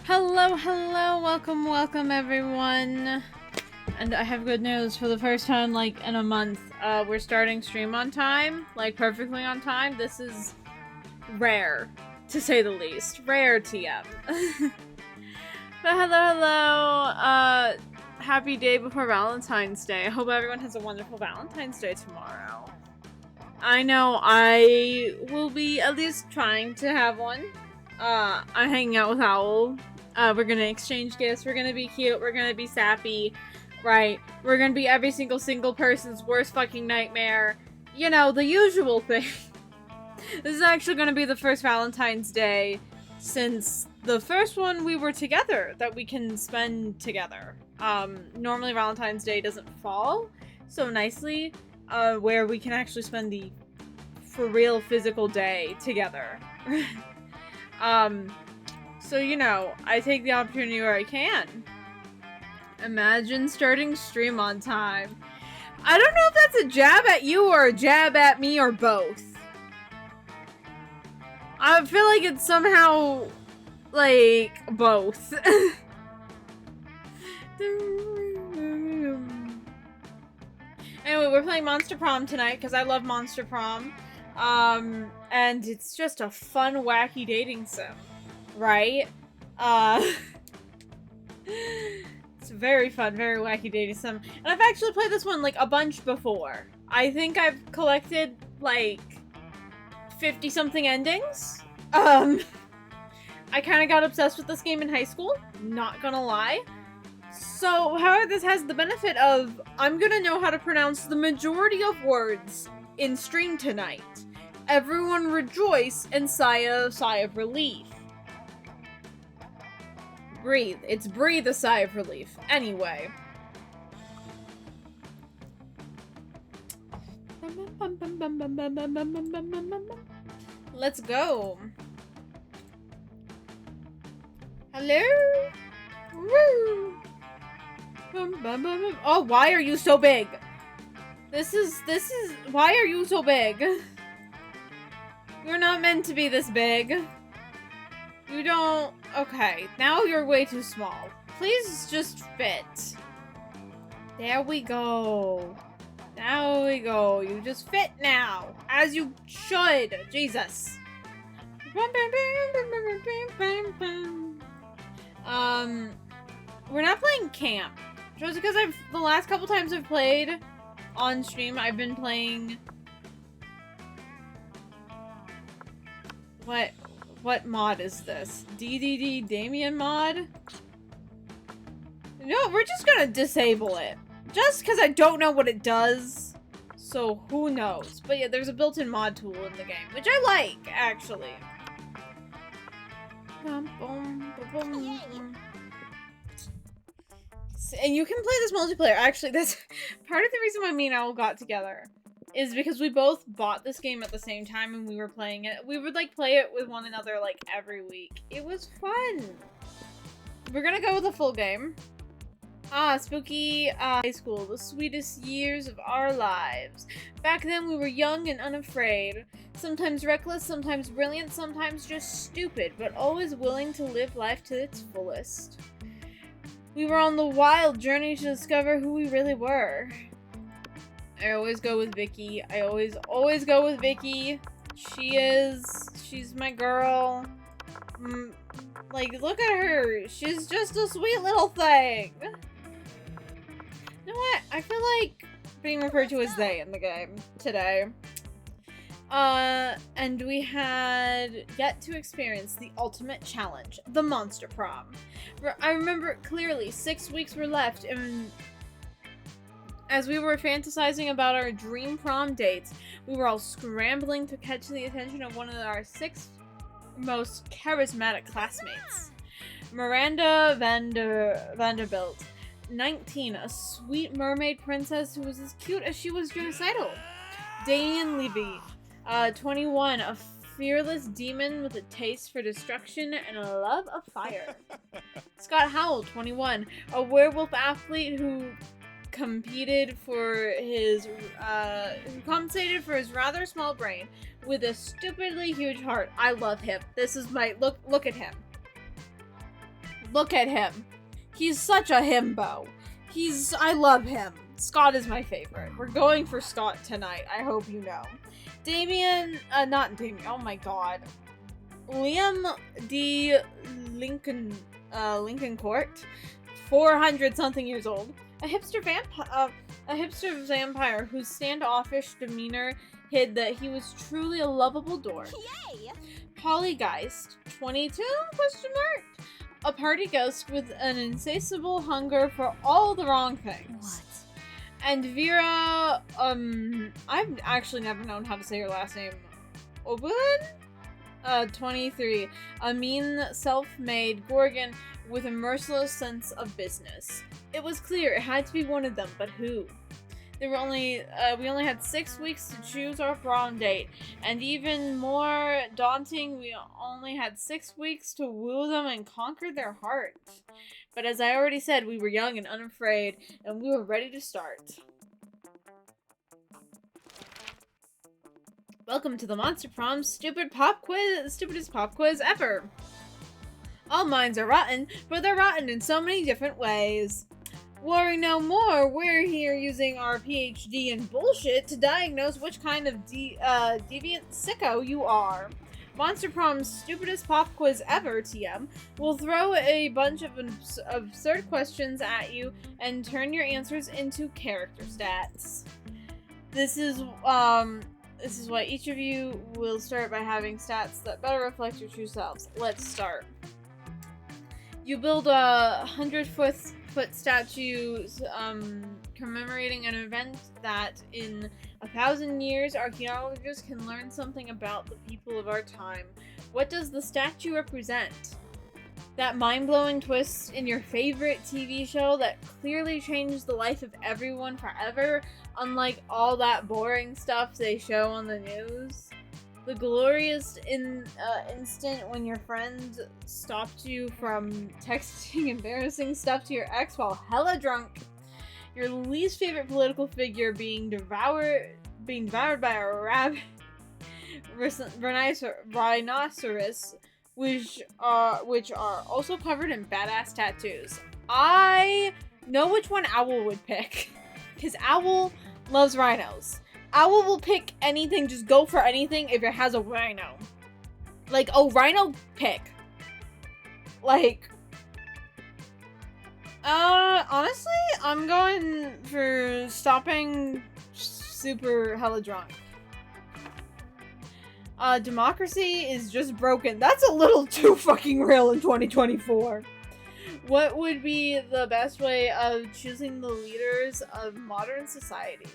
Hello, hello, welcome everyone. And I have good news. For the first time like in a month, we're starting stream on time, like perfectly on time. This is rare, to say the least. Rare TM. But hello, happy day before Valentine's Day. I hope everyone has a wonderful Valentine's Day tomorrow. I know I will be at least trying to have one. I'm hanging out with Owl. We're gonna exchange gifts, we're gonna be cute, we're gonna be sappy, right? We're gonna be every single person's worst fucking nightmare. You know, the usual thing. This is actually gonna be the first Valentine's Day since the first one we were together that we can spend together. Normally Valentine's Day doesn't fall so nicely, where we can actually spend the for real physical day together. So, you know, I take the opportunity where I can. Imagine starting stream on time. I don't know if that's a jab at you or a jab at me or both. I feel like it's somehow, like, both. Anyway, we're playing Monster Prom tonight because I love Monster Prom. And it's just a fun, wacky dating sim. Right? It's very fun, very wacky dating sim. And I've actually played this one, like, a bunch before. I think I've collected, like, 50-something endings. I kind of got obsessed with this game in high school, not gonna lie. So, however, this has the benefit of, I'm gonna know how to pronounce the majority of words in stream tonight. Everyone rejoice and sigh of relief. Breathe. It's breathe a sigh of relief. Anyway. Let's go. Hello? Woo! Oh, why are you so big? This is, why are you so big? You're not meant to be this big. You don't, okay, now you're way too small. Please just fit. There we go. Now we go. You just fit now. As you should. Jesus. We're not playing camp. Just because the last couple times I've played on stream, I've been playing... What mod is this? DDD Damien mod? No, we're just gonna disable it. Just because I don't know what it does. So, who knows? But yeah, there's a built-in mod tool in the game, which I like, actually. And you can play this multiplayer. Actually, that's part of the reason why me and Owl got together. Is because we both bought this game at the same time and we were playing it. We would, like, play it with one another, like, every week. It was fun! We're gonna go with a full game. Spooky high school, the sweetest years of our lives. Back then we were young and unafraid. Sometimes reckless, sometimes brilliant, sometimes just stupid, but always willing to live life to its fullest. We were on the wild journey to discover who we really were. I always go with Vicky. I always go with Vicky. She's my girl. Like, look at her. She's just a sweet little thing. You know what? I feel like being referred to as they in the game today. And we had yet to experience the ultimate challenge, the Monster Prom. I remember it clearly. 6 weeks were left, and as we were fantasizing about our dream prom dates, we were all scrambling to catch the attention of one of our 6 most charismatic classmates. Miranda Vanderbilt, 19, a sweet mermaid princess who was as cute as she was genocidal. Damian Levy, 21, a fearless demon with a taste for destruction and a love of fire. Scott Howell, 21, a werewolf athlete who compensated for his rather small brain with a stupidly huge heart. I love him. This is my look at him. Look at him. He's such a himbo. I love him. Scott is my favorite. We're going for Scott tonight. I hope you know. Not Damien. Oh my god. Liam D. Lincoln Court, 400 something years old, a hipster vampire whose standoffish demeanor hid that he was truly a lovable dork. Yay! Polygeist, 22? A party ghost with an insatiable hunger for all the wrong things. What? And Vera, I've actually never known how to say her last name. Oben? 23. A mean, self-made Gorgon with a merciless sense of business. It was clear it had to be one of them, but who? We only had 6 weeks to choose our prom date, and even more daunting, we only had 6 weeks to woo them and conquer their hearts. But as I already said, we were young and unafraid, and we were ready to start. Welcome to the Monster Prom stupidest pop quiz ever. All minds are rotten, but they're rotten in so many different ways. Worry no more, we're here using our PhD in bullshit to diagnose which kind of deviant sicko you are. Monster Prom's stupidest pop quiz ever, TM, will throw a bunch of absurd questions at you and turn your answers into character stats. This is why each of you will start by having stats that better reflect your true selves. Let's start. You build a 100-foot statue commemorating an event that in 1,000 years archaeologists can learn something about the people of our time. What does the statue represent? That mind-blowing twist in your favorite TV show that clearly changed the life of everyone forever, unlike all that boring stuff they show on the news? The glorious instant when your friend stopped you from texting embarrassing stuff to your ex while hella drunk? Your least favorite political figure being devoured by a rabid rhinoceros, which are also covered in badass tattoos. I know which one Owl would pick, because Owl loves rhinos. Owl will pick anything, just go for anything if it has a rhino. Like, oh, rhino pick. Like, honestly, I'm going for stopping super hella drunk. Democracy is just broken. That's a little too fucking real in 2024. What would be the best way of choosing the leaders of modern society?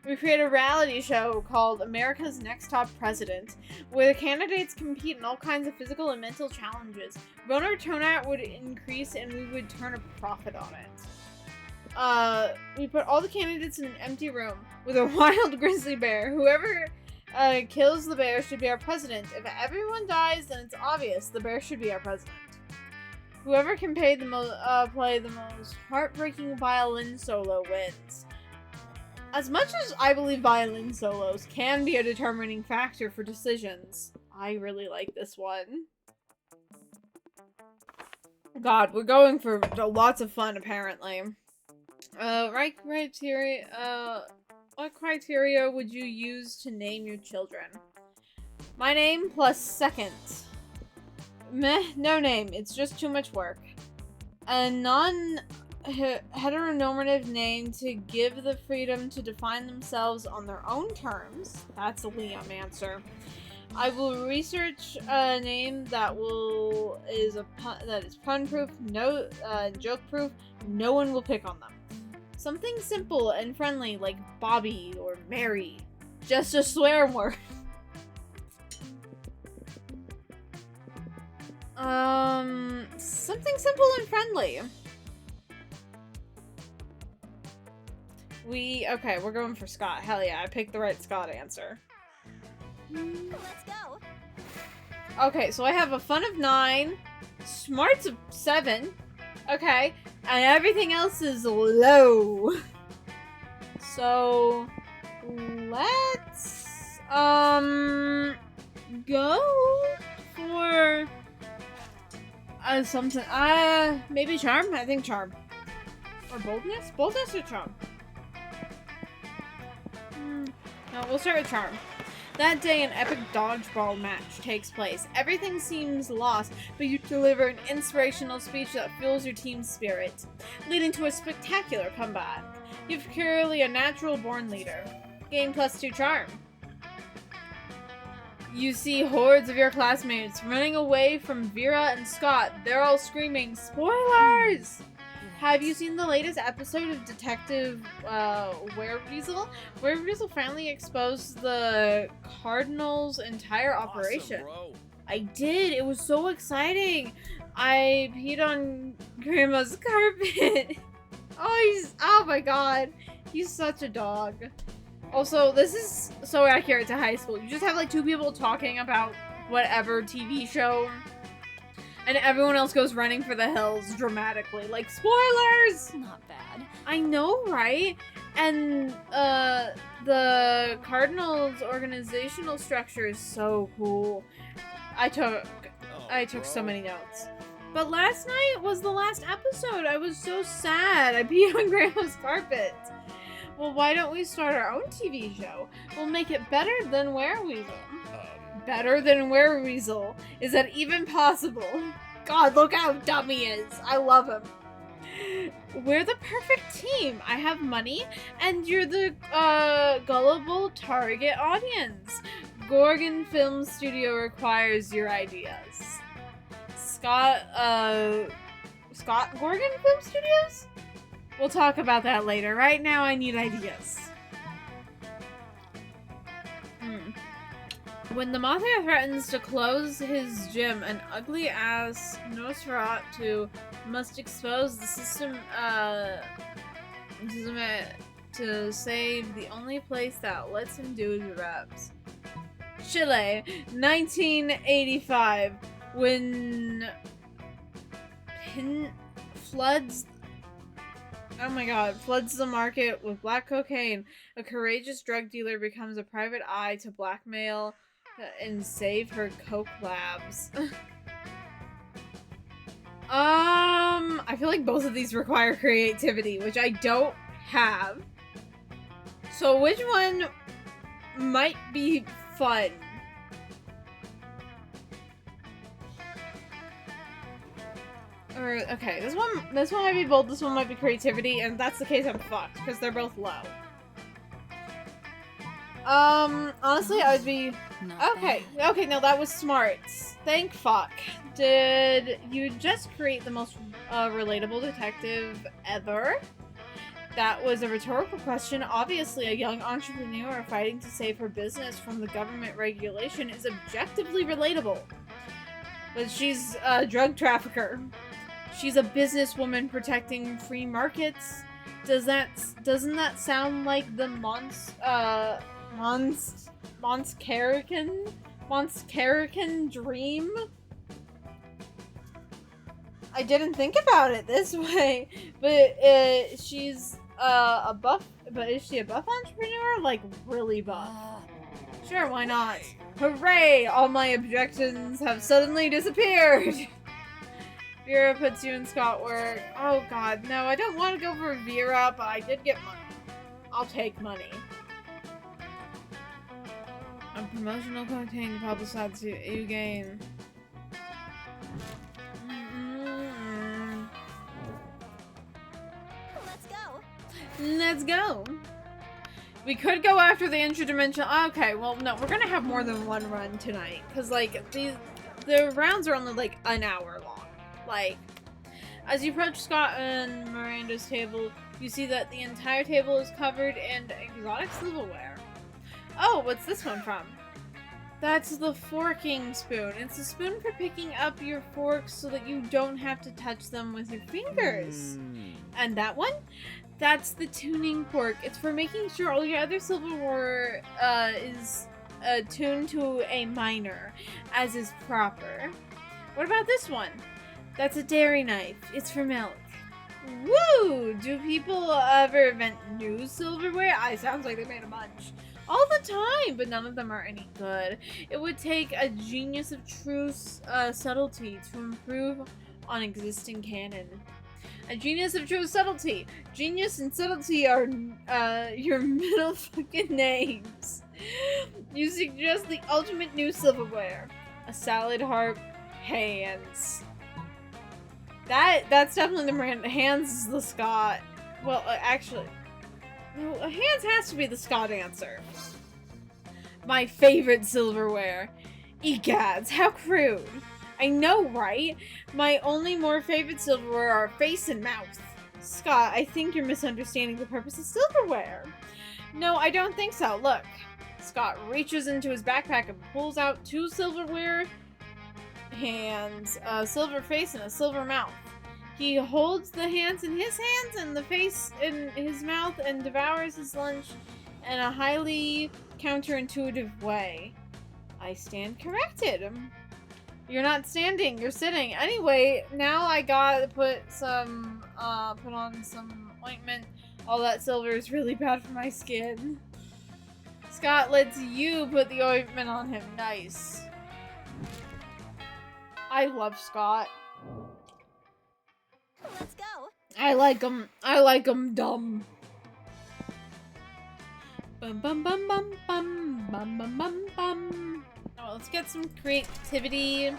We create a reality show called America's Next Top President, where the candidates compete in all kinds of physical and mental challenges. Voter turnout would increase and we would turn a profit on it. We put all the candidates in an empty room with a wild grizzly bear. Whoever kills the bear should be our president. If everyone dies, then it's obvious the bear should be our president. Whoever can play the most heartbreaking violin solo wins. As much as I believe violin solos can be a determining factor for decisions, I really like this one. God, we're going for lots of fun, apparently. What criteria would you use to name your children? My name plus second. Meh, no name. It's just too much work. A non-heteronormative name to give the freedom to define themselves on their own terms. That's a Liam answer. I will research a name that is pun-proof, no joke-proof. No one will pick on them. Something simple and friendly like Bobby or Mary. Just a swear word. Something simple and friendly. Okay, we're going for Scott. Hell yeah, I picked the right Scott answer. Let's go. Okay, so I have a fun of 9, smarts of 7, okay, and everything else is low. So, let's, go for, Something. Maybe charm? I think charm. Or boldness? Boldness or charm? No, we'll start with charm. That day, an epic dodgeball match takes place. Everything seems lost, but you deliver an inspirational speech that fuels your team's spirit, leading to a spectacular comeback. You're purely a natural-born leader. Gain +2 charm. You see hordes of your classmates running away from Vera and Scott. They're all screaming, "Spoilers!" Have you seen the latest episode of Detective Wereweasel? Wereweasel finally exposed the Cardinals' entire operation. Awesome, I did. It was so exciting. I peed on Grandma's carpet. Oh my god. He's such a dog. Also, this is so accurate to high school. You just have like two people talking about whatever TV show, and everyone else goes running for the hills dramatically. Like, spoilers! Not bad. I know, right? And the Cardinals' organizational structure is so cool. I took so many notes. But last night was the last episode. I was so sad. I peed on Grandma's carpet. Well, why don't we start our own TV show? We'll make it better than Wereweasel. Better than Wereweasel? Is that even possible? God, look how dumb he is. I love him. We're the perfect team. I have money, and you're the gullible target audience. Gorgon Film Studio requires your ideas. Scott Gorgon Film Studios? We'll talk about that later. Right now, I need ideas. When the Mafia threatens to close his gym, an ugly-ass Nosferatu must expose the system to save the only place that lets him do his reps. Chile, 1985. When floods the market with black cocaine, a courageous drug dealer becomes a private eye to blackmail and save her coke labs. I feel like both of these require creativity, which I don't have. So which one might be fun? Or, okay, this one might be bold, this one might be creativity, and if that's the case, I'm fucked, because they're both low. Honestly, I would be... Okay, no, that was smart. Thank fuck. Did you just create the most relatable detective ever? That was a rhetorical question. Obviously, a young entrepreneur fighting to save her business from the government regulation is objectively relatable. But she's a drug trafficker. She's a businesswoman protecting free markets. Doesn't that sound like the Monskerican dream? I didn't think about it this way, but she's a buff. But is she a buff entrepreneur? Like really buff? Sure, why not? Hooray! All my objections have suddenly disappeared. Vera puts you in Scott work. Oh god, no, I don't want to go for Vera, but I did get money. I'll take money. A promotional cocaine publicized you gain. Let's go. We could go after the interdimensional. Okay, well, no, we're gonna have more than one run tonight, cause like the rounds are only like an hour long. Like, as you approach Scott and Miranda's table, you see that the entire table is covered in exotic silverware. Oh, what's this one from? That's the forking spoon. It's a spoon for picking up your forks so that you don't have to touch them with your fingers. And that one? That's the tuning fork. It's for making sure all your other silverware is tuned to a minor, as is proper. What about this one? That's a dairy knife. It's for milk. Woo! Do people ever invent new silverware? Sounds like they made a bunch. All the time, but none of them are any good. It would take a genius of true subtlety to improve on existing canon. A genius of true subtlety. Genius and subtlety are your middle fucking names. You suggest the ultimate new silverware. A salad harp. Hands. That's definitely the brand. Hands is the Scott. Well, actually, no, Hands has to be the Scott answer. My favorite silverware. Egads, how crude. I know, right? My only more favorite silverware are face and mouth. Scott, I think you're misunderstanding the purpose of silverware. No, I don't think so. Look. Scott reaches into his backpack and pulls out 2 silverware hands, a silver face and a silver mouth. He holds the hands in his hands and the face in his mouth and devours his lunch in a highly counterintuitive way. I stand corrected. You're not standing, you're sitting. Anyway, now I gotta put on some ointment. All that silver is really bad for my skin. Scott lets you put the ointment on him. Nice. I love Scott. Let's go. I like him. I like him dumb. Bum bum bum bum bum bum bum bum bum. Oh, let's get some creativity.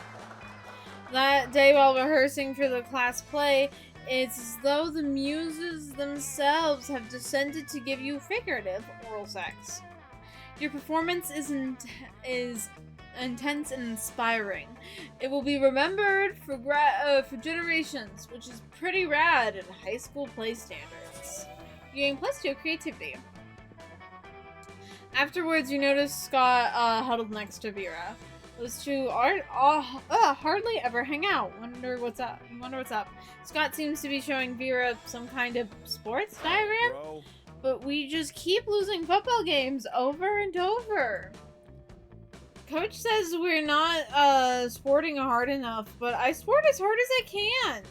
That day while rehearsing for the class play, it's as though the muses themselves have descended to give you figurative oral sex. Your performance is intense and inspiring. It will be remembered for generations, which is pretty rad in high school play standards. You gain +2 creativity. Afterwards, you notice Scott huddled next to Vera. Those two hardly ever hang out. Wonder what's up. Scott seems to be showing Vera some kind of sports diagram, but we just keep losing football games over and over. Coach says we're not sporting hard enough, but I sport as hard as I can.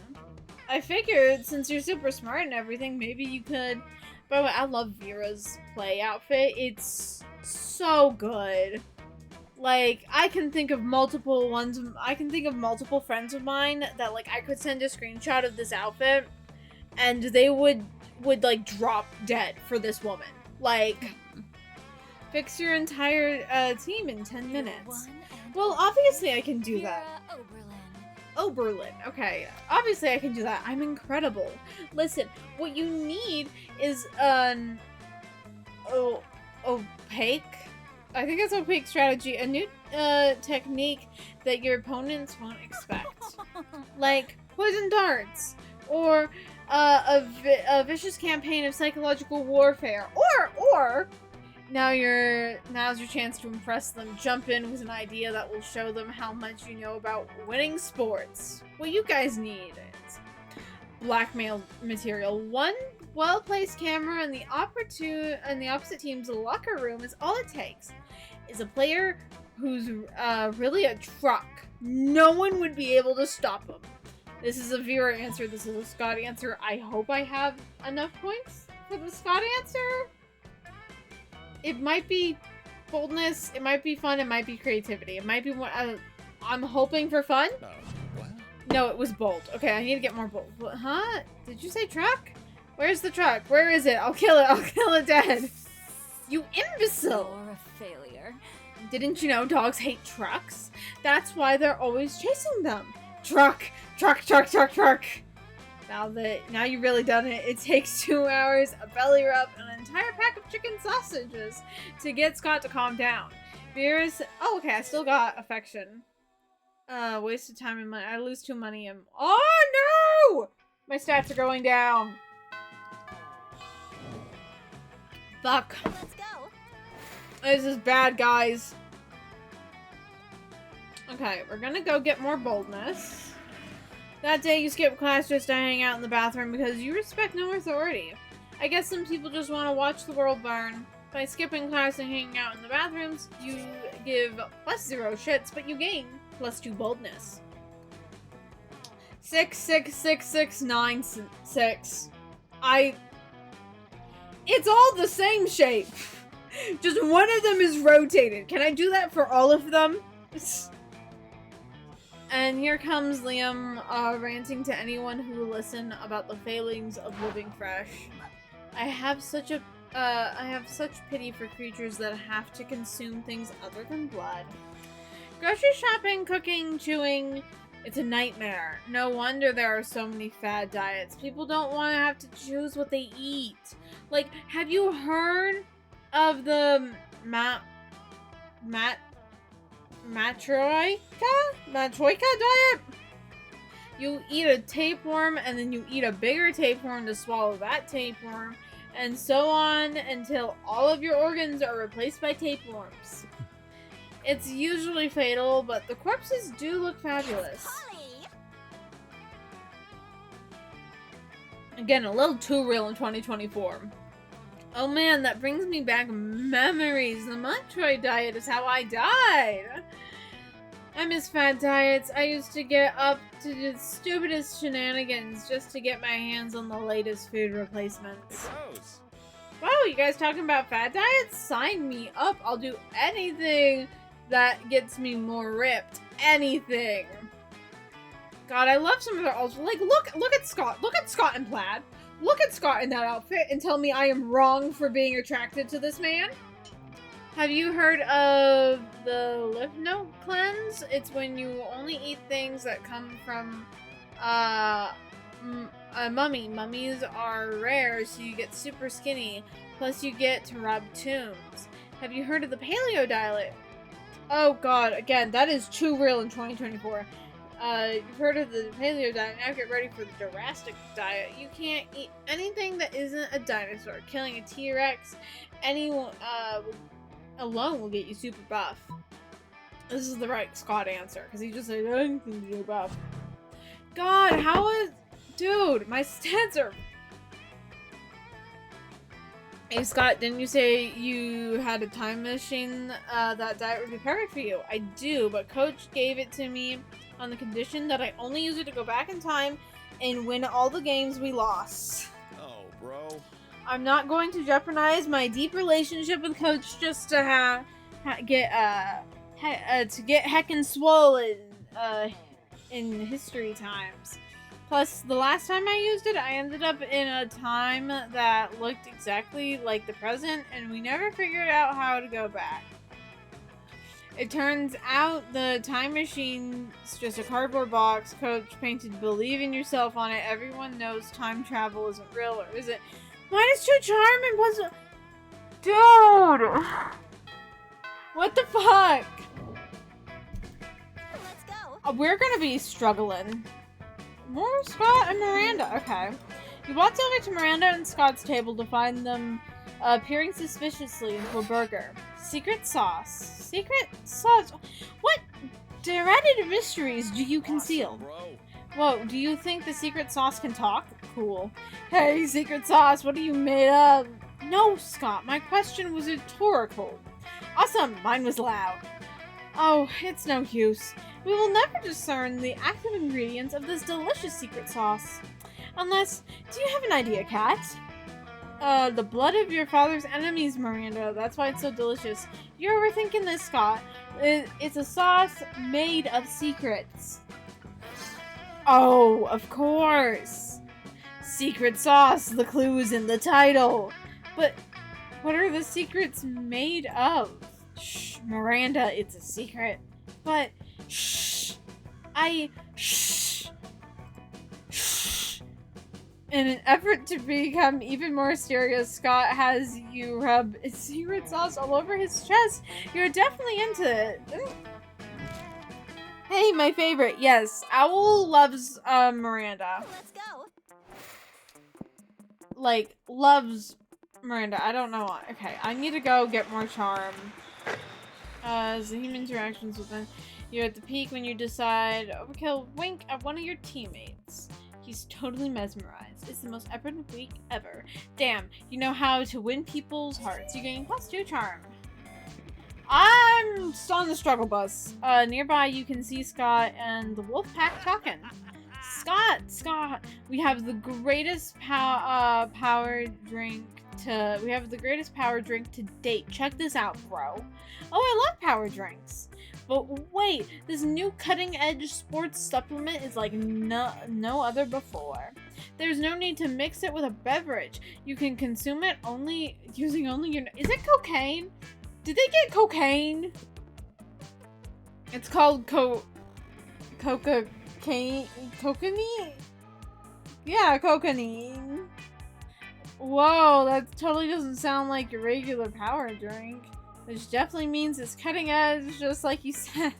I figured since you're super smart and everything, maybe you could. By the way, I love Vera's play outfit. It's so good. Like, I can think of multiple friends of mine that, like, I could send a screenshot of this outfit and they would like drop dead for this woman. Like, fix your entire team in 10 minutes. Well, obviously I can do that. Oberlin. Okay, obviously I can do that. I'm incredible. Listen, what you need is an opaque, I think it's opaque strategy, a new technique that your opponents won't expect. Like poison darts, or a vicious campaign of psychological warfare, or now's your chance to impress them. Jump in with an idea that will show them how much you know about winning sports. What you guys need is blackmail material. One well-placed camera in the opposite team's locker room is all it takes. Is a player who's really a truck. No one would be able to stop him. This is a Vera answer. This is a Scott answer. I hope I have enough points for the Scott answer. It might be boldness, it might be fun, it might be creativity. It might be what I'm hoping for fun. What? No, it was bold. Okay, I need to get more bold. What, huh? Did you say truck? Where's the truck? Where is it? I'll kill it. I'll kill it dead. You imbecile. You're a failure. Didn't you know dogs hate trucks? That's why they're always chasing them. Truck, truck, truck, truck, truck. Now you've really done it. It takes 2 hours, a belly rub, and an entire pack of chicken sausages to get Scott to calm down. Vera's, oh, okay, I still got affection. Wasted time and money. I lose 2 money and, oh no! My stats are going down. Fuck. Let's go. This is bad, guys. Okay, we're gonna go get more boldness. That day you skip class just to hang out in the bathroom because you respect no authority. I guess some people just want to watch the world burn. By skipping class and hanging out in the bathrooms, you give +0 shits, but you gain +2 boldness. 6, 6, 6, 6, 9, 6. It's all the same shape. Just one of them is rotated. Can I do that for all of them? And here comes Liam ranting to anyone who will listen about the failings of living fresh. I have such pity for creatures that have to consume things other than blood. Grocery shopping, cooking, chewing, it's a nightmare. No wonder there are so many fad diets. People don't want to have to choose what they eat. Like, have you heard of the Matroika diet? You eat a tapeworm and then you eat a bigger tapeworm to swallow that tapeworm, and so on until all of your organs are replaced by tapeworms. It's usually fatal, but the corpses do look fabulous. Again, a little too real in 2024. Oh man, that brings me back memories. The Metroid diet is how I died. I miss fad diets. I used to get up to the stupidest shenanigans just to get my hands on the latest food replacements. Wow, you guys talking about fad diets? Sign me up. I'll do anything that gets me more ripped. Anything. God, I love some of their ultra. Like, look at Scott. Look at Scott in plaid. Look at Scott in that outfit and tell me I am wrong for being attracted to this man. Have you heard of the lymph node cleanse? It's when you only eat things that come from a mummy. Mummies are rare, so you get super skinny. Plus, you get to rob tombs. Have you heard of the paleo diet? Oh god, again, that is too real in 2024. You've heard of the paleo diet, now get ready for the Jurassic diet. You can't eat anything that isn't a dinosaur. Killing a T-Rex, anyone, alone will get you super buff. This is the right Scott answer, because he just said, anything to do buff. God, how is... Dude, my stats are... Hey Scott, didn't you say you had a time machine that diet would be perfect for you? I do, but Coach gave it to me on the condition that I only use it to go back in time and win all the games we lost. Oh, bro. I'm not going to jeopardize my deep relationship with Coach just to get heckin' swollen in history times. Plus, the last time I used it, I ended up in a time that looked exactly like the present, and we never figured out how to go back. It turns out the time machine is just a cardboard box Coach painted "Believe in yourself" on it. Everyone knows time travel isn't real, or is it? -2 charm and plus... Dude! What the fuck? Let's go. We're gonna be struggling. More Scott and Miranda. Okay. You walked over to Miranda and Scott's table to find them peering suspiciously into a burger. Secret sauce. Secret sauce? What dreaded mysteries do you conceal? Awesome, Whoa, do you think the secret sauce can talk? Cool. Hey, secret sauce, what are you made of? No, Scott, my question was rhetorical. Awesome, mine was loud. Oh, it's no use. We will never discern the active ingredients of this delicious secret sauce. Unless, do you have an idea, Kat? The blood of your father's enemies, Miranda. That's why it's so delicious. You're overthinking this, Scott. It's a sauce made of secrets. Oh, of course. Secret sauce, the clue is in the title. But what are the secrets made of? Shh, Miranda, it's a secret. But, shh. Shh. In an effort to become even more mysterious, Scott has you rub secret sauce all over his chest. You're definitely into it. Hey, my favorite. Yes, Owl loves Miranda. Let's go. Like, loves Miranda. I don't know why. Okay, I need to go get more charm. As the human interactions with them, you're at the peak when you decide overkill wink at one of your teammates. He's totally mesmerized. It's the most epic week ever. Damn, you know how to win people's hearts. You're getting +2 charm. I'm still on the struggle bus. Nearby you can see Scott and the wolf pack talking. Scott, we have the greatest power drink to date. Check this out, bro. Oh, I love power drinks. But wait, this new cutting-edge sports supplement is like no other before. There's no need to mix it with a beverage. You can consume it using only your... Is it cocaine? Did they get cocaine? It's called cocaine? Yeah, cocaine. Whoa, that totally doesn't sound like your regular power drink. Which definitely means it's cutting edge, just like you said.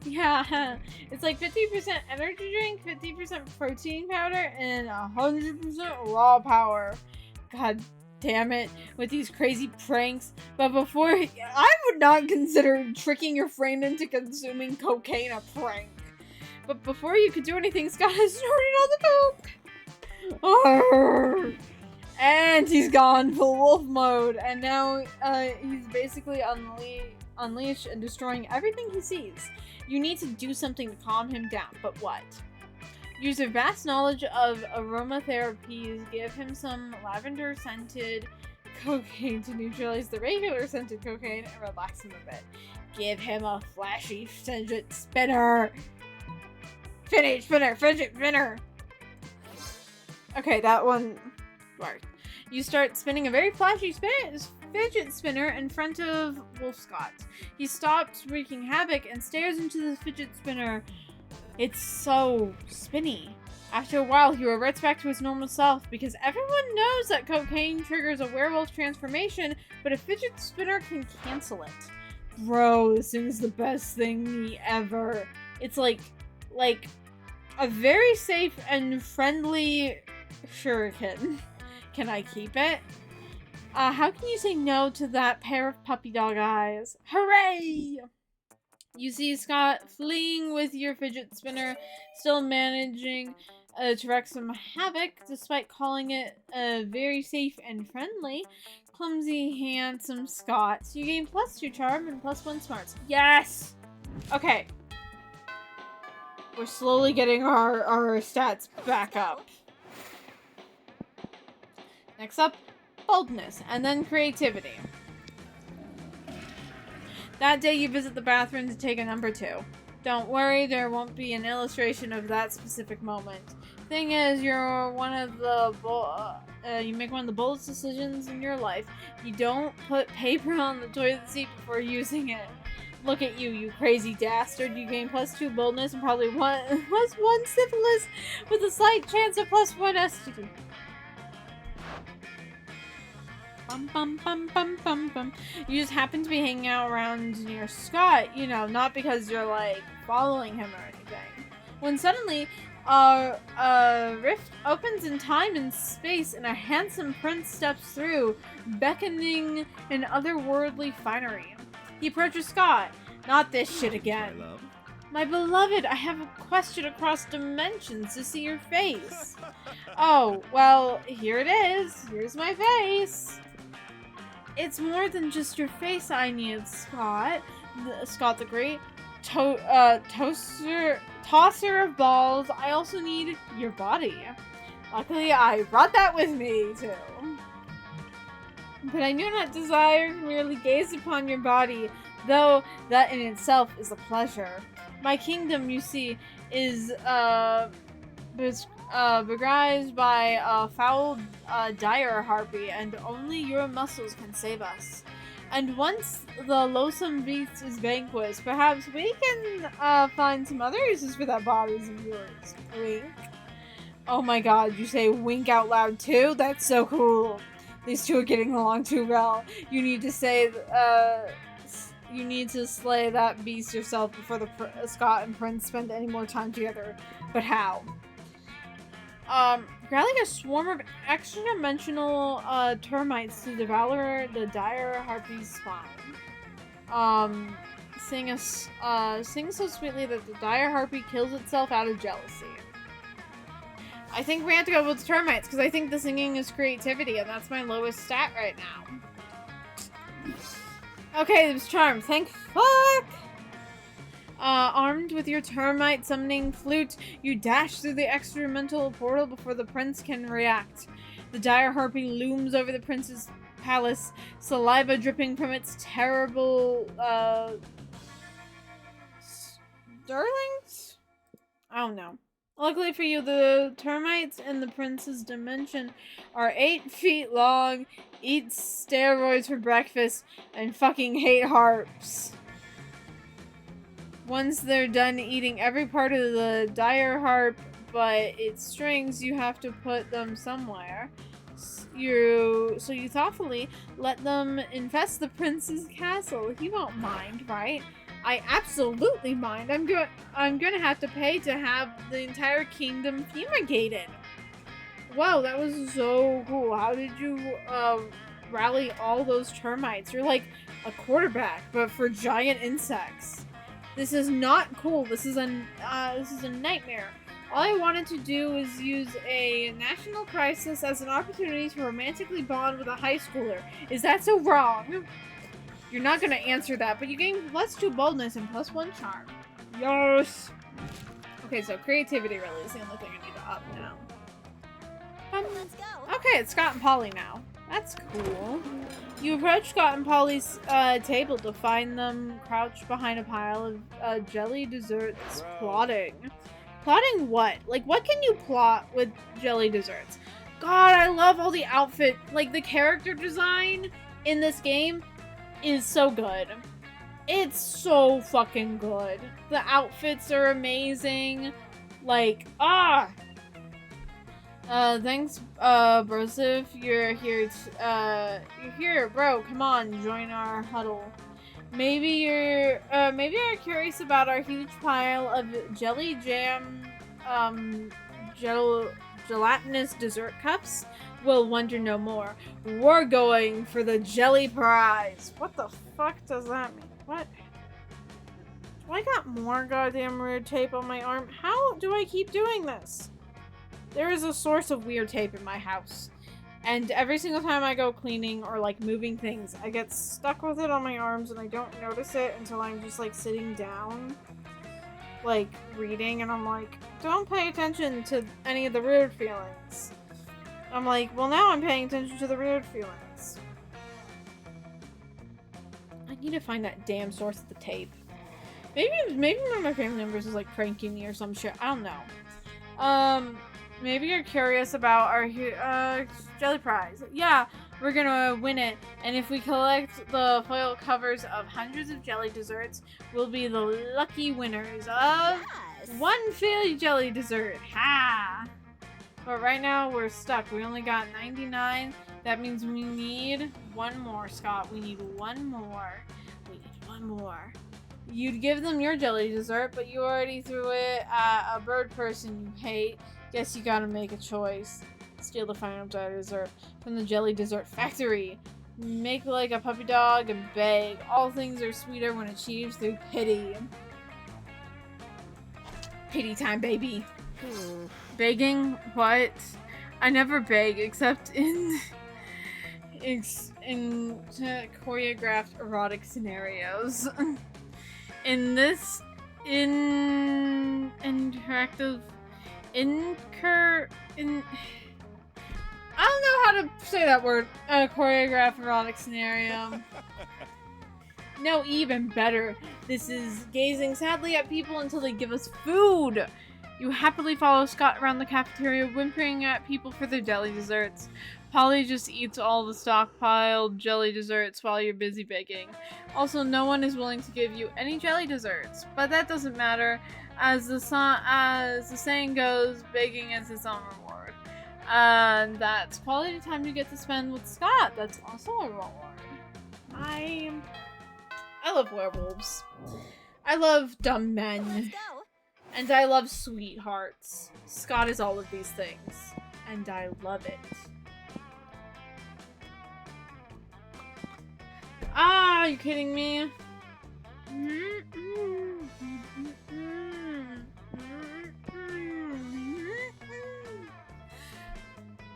Yeah, it's like 50% energy drink, 50% protein powder, and 100% raw power. God damn it, with these crazy pranks. But before, I would not consider tricking your friend into consuming cocaine a prank. But before you could do anything, Scott has snorted all the coke. Arrgh. And he's gone full wolf mode, and now he's basically unleashed and destroying everything he sees. You need to do something to calm him down, but what? Use your vast knowledge of aromatherapies, give him some lavender-scented cocaine to neutralize the regular scented cocaine and relax him a bit. Give him a flashy fidget spinner! Fidget spinner! Okay, that one worked. You start spinning a very flashy fidget spinner in front of Wolf Scott. He stops wreaking havoc and stares into the fidget spinner. It's so spinny. After a while, he reverts back to his normal self because everyone knows that cocaine triggers a werewolf transformation, but a fidget spinner can cancel it. Bro, this thing is the best thing ever. It's like a very safe and friendly shuriken. Can I keep it? How can you say no to that pair of puppy dog eyes? Hooray! You see Scott fleeing with your fidget spinner, still managing to wreak some havoc, despite calling it very safe and friendly. Clumsy, handsome Scott. You gain +2 charm and +1 smarts. Yes! Okay. We're slowly getting our stats back up. Next up, boldness, and then creativity. That day you visit the bathroom to take a number 2. Don't worry, there won't be an illustration of that specific moment. Thing is, you're one of the you make one of the boldest decisions in your life. You don't put paper on the toilet seat before using it. Look at you, you crazy dastard. You gain +2 boldness and probably +1 syphilis with a slight chance of +1 STD. Bum. You just happen to be hanging out around near Scott, you know, not because you're like following him or anything. When suddenly, a rift opens in time and space and a handsome prince steps through, beckoning in otherworldly finery. He approaches Scott. Not this shit again. Hello? My beloved, I have a question across dimensions to see your face. Oh, well, here it is. Here's my face. It's more than just your face I need, Scott. Scott the Great. Tosser of balls. I also need your body. Luckily, I brought that with me, too. But I do not desire to merely gaze upon your body, though that in itself is a pleasure. My kingdom, you see, is beguised by a foul dire harpy, and only your muscles can save us. And once the loathsome beast is vanquished, perhaps we can find some other uses for that body of yours. Wink. Oh my god, you say wink out loud too? That's so cool. These two are getting along too well. You need to say, you need to slay that beast yourself before the Scott and Prince spend any more time together. But how? Rallying a swarm of extra-dimensional termites to devour the dire harpy's spine. Sing so sweetly that the dire harpy kills itself out of jealousy. I think we have to go with the termites, because I think the singing is creativity, and that's my lowest stat right now. Okay, it was charm. Thank fuck! Armed with your termite summoning flute, you dash through the experimental portal before the prince can react. The dire harpy looms over the prince's palace, saliva dripping from its terrible, Darlings? I don't know. Luckily for you, the termites in the prince's dimension are 8 feet long, eat steroids for breakfast, and fucking hate harps. Once they're done eating every part of the dire harp but its strings, you have to put them somewhere. So you thoughtfully let them infest the prince's castle. He won't mind, right? I absolutely mind. I'm gonna have to pay to have the entire kingdom fumigated. Wow, that was so cool. How did you rally all those termites? You're like a quarterback, but for giant insects. This is not cool. This is a nightmare. All I wanted to do was use a national crisis as an opportunity to romantically bond with a high schooler. Is that so wrong? You're not gonna answer that, but you gain +2 boldness and +1 charm. Yes! Okay, so creativity really is the only thing I need to up now. Let's go. Okay, it's Scott and Polly now. That's cool. You approach Scott and Polly's table to find them crouched behind a pile of jelly desserts plotting. Plotting what? Like, what can you plot with jelly desserts? God, I love all the outfit. Like, the character design in this game is so good. It's so fucking good. The outfits are amazing. Like, thanks, Brosif. You're here, bro. Come on, join our huddle. Maybe you're curious about our huge pile of jelly jam, gelatinous dessert cups. We'll wonder no more. We're going for the jelly prize. What the fuck does that mean? What? Do I got more goddamn weird tape on my arm? How do I keep doing this? There is a source of weird tape in my house. And every single time I go cleaning or like moving things, I get stuck with it on my arms and I don't notice it until I'm just like sitting down, like reading, and I'm like, don't pay attention to any of the weird feelings. I'm like, well, now I'm paying attention to the weird feelings. I need to find that damn source of the tape. Maybe one of my family members is like pranking me or some shit. I don't know. Maybe you're curious about our jelly prize. Yeah, we're gonna win it, and if we collect the foil covers of hundreds of jelly desserts, we'll be the lucky winners of one Philly jelly dessert. Ha! But right now we're stuck. We only got 99. That means we need one more, Scott. We need one more. We need one more. You'd give them your jelly dessert, but you already threw it at a bird person you hate. Guess you gotta make a choice. Steal the final jelly dessert from the jelly dessert factory. Make like a puppy dog and beg. All things are sweeter when achieved through pity. Pity time, baby. Begging? What? I never beg except in choreographed erotic scenarios. In this interactive I don't know how to say that word. Choreographed erotic scenario. No, even better. This is gazing sadly at people until they give us food. You happily follow Scott around the cafeteria, whimpering at people for their jelly desserts. Polly just eats all the stockpiled jelly desserts while you're busy begging. Also, no one is willing to give you any jelly desserts, but that doesn't matter. As the saying goes, begging is its own reward. And that's quality time you get to spend with Scott. That's also a reward. I love werewolves. I love dumb men. Let's go. And I love sweethearts. Scott is all of these things. And I love it. Ah, are you kidding me?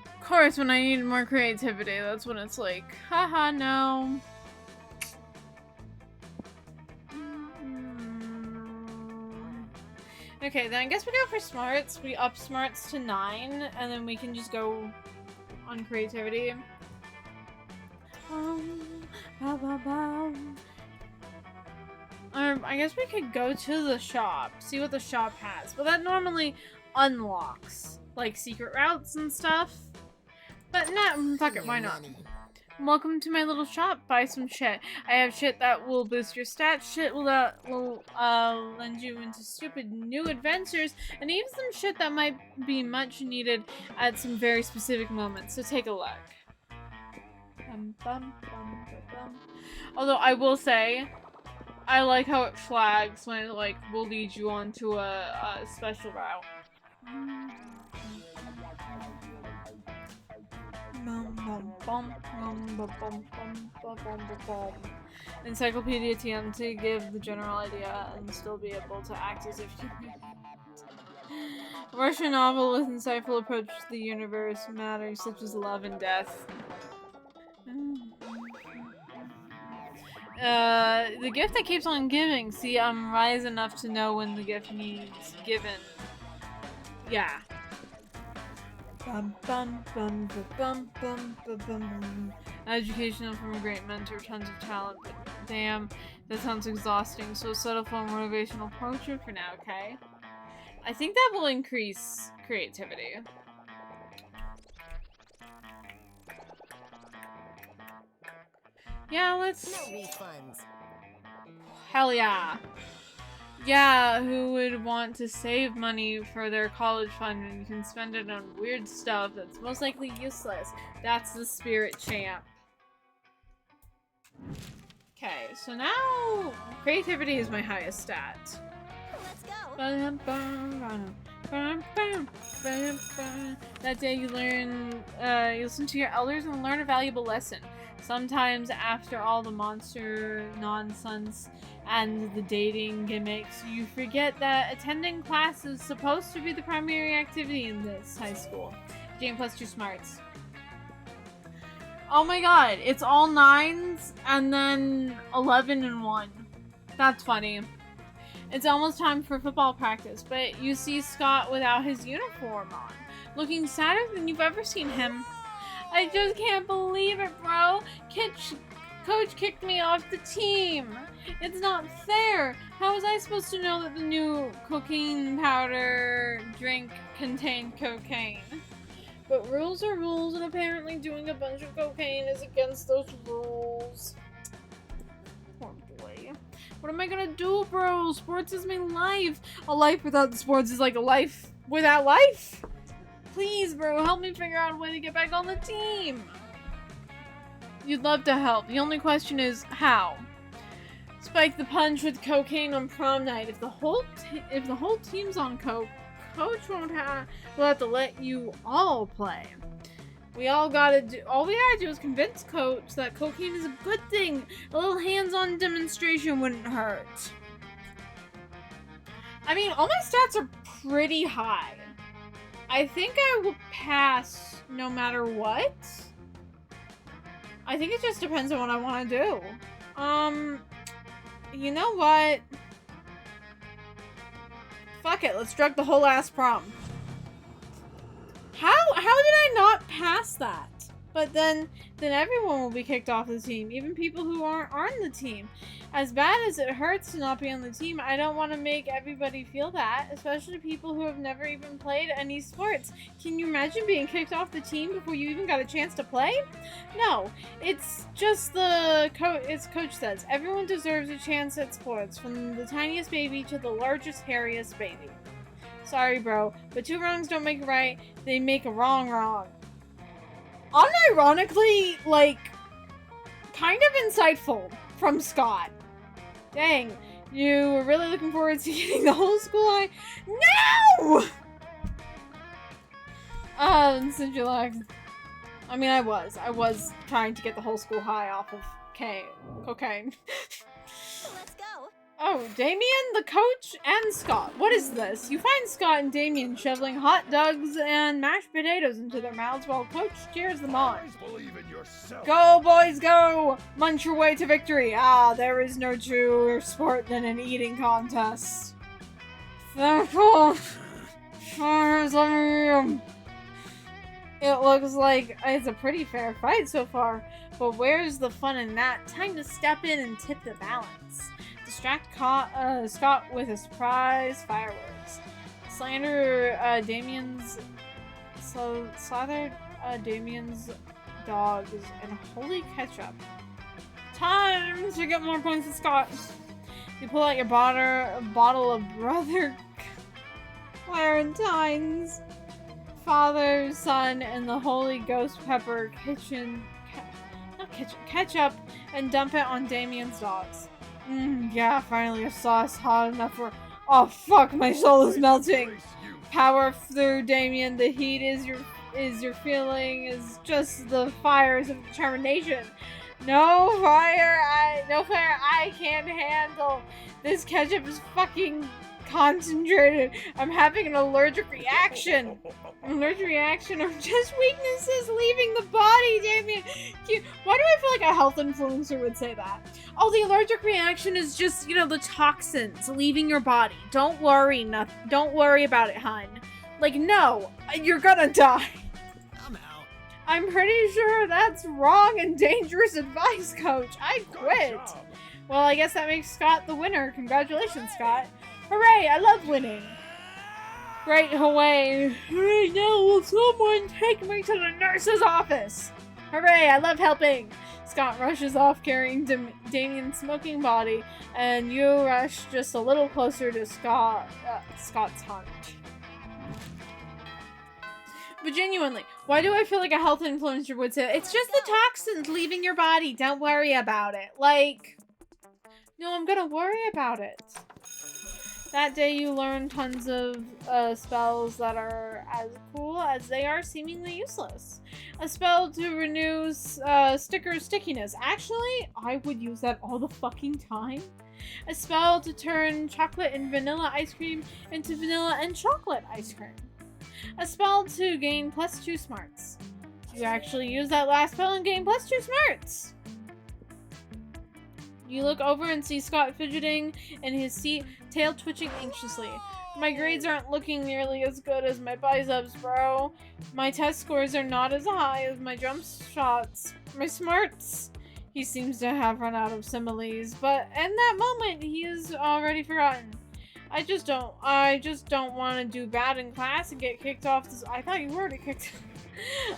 Of course, when I need more creativity, that's when it's like, haha, no. Okay, then I guess we go for smarts. We up smarts to 9, and then we can just go on creativity. I guess we could go to the shop, see what the shop has. But that normally unlocks, like, secret routes and stuff. But no, fuck it, why not? Welcome to my little shop. Buy some shit. I have shit that will boost your stats, shit that will lend you into stupid new adventures, and even some shit that might be much needed at some very specific moments. So take a look. Although I will say, I like how it flags when it like will lead you onto a special route. Encyclopedia TM to give the general idea and still be able to act as if you a Russian novel with insightful approach to the universe, matters such as love and death. The gift that keeps on giving. See, I'm wise enough to know when the gift needs given. Yeah. Education from a great mentor, tons of talent, but damn, that sounds exhausting, so settle for a motivational poacher for now, okay? I think that will increase creativity. Yeah, let's... No refunds. Hell yeah. Yeah, who would want to save money for their college fund and you can spend it on weird stuff that's most likely useless? That's the spirit champ. Okay, so now creativity is my highest stat. Let's go. That day you learn, you listen to your elders and learn a valuable lesson. Sometimes after all the monster nonsense and the dating gimmicks, you forget that attending class is supposed to be the primary activity in this high school. Jane plus 2 smarts. Oh my god, it's all 9s and then 11 and 1. That's funny. It's almost time for football practice, but you see Scott without his uniform on, looking sadder than you've ever seen him. I just can't believe it, bro. Coach kicked me off the team. It's not fair. How was I supposed to know that the new cocaine powder drink contained cocaine? But rules are rules, and apparently doing a bunch of cocaine is against those rules. Poor boy. What am I gonna do, bro? Sports is my life. A life without sports is like a life without life. Please, bro, help me figure out a way to get back on the team. You'd love to help. The only question is, how? Spike the punch with cocaine on prom night. If the whole team's on coke, coach will have to let you all play. All we gotta do is convince coach that cocaine is a good thing. A little hands-on demonstration wouldn't hurt. I mean, all my stats are pretty high. I think I will pass no matter what. I think it just depends on what I want to do. You know what? Fuck it, let's drug the whole ass prom. How did I not pass that? But then everyone will be kicked off the team, even people who aren't on the team. As bad as it hurts to not be on the team, I don't want to make everybody feel that, especially people who have never even played any sports. Can you imagine being kicked off the team before you even got a chance to play? No, it's just coach says. Everyone deserves a chance at sports, from the tiniest baby to the largest, hairiest baby. Sorry, bro, but 2 wrongs don't make a right, they make a wrong wrong. Unironically, like, kind of insightful from Scott. Dang, you were really looking forward to getting the whole school high? No! Since you like, I mean, I was trying to get the whole school high off of cocaine. Let's go. Oh, Damien, the coach, and Scott. What is this? You find Scott and Damien shoveling hot dogs and mashed potatoes into their mouths while Coach cheers them on. Believe in yourself. Go, boys, go! Munch your way to victory. Ah, there is no truer sport than an eating contest. Thankful. It looks like it's a pretty fair fight so far, but where's the fun in that? Time to step in and tip the balance. Distract Scott with a surprise fireworks. Slather Damien's dogs in holy ketchup. Time to get more points than Scott. You pull out your bottle of Brother Valentines, Father, Son, and the Holy Ghost pepper ketchup, and dump it on Damien's dogs. Yeah, finally a sauce hot enough for. Oh fuck, my soul is melting. Power through, Damien. The heat is your feeling. Is just the fires of determination. No fire I can't handle. This ketchup is fucking concentrated. I'm having an allergic reaction. An allergic reaction or just weaknesses leaving the body, Damien. Why do I feel like a health influencer would say that? Oh, the allergic reaction is just, the toxins leaving your body. Don't worry about it, hun. Like, no, you're gonna die. I'm pretty sure that's wrong and dangerous advice, Coach. I quit. Well, I guess that makes Scott the winner. Congratulations, Scott. Hooray, I love winning. Great, hooray. Hooray, now will someone take me to the nurse's office? Hooray, I love helping. Scott rushes off carrying Damien's smoking body, and you rush just a little closer to Scott's heart. But genuinely, why do I feel like a health influencer would say, it's just the toxins leaving your body, don't worry about it. Like, no, I'm gonna worry about it. That day you learn tons of spells that are as cool as they are seemingly useless. A spell to renew sticker stickiness. Actually, I would use that all the fucking time. A spell to turn chocolate and vanilla ice cream into vanilla and chocolate ice cream. A spell to gain +2 smarts. You actually use that last spell and gain +2 smarts. You look over and see Scott fidgeting in his seat, tail twitching anxiously. My grades aren't looking nearly as good as my biceps, bro. My test scores are not as high as my jump shots. My smarts. He seems to have run out of similes, but in that moment, he is already forgotten. I just don't want to do bad in class and get kicked off this. I thought you were already kicked.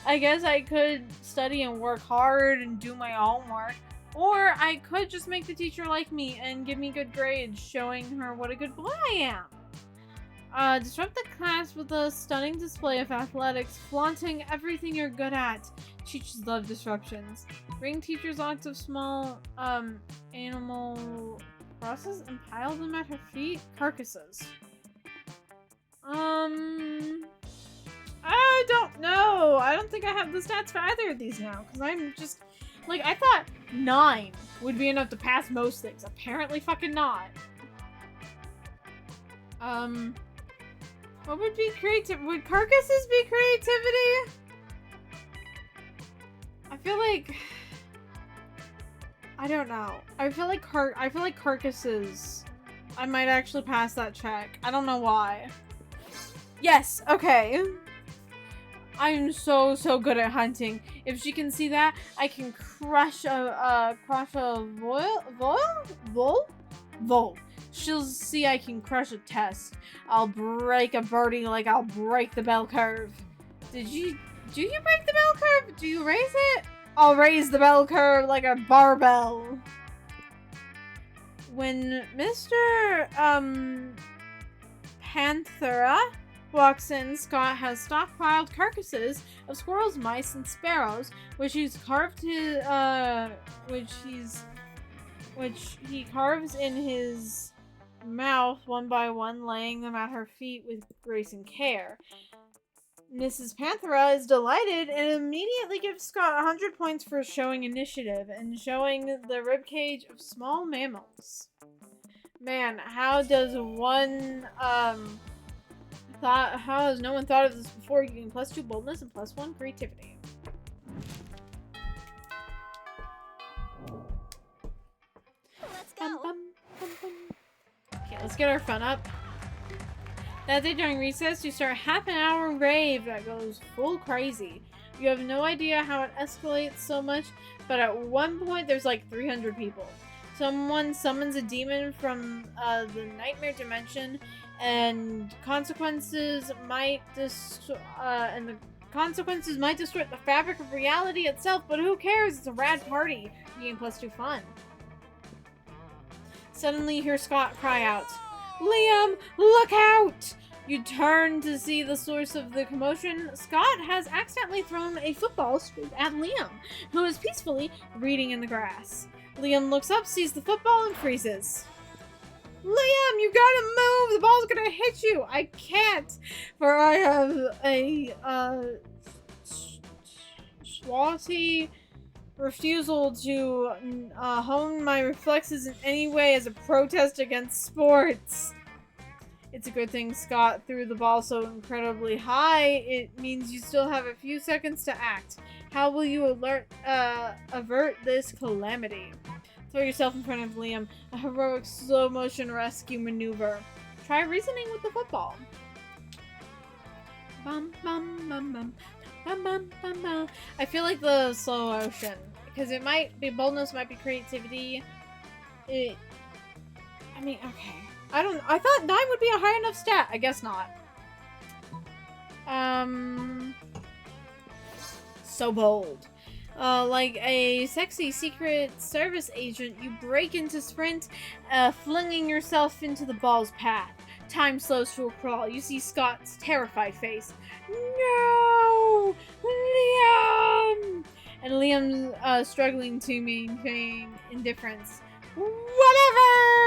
I guess I could study and work hard and do my homework. Or I could just make the teacher like me and give me good grades, showing her what a good boy I am. Disrupt the class with a stunning display of athletics, flaunting everything you're good at. Teachers love disruptions. Bring teachers lots of small, animal crosses and pile them at her feet. Carcasses. I don't know. I don't think I have the stats for either of these now, because I'm just... Like, I thought 9 would be enough to pass most things. Apparently fucking not. What would be creative? Would carcasses be creativity? I feel like... I don't know. I feel like carcasses... I might actually pass that check. I don't know why. Yes! Okay. I'm so good at hunting. If she can see that, I can crush a vole. She'll see I can crush a test. I'll break a birdie like I'll break the bell curve. Do you break the bell curve? Do you raise it? I'll raise the bell curve like a barbell. When Mr. Panthera walks in, Scott has stockpiled carcasses of squirrels, mice, and sparrows, which he carves in his mouth one by one, laying them at her feet with grace and care. Mrs. Panthera is delighted and immediately gives Scott 100 points for showing initiative and showing the ribcage of small mammals. Man, how has no one thought of this before? You gain +2 boldness and +1 creativity. Let's go. Okay, let's get our fun up. That day during recess, you start a half-an-hour rave that goes full crazy. You have no idea how it escalates so much, but at one point there's like 300 people. Someone summons a demon from the nightmare dimension, and consequences might destroy the fabric of reality itself, but who cares? It's a rad party. You gain +2 fun. Suddenly you hear Scott cry out, "Liam, look out!" You turn to see the source of the commotion. Scott has accidentally thrown a football straight at Liam, who is peacefully reading in the grass. Liam looks up, sees the football, and freezes. Liam, you gotta move! The ball's gonna hit you! I can't! For I have a, swatty refusal to, hone my reflexes in any way as a protest against sports. It's a good thing Scott threw the ball so incredibly high. It means you still have a few seconds to act. How will you avert this calamity? Throw yourself in front of Liam. A heroic slow-motion rescue maneuver. Try reasoning with the football. Bum, bum, bum, bum. Bum, bum, bum, bum. I feel like the slow motion. Because it might be boldness, might be creativity. I mean, okay. I thought 9 would be a high enough stat. I guess not. So bold. Like a sexy Secret Service agent, you break into sprint, flinging yourself into the ball's path. Time slows to a crawl. You see Scott's terrified face. No! Liam! And Liam's struggling to maintain indifference. Whatever!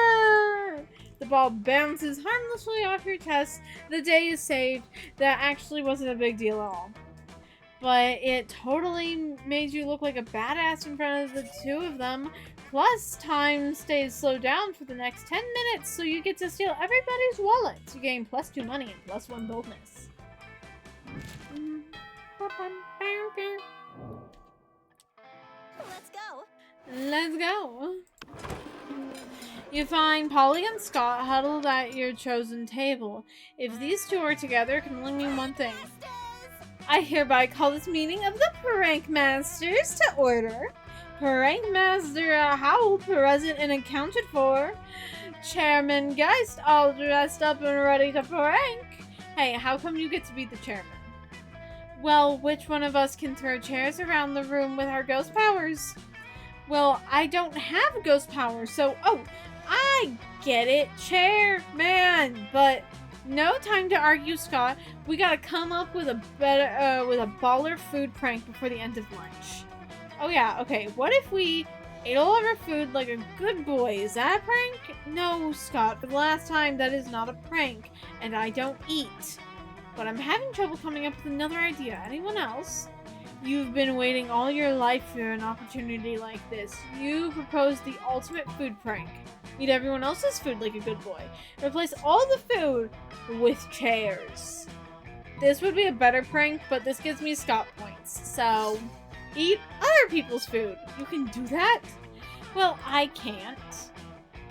The ball bounces harmlessly off your chest. The day is saved. That actually wasn't a big deal at all. But it totally made you look like a badass in front of the two of them. Plus, time stays slowed down for the next 10 minutes, so you get to steal everybody's wallet. You gain +2 money and +1 boldness. Let's go. Let's go. You find Polly and Scott huddled at your chosen table. If these two are together, it can only mean one thing. I hereby call this meeting of the Prank Masters to order. Prank Master Howl present and accounted for. Chairman Geist all dressed up and ready to prank. Hey, how come you get to be the chairman? Well, which one of us can throw chairs around the room with our ghost powers? Well, I don't have ghost powers, so... Oh, I get it, chairman. But no time to argue, Scott. We gotta come up with a baller food prank before the end of lunch. Oh yeah, okay. What if we ate all of our food like a good boy? Is that a prank? No, Scott. For the last time, that is not a prank, and I don't eat. But I'm having trouble coming up with another idea. Anyone else? You've been waiting all your life for an opportunity like this. You proposed the ultimate food prank. Eat everyone else's food like a good boy. Replace all the food with chairs. This would be a better prank, but this gives me Scott points. So, eat other people's food. You can do that? Well, I can't.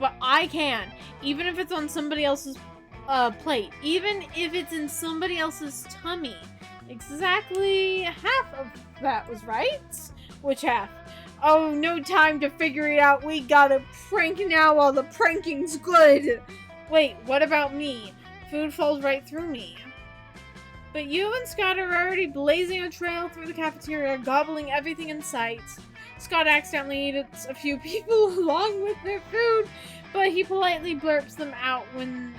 But I can. Even if it's on somebody else's plate. Even if it's in somebody else's tummy. Exactly half of that was right. Which half? Oh, no time to figure it out. We gotta prank now while the pranking's good. Wait, what about me? Food falls right through me. But you and Scott are already blazing a trail through the cafeteria, gobbling everything in sight. Scott accidentally eats a few people along with their food, but he politely blurps them out when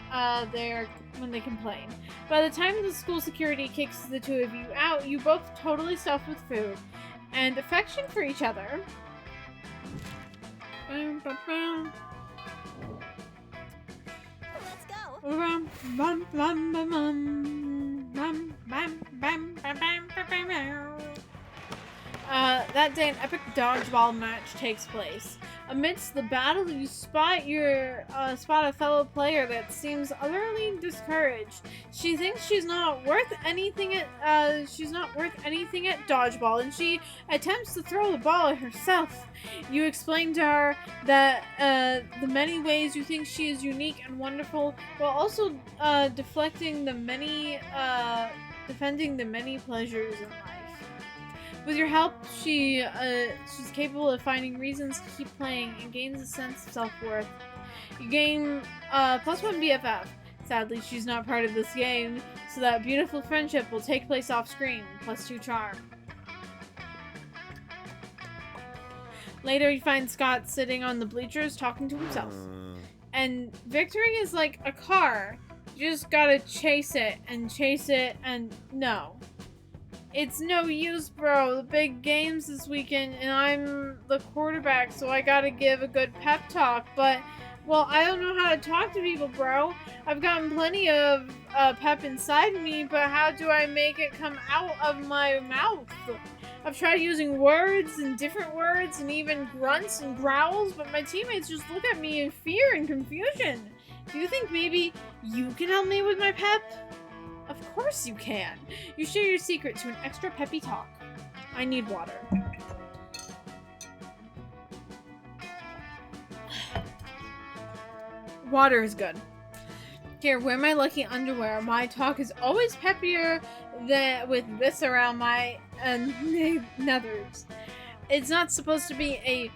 they complain. By the time the school security kicks the two of you out, you both totally stuffed with food and affection for each other. Let's go. That day, an epic dodgeball match takes place. Amidst the battle, you spot a fellow player that seems utterly discouraged. She thinks she's not worth anything at dodgeball, and she attempts to throw the ball at herself. You explain to her that the many ways you think she is unique and wonderful, while also defending the many pleasures in life. With your help, she's capable of finding reasons to keep playing and gains a sense of self-worth. You gain +1 BFF. Sadly, she's not part of this game, so that beautiful friendship will take place off-screen, +2 charm. Later, you find Scott sitting on the bleachers talking to himself. And victory is like a car. You just gotta chase it, and no. It's no use, bro. The big game's this weekend, and I'm the quarterback, so I gotta give a good pep talk, but, well, I don't know how to talk to people, bro. I've gotten plenty of pep inside me, but how do I make it come out of my mouth? I've tried using words and different words and even grunts and growls, but my teammates just look at me in fear and confusion. Do you think maybe you can help me with my pep? Of course you can. You share your secret to an extra peppy talk. I need water. Water is good. Here, wear my lucky underwear. My talk is always peppier than with this around my nethers. It's not supposed to be a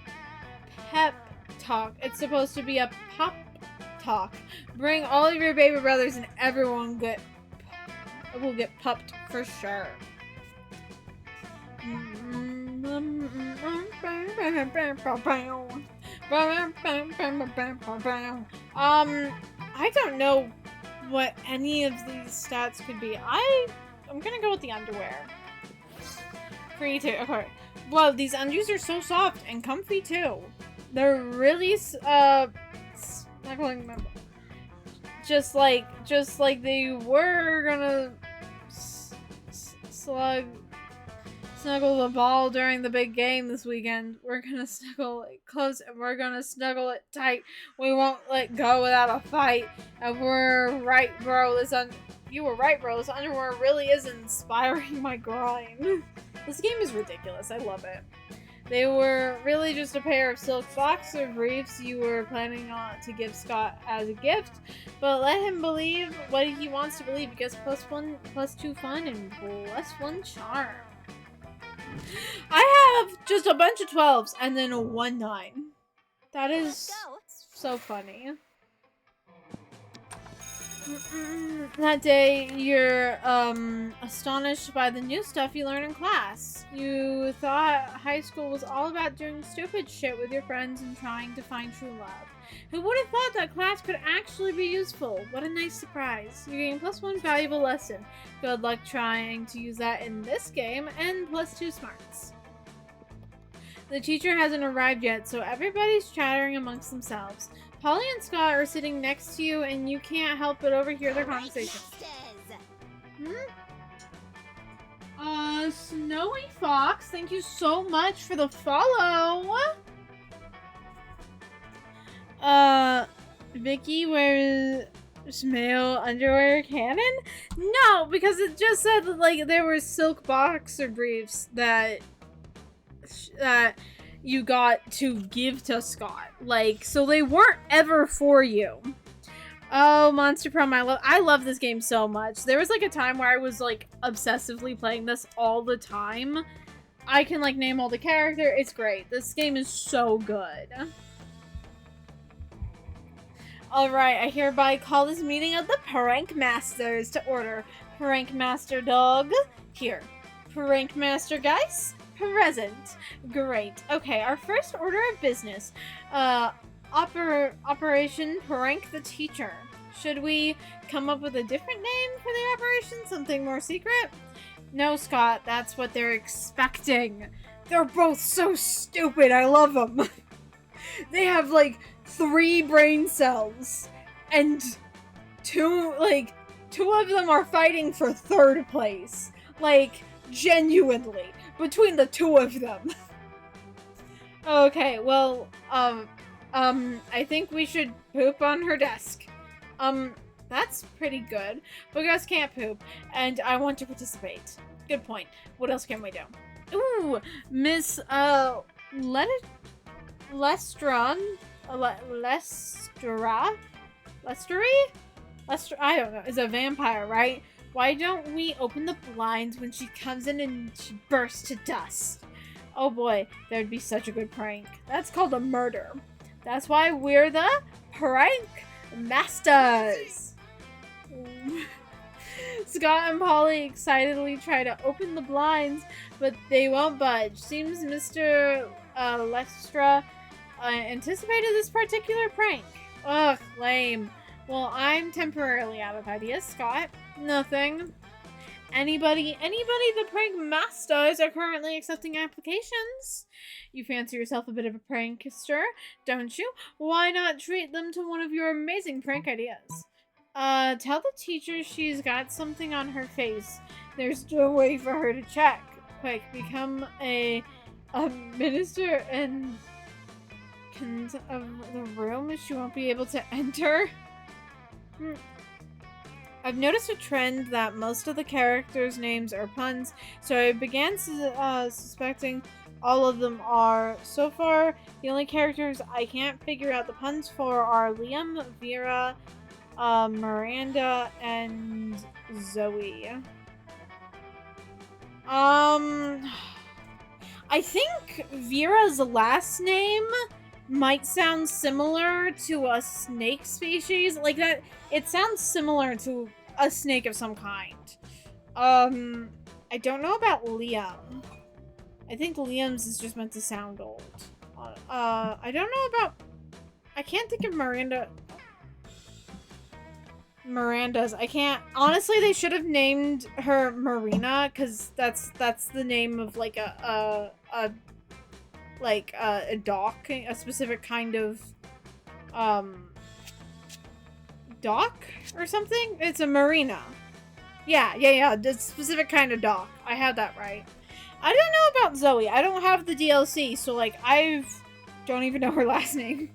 pep talk. It's supposed to be a pop talk. Bring all of your baby brothers and everyone will get pupped for sure. I don't know what any of these stats could be. I'm gonna go with the underwear. Free too. Okay. Whoa, these undies are so soft and comfy too. They're really snuggling my butt. Just like they were gonna snuggle the ball during the big game this weekend. We're gonna snuggle it close and we're gonna snuggle it tight. We won't let go without a fight. And we're right, bro. You were right, bro. This underwear really is inspiring my groin. This game is ridiculous. I love it. They were really just a pair of silk boxer briefs you were planning on to give Scott as a gift, but let him believe what he wants to believe. He gets +1, +2 fun, and +1 charm. I have just a bunch of 12s and then a 1-9. That is so funny. That day, you're astonished by the new stuff you learn in class. You thought high school was all about doing stupid shit with your friends and trying to find true love. Who would have thought that class could actually be useful? What a nice surprise. You gain +1 valuable lesson. Good luck trying to use that in this game, and +2 smarts. The teacher hasn't arrived yet, so everybody's chattering amongst themselves. Polly and Scott are sitting next to you, and you can't help but overhear their conversation. Snowy Fox, thank you so much for the follow. Vicky wears male underwear canon? No, because it just said that, like, there were silk boxer briefs that you got to give to Scott. Like, so they weren't ever for you. Oh, Monster Prom, I love this game so much. There was, like, a time where I was, like, obsessively playing this all the time. I can, like, name all the characters. It's great. This game is so good. Alright, I hereby call this meeting of the Prank Masters to order. Prank Master Dog, here. Prank Master Geist, present. Great. Okay, our first order of business. Operation Prank the Teacher. Should we come up with a different name for the operation? Something more secret? No, Scott, that's what they're expecting. They're both so stupid. I love them. They have, like, 3 brain cells. And two of them are fighting for 3rd place. Like, genuinely. Between the 2 of them. Okay, well, I think we should poop on her desk. That's pretty good. But Gus can't poop, and I want to participate. Good point. What else can we do? Ooh, Miss, Lestron? Lestery? I don't know. Is a vampire, right? Why don't we open the blinds when she comes in and she bursts to dust? Oh boy, that would be such a good prank. That's called a murder. That's why we're the prank masters. Scott and Polly excitedly try to open the blinds, but they won't budge. Seems Mr. Lextra anticipated this particular prank. Ugh, lame. Well, I'm temporarily out of ideas. Scott? Nothing. Anybody the prank masters are currently accepting applications. You fancy yourself a bit of a prankster, don't you? Why not treat them to one of your amazing prank ideas? Tell the teacher she's got something on her face. There's no way for her to check. Quick, become a minister and of the room. She won't be able to enter. I've noticed a trend that most of the characters' names are puns, so I began suspecting all of them are. So far, the only characters I can't figure out the puns for are Liam, Vera, Miranda, and Zoe. I think Vera's last name might sound similar to a snake species. Like that, it sounds similar to a snake of some kind. I don't know about Liam. I think Liam's is just meant to sound old. I don't know about... I can't think of Miranda's. I can't... Honestly, they should have named her Marina, because that's the name of, like, a dock, a specific kind of, dock or something? It's a marina. Yeah, the specific kind of dock. I had that right. I don't know about Zoe. I don't have the DLC, so, like, don't even know her last name.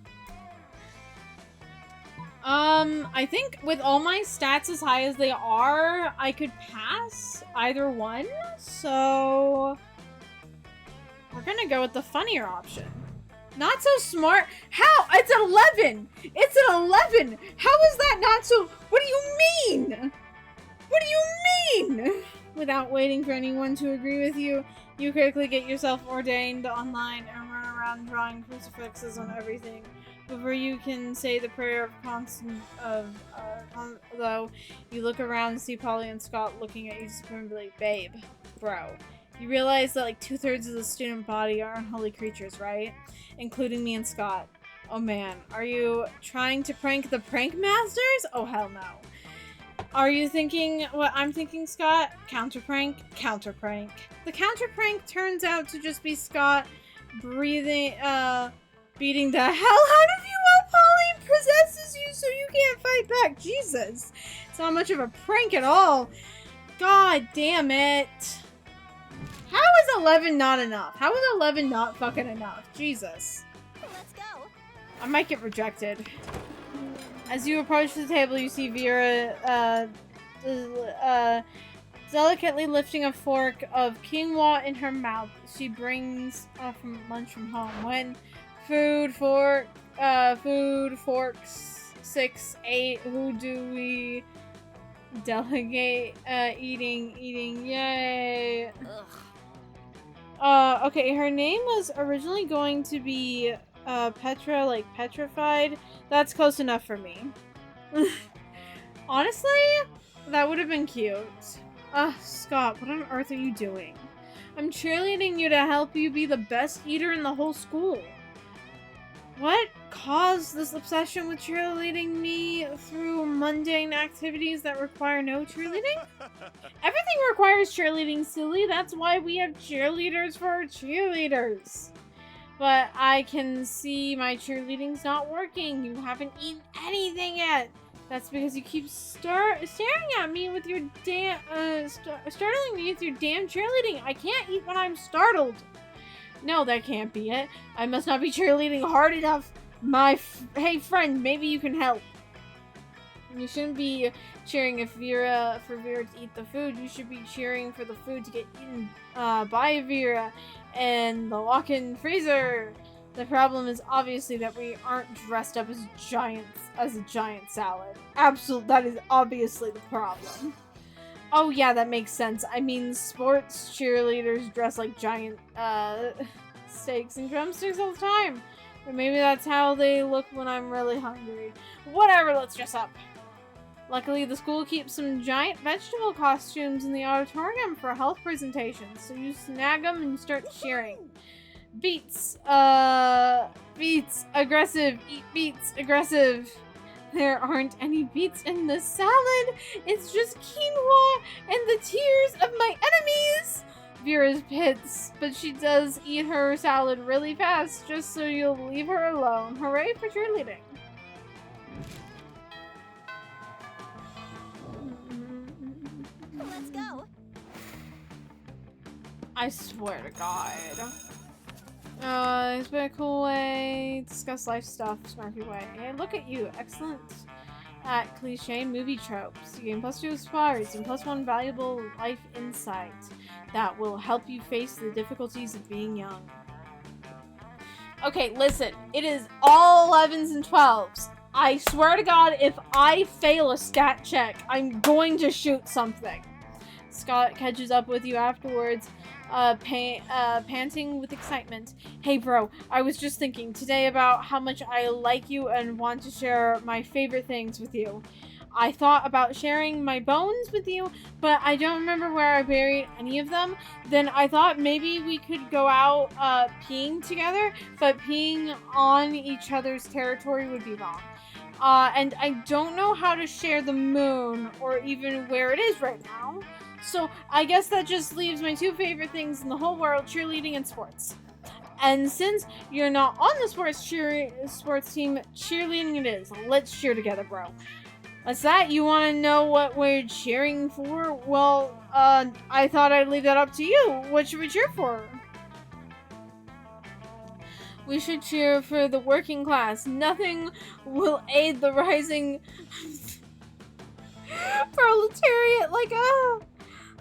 I think with all my stats as high as they are, I could pass either one, so we're gonna go with the funnier option. Not so smart. How? It's an 11! It's an 11! How is that not so... What do you mean? What do you mean? Without waiting for anyone to agree with you, you quickly get yourself ordained online and run around drawing crucifixes on everything. Before you can say the prayer of constant though, you look around and see Polly and Scott looking at you disappointedly. Babe, bro, you realize that like 2/3 of the student body are unholy creatures, right? Including me and Scott. Oh man, are you trying to prank the prank masters? Oh hell no. Are you thinking what I'm thinking, Scott? Counter prank? Counter prank. The counter prank turns out to just be Scott beating the hell out of you while Polly possesses you so you can't fight back. Jesus. It's not much of a prank at all. God damn it. How is 11 not enough? How is 11 not fucking enough? Jesus. Let's go. I might get rejected. As you approach the table, you see Vera, delicately lifting a fork of quinoa in her mouth. She brings lunch from home. When food, forks, 6, 8, who do we delegate, eating, yay. Ugh. Okay, her name was originally going to be, Petra, like petrified. That's close enough for me. Honestly, that would have been cute. Scott, what on earth are you doing? I'm cheerleading you to help you be the best eater in the whole school. What caused this obsession with cheerleading me through mundane activities that require no cheerleading? Everything requires cheerleading, silly. That's why we have cheerleaders for our cheerleaders. But I can see my cheerleading's not working. You haven't eaten anything yet. That's because you keep staring at me with your startling me with your damn cheerleading. I can't eat when I'm startled. No, that can't be it. I must not be cheerleading hard enough. Hey friend, maybe you can help. You shouldn't be cheering for Vera to eat the food. You should be cheering for the food to get eaten by Vera and the walk-in freezer. The problem is obviously that we aren't dressed up as a giant salad. Absolutely, that is obviously the problem. Oh yeah, that makes sense. I mean, sports cheerleaders dress like giant, steaks and drumsticks all the time. Or maybe that's how they look when I'm really hungry. Whatever, let's dress up. Luckily, the school keeps some giant vegetable costumes in the auditorium for health presentations, so you snag them and start cheering. Beets, beets, aggressive, eat beets, aggressive. There aren't any beets in the salad, it's just quinoa and the tears of my enemies! Vera's pits, but she does eat her salad really fast just so you'll leave her alone. Hooray for cheerleading. Let's go. I swear to God. It's been a cool way. Discuss life stuff, snarky way. Hey, look at you. Excellent at cliche movie tropes. You gain +2 aspires and +1 valuable life insight that will help you face the difficulties of being young. Okay, listen. It is all 11s and 12s. I swear to God, if I fail a stat check, I'm going to shoot something. Scott catches up with you afterwards, panting with excitement. Hey bro, I was just thinking today about how much I like you and want to share my favorite things with you. I thought about sharing my bones with you, but I don't remember where I buried any of them. Then I thought maybe we could go out peeing together, but peeing on each other's territory would be wrong. And I don't know how to share the moon or even where it is right now. So I guess that just leaves my two favorite things in the whole world, cheerleading and sports. And since you're not on the sports team, cheerleading it is. Let's cheer together, bro. What's that? You want to know what we're cheering for? Well, I thought I'd leave that up to you. What should we cheer for? We should cheer for the working class. Nothing will aid the rising proletariat like a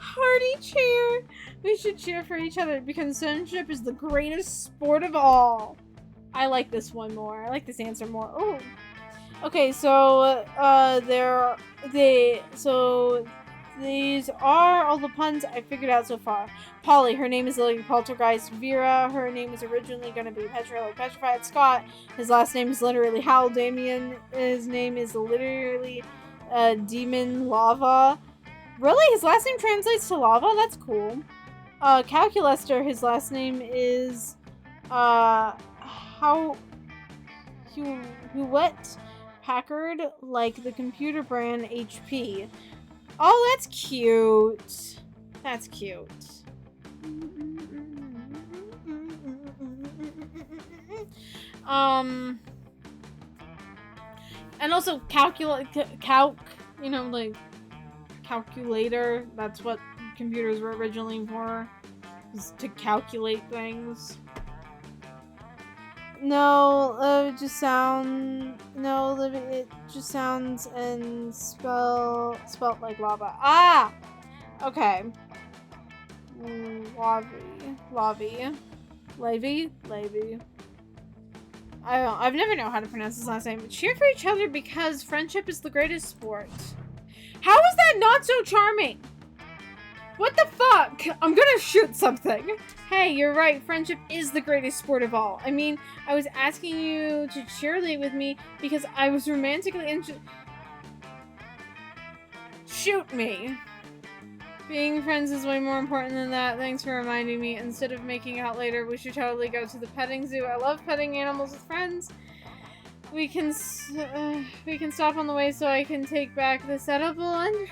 hearty cheer. We should cheer for each other because friendship is the greatest sport of all. I like this one more. I like this answer more. Oh. Okay, so these are all the puns I figured out so far. Polly, her name is Lily Poltergeist. Vera, her name is originally going to be Petrified. Scott, his last name is literally Hal. Damien, his name is literally Demon Lava. Really? His last name translates to lava? That's cool. Calculester, his last name is Hewlett Packard, like the computer brand HP. Oh, that's cute. That's cute. And also you know, like calculator. That's what computers were originally for, is to calculate things. No, it just sounds and spelt like lava. Ah! Okay. Levy. I've never known how to pronounce his last name. Cheer for each other because friendship is the greatest sport. How is that not so charming? What the fuck? I'm gonna shoot something. Hey, you're right. Friendship is the greatest sport of all. I mean, I was asking you to cheerlead with me because I was romantically interested. Shoot me. Being friends is way more important than that. Thanks for reminding me. Instead of making out later, we should totally go to the petting zoo. I love petting animals with friends. We can stop on the way so I can take back this edible one.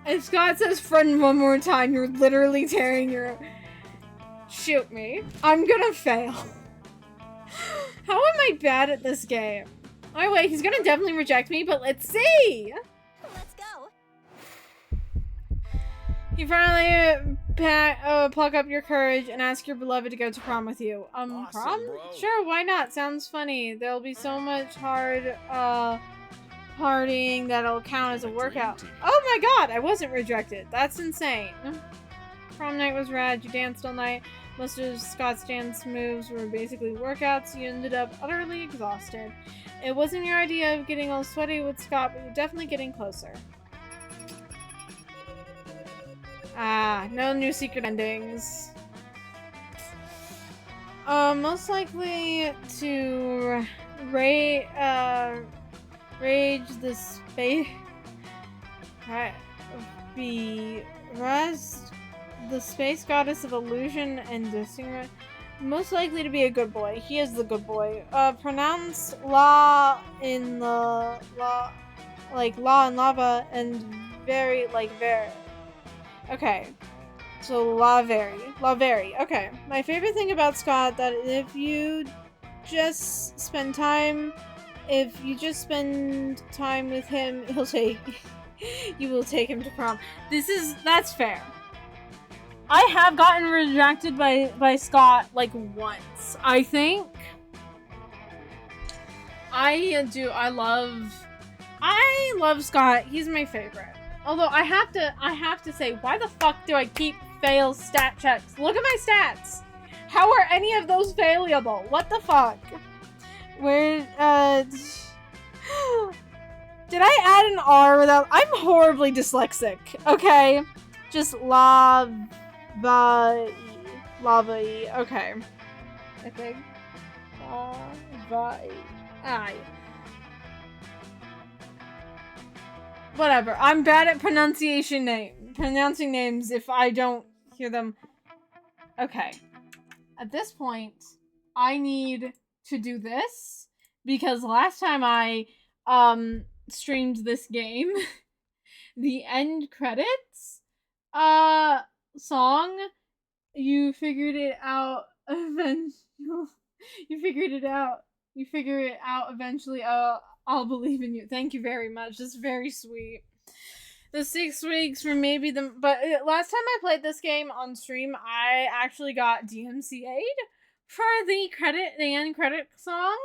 If Scott says friend one more time, you're literally tearing your... Shoot me. I'm gonna fail. How am I bad at this game? Oh wait, he's gonna definitely reject me, but let's see! Let's go. You finally pluck up your courage and ask your beloved to go to prom with you. Awesome, Prom? bro. Sure, why not? Sounds funny. There'll be so much hard, partying that'll count as a workout. team. Oh my god, I wasn't rejected. That's insane. Prom night was rad. You danced all night. Most of Scott's dance moves were basically workouts. You ended up utterly exhausted. It wasn't your idea of getting all sweaty with Scott, but you're definitely getting closer. Ah, no new secret endings. Most likely to rage the space. Be rest the space goddess of illusion and distinction. Most likely to be a good boy. He is the good boy. Pronounce la in the la, like la and lava, and very like very. Okay, so la very. Okay, my favorite thing about Scott that if you just spend time with him, he'll take. You will take him to prom. That's fair. I have gotten rejected by Scott like once, I think. I love Scott. He's my favorite. Although I have to say, why the fuck do I keep fail stat checks? Look at my stats. How are any of those failable? What the fuck? Where did I add an R without? I'm horribly dyslexic. Okay, just lava-y. Okay, I think lava-y. Whatever. I'm bad at pronouncing names if I don't hear them. Okay. At this point, I need to do this because last time I streamed this game, the end credits song, you figured it out eventually. You figure it out eventually. I'll believe in you. Thank you very much. That's very sweet. The 6 weeks were maybe but last time I played this game on stream, I actually got DMCA'd for the end credit song.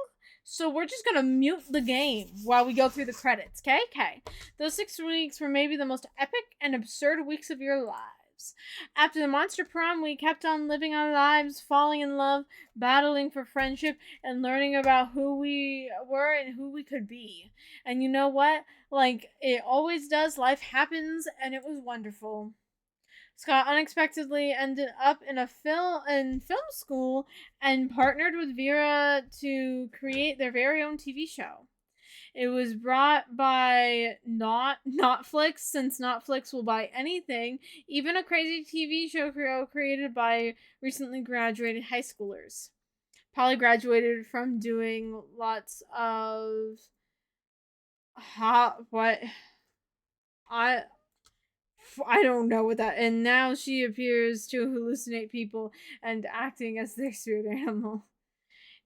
So we're just gonna mute the game while we go through the credits, okay? Okay. Those 6 weeks were maybe the most epic and absurd weeks of your lives. After the monster prom, we kept on living our lives, falling in love, battling for friendship, and learning about who we were and who we could be. And you know what? Like it always does, life happens, and it was wonderful. Scott unexpectedly ended up in film school and partnered with Vera to create their very own TV show. It was brought by Notflix, since Notflix will buy anything, even a crazy TV show created by recently graduated high schoolers. Probably graduated from doing lots of I don't know what that. And now she appears to hallucinate people and acting as their spirit animal.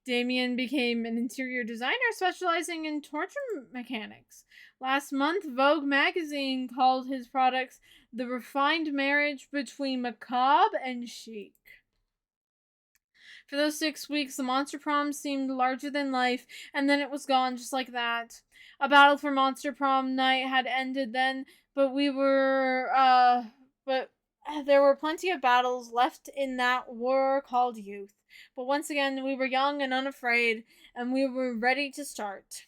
Damien became an interior designer specializing in torture mechanics. Last month, Vogue magazine called his products the refined marriage between macabre and chic. For those 6 weeks, the monster prom seemed larger than life, and then it was gone just like that. A battle for monster prom night had ended then, but there were plenty of battles left in that war called youth. But once again, we were young and unafraid, and we were ready to start.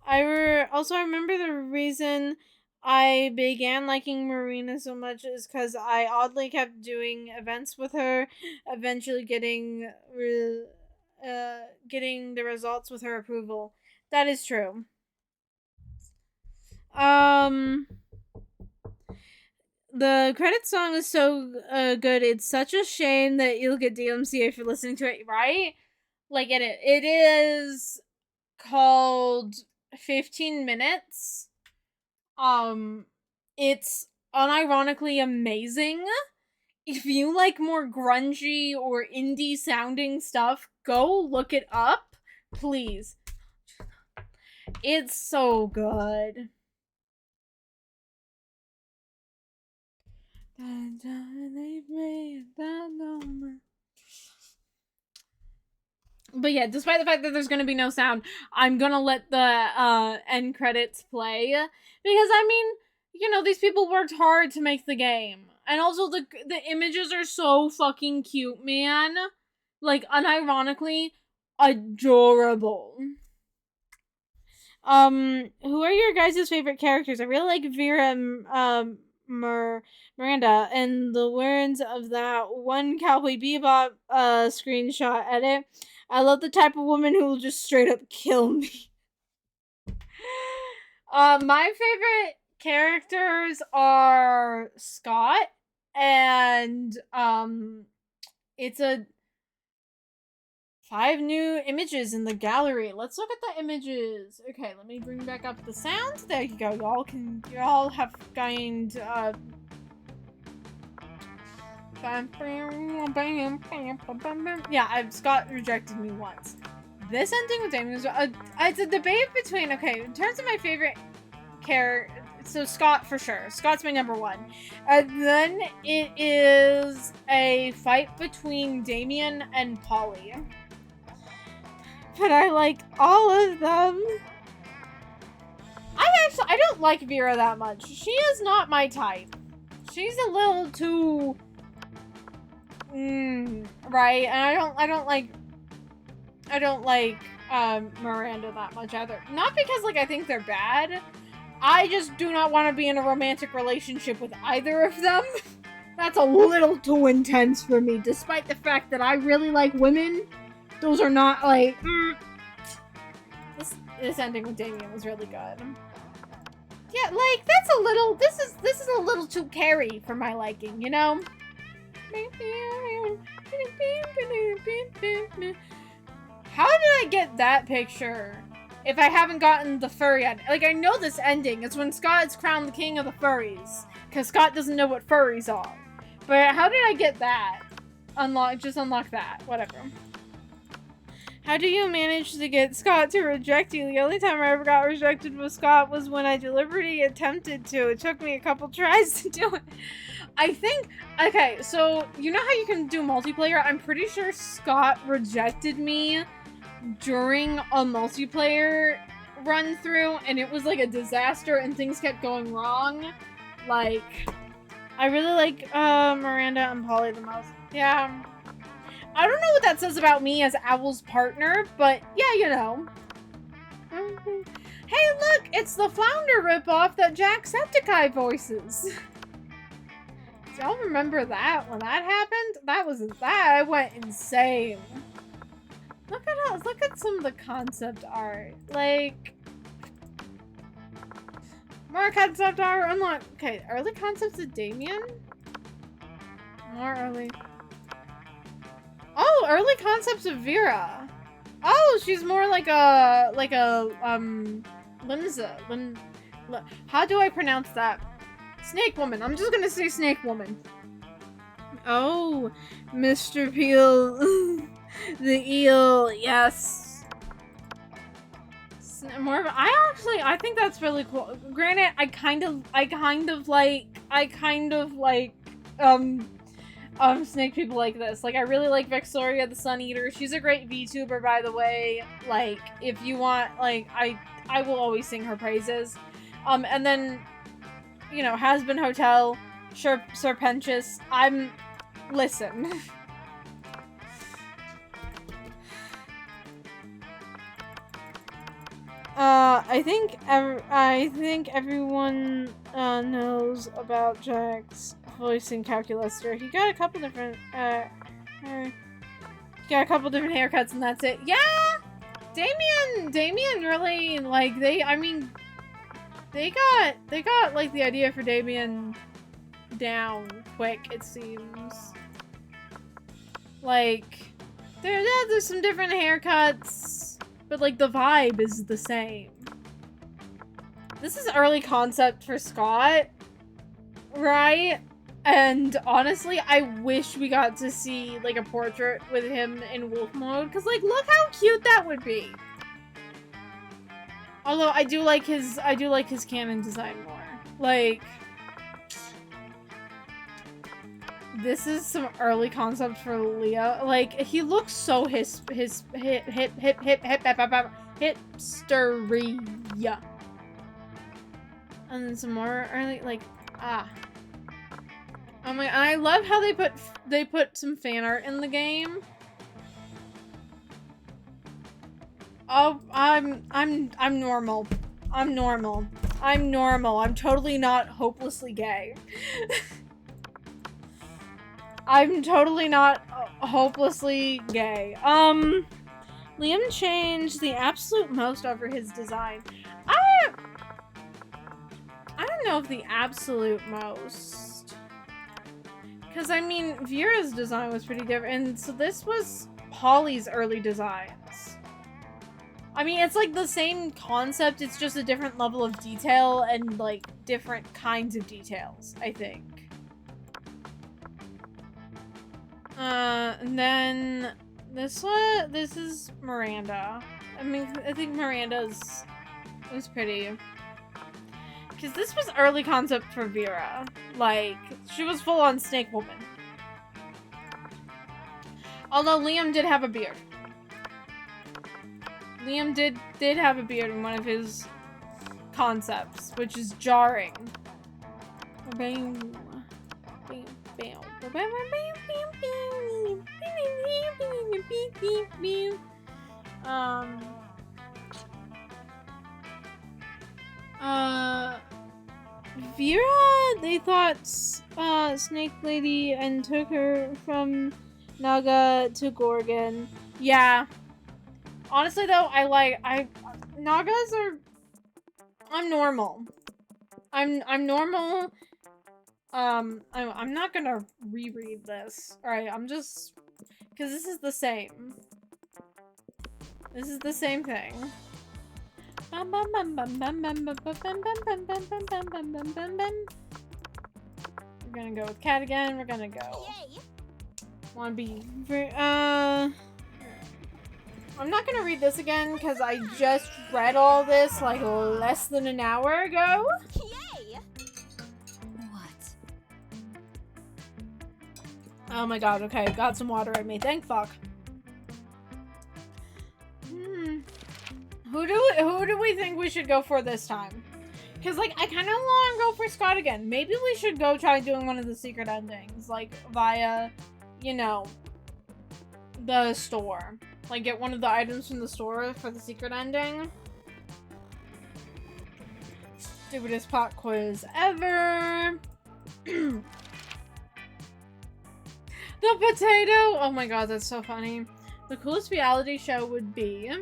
I remember the reason I began liking Marina so much is because I oddly kept doing events with her, eventually getting the results with her approval. That is true. The credit song is so good. It's such a shame that you'll get DMCA for listening to it, right? Like, it is called 15 Minutes. It's unironically amazing. If you like more grungy or indie sounding stuff, go look it up, please. It's so good. But yeah, despite the fact that there's gonna be no sound, I'm gonna let the end credits play because I mean, these people worked hard to make the game, And also the images are so fucking cute, man. Like, unironically, adorable. Who are your guys' favorite characters? I really like Vera and Miranda, and the words of that one Cowboy Bebop screenshot edit. I love the type of woman who will just straight up kill me. My favorite characters are Scott and it's a 5 new images in the gallery. Let's look at the images. Okay, let me bring back up the sound. There you go. Y'all have gained yeah, Scott rejected me once. This ending with Damien was it's a debate between, okay, in terms of my favorite character, so Scott for sure. Scott's my number 1. And then it is a fight between Damien and Polly. But I like all of them. I don't like Vera that much. She is not my type. She's a little too right, and I don't like Miranda that much either. Not because like I think they're bad. I just do not want to be in a romantic relationship with either of them. That's a little too intense for me, despite the fact that I really like women. Those are not like this ending with Damien was really good. Yeah, like that's a little this is a little too Carrie for my liking, you know? How did I get that picture if I haven't gotten the furry yet? Like, I know this ending. It's when Scott is crowned the king of the furries. Because Scott doesn't know what furries are. But how did I get that? Just unlock that. Whatever. How do you manage to get Scott to reject you? The only time I ever got rejected with Scott was when I deliberately attempted to. It took me a couple tries to do it. I think, okay, so you know how you can do multiplayer? I'm pretty sure Scott rejected me during a multiplayer run through, and it was like a disaster and things kept going wrong. Like, I really like Miranda and Polly the most. Yeah. I don't know what that says about me as Owl's partner, but yeah, you know. Hey, look! It's the Flounder ripoff that Jacksepticeye voices. Do y'all remember that when that happened? I went insane. Look at some of the concept art. Like, more concept art. Unlock. Okay, early concepts of Damien. More early. Oh, early concepts of Vera. Oh, she's more like a Limza. How do I pronounce that? Snake woman. I'm just gonna say snake woman. Oh, Mr. Peel. The eel. Yes. More of I think that's really cool. Granted, I kind of like snake people like this. Like, I really like Vexoria the Sun Eater. She's a great VTuber, by the way. Like, if you want, like, I will always sing her praises. And then, you know, Has-Been Hotel, Serpentious. Listen. I think everyone knows about Jack's voicing Calculaster. He got a couple different haircuts and that's it. Yeah! Damien really, like, they got like the idea for Damien down quick, it seems. Like, there's some different haircuts, but like the vibe is the same. This is early concept for Scott, right? And honestly, I wish we got to see like a portrait with him in wolf mode, because like, look how cute that would be. Although I do like his canon design more. Like, this is some early concept for Leo. Like, he looks so hipstery. And then some more early, like, Oh my, I love how they put some fan art in the game. Oh, I'm normal. I'm normal. I'm normal. I'm totally not hopelessly gay. I'm totally not hopelessly gay. Liam changed the absolute most over his design. I don't know if the absolute most. Because, I mean, Vera's design was pretty different. And so this was Holly's early designs. I mean, it's like the same concept. It's just a different level of detail and, like, different kinds of details, I think. And then this is Miranda. I mean, I think Miranda's was pretty. Because this was early concept for Vera. Like, she was full on Snake Woman. Although Liam did have a beard. Liam did have a beard in one of his concepts, which is jarring. Vera, they thought Snake Lady and took her from Naga to Gorgon. Yeah. Honestly though, Nagas are, I'm normal. I'm normal. I'm not gonna reread this. Alright, I'm just, cause this is the same. This is the same thing. We're gonna go with cat again. We're gonna go. Wanna be I'm not gonna read this again because I just read all this like less than an hour ago. Yay! What? Oh my god, okay, got some water at me. Thank fuck. Who do we think we should go for this time? Because, like, I kind of want to go for Scott again. Maybe we should go try doing one of the secret endings, like, via, you know, the store. Like, get one of the items from the store for the secret ending. Stupidest pop quiz ever. The potato! Oh my god, that's so funny. The coolest reality show would be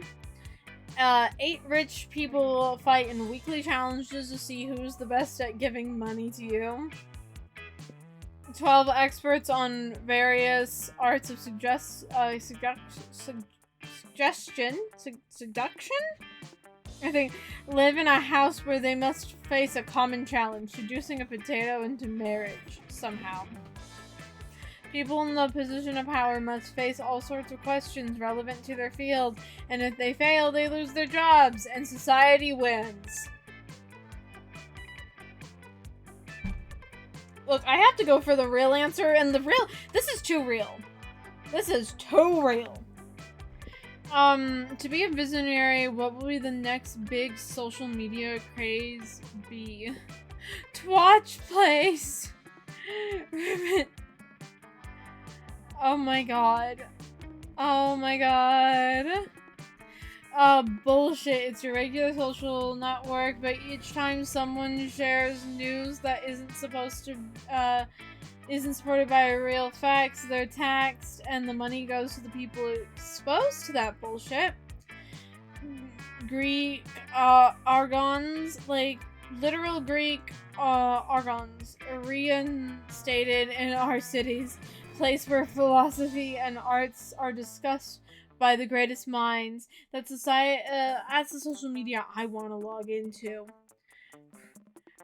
8 rich people fight in weekly challenges to see who's the best at giving money to you. 12 experts on various arts of seduction? I think live in a house where they must face a common challenge, seducing a potato into marriage somehow. People in the position of power must face all sorts of questions relevant to their field, and if they fail, they lose their jobs, and society wins. Look, I have to go for the real answer, and this is too real. This is too real. To be a visionary, what will be the next big social media craze be? Twatch Place! Oh my god. Oh my god. Bullshit. It's your regular social network, but each time someone shares news that isn't supported by real facts, they're taxed, and the money goes to the people exposed to that bullshit. Greek, argons, like, literal Greek, argons, reinstated in our cities. Place where philosophy and arts are discussed by the greatest minds. That's the social media I want to log into.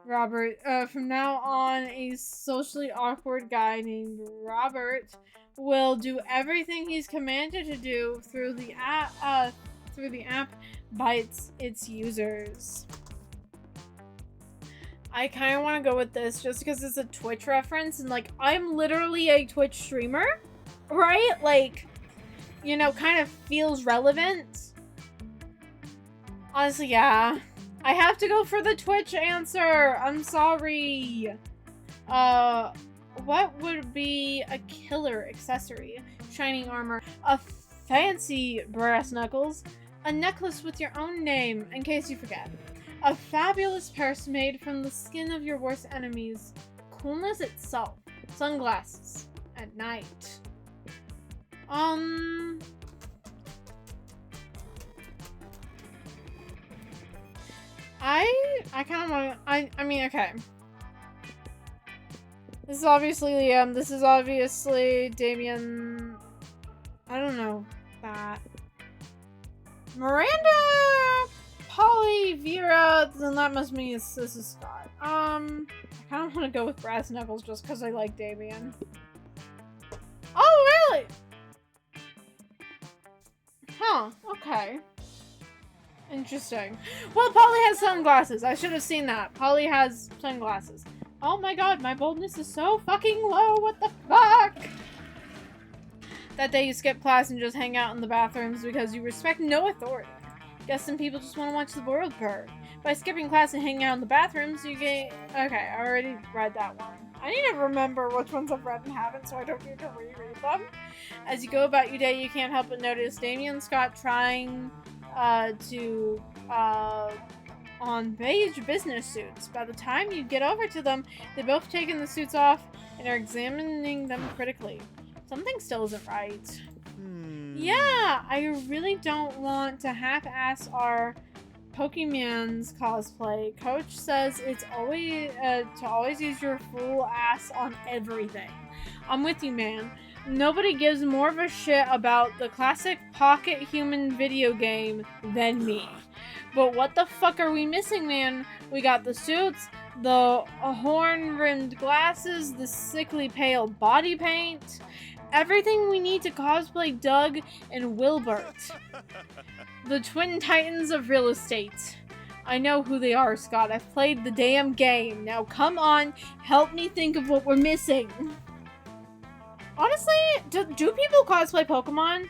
Robert, from now on, a socially awkward guy named Robert will do everything he's commanded to do through the app by its users. I kind of want to go with this just because it's a Twitch reference, and, like, I'm literally a Twitch streamer, right? Like, you know, kind of feels relevant. Honestly, yeah. I have to go for the Twitch answer. I'm sorry. what would be a killer accessory? Shining armor, a fancy brass knuckles, a necklace with your own name, in case you forget, a fabulous purse made from the skin of your worst enemies, coolness itself, sunglasses at night. I kind of want to, I mean, okay. This is obviously Liam. This is obviously Damien. I don't know that. Miranda, Polly, Vera, then that must mean this is Scott. I kind of want to go with Brass Knuckles just because I like Damien. Oh, really? Huh, okay. Interesting. Well, Polly has sunglasses. I should have seen that. Polly has sunglasses. Oh my god, my boldness is so fucking low. What the fuck? That day you skip class and just hang out in the bathrooms because you respect no authority. Guess some people just want to watch the world burn. By skipping class and hanging out in the bathrooms, you gain... Okay, I already read that one. I need to remember which ones I've read and haven't, so I don't need to reread them. As you go about your day, you can't help but notice Damien and Scott trying on beige business suits. By the time you get over to them, they've both taken the suits off and are examining them critically. Something still isn't right. Yeah, I really don't want to half-ass our Pokemon's cosplay. Coach says it's always to always use your full ass on everything. I'm with you, man. Nobody gives more of a shit about the classic pocket human video game than me. But what the fuck are we missing, man? We got the suits, the horn-rimmed glasses, the sickly pale body paint. Everything we need to cosplay Doug and Wilbert. The twin titans of real estate. I know who they are, Scott. I've played the damn game. Now come on, help me think of what we're missing. Honestly, do people cosplay Pokemon?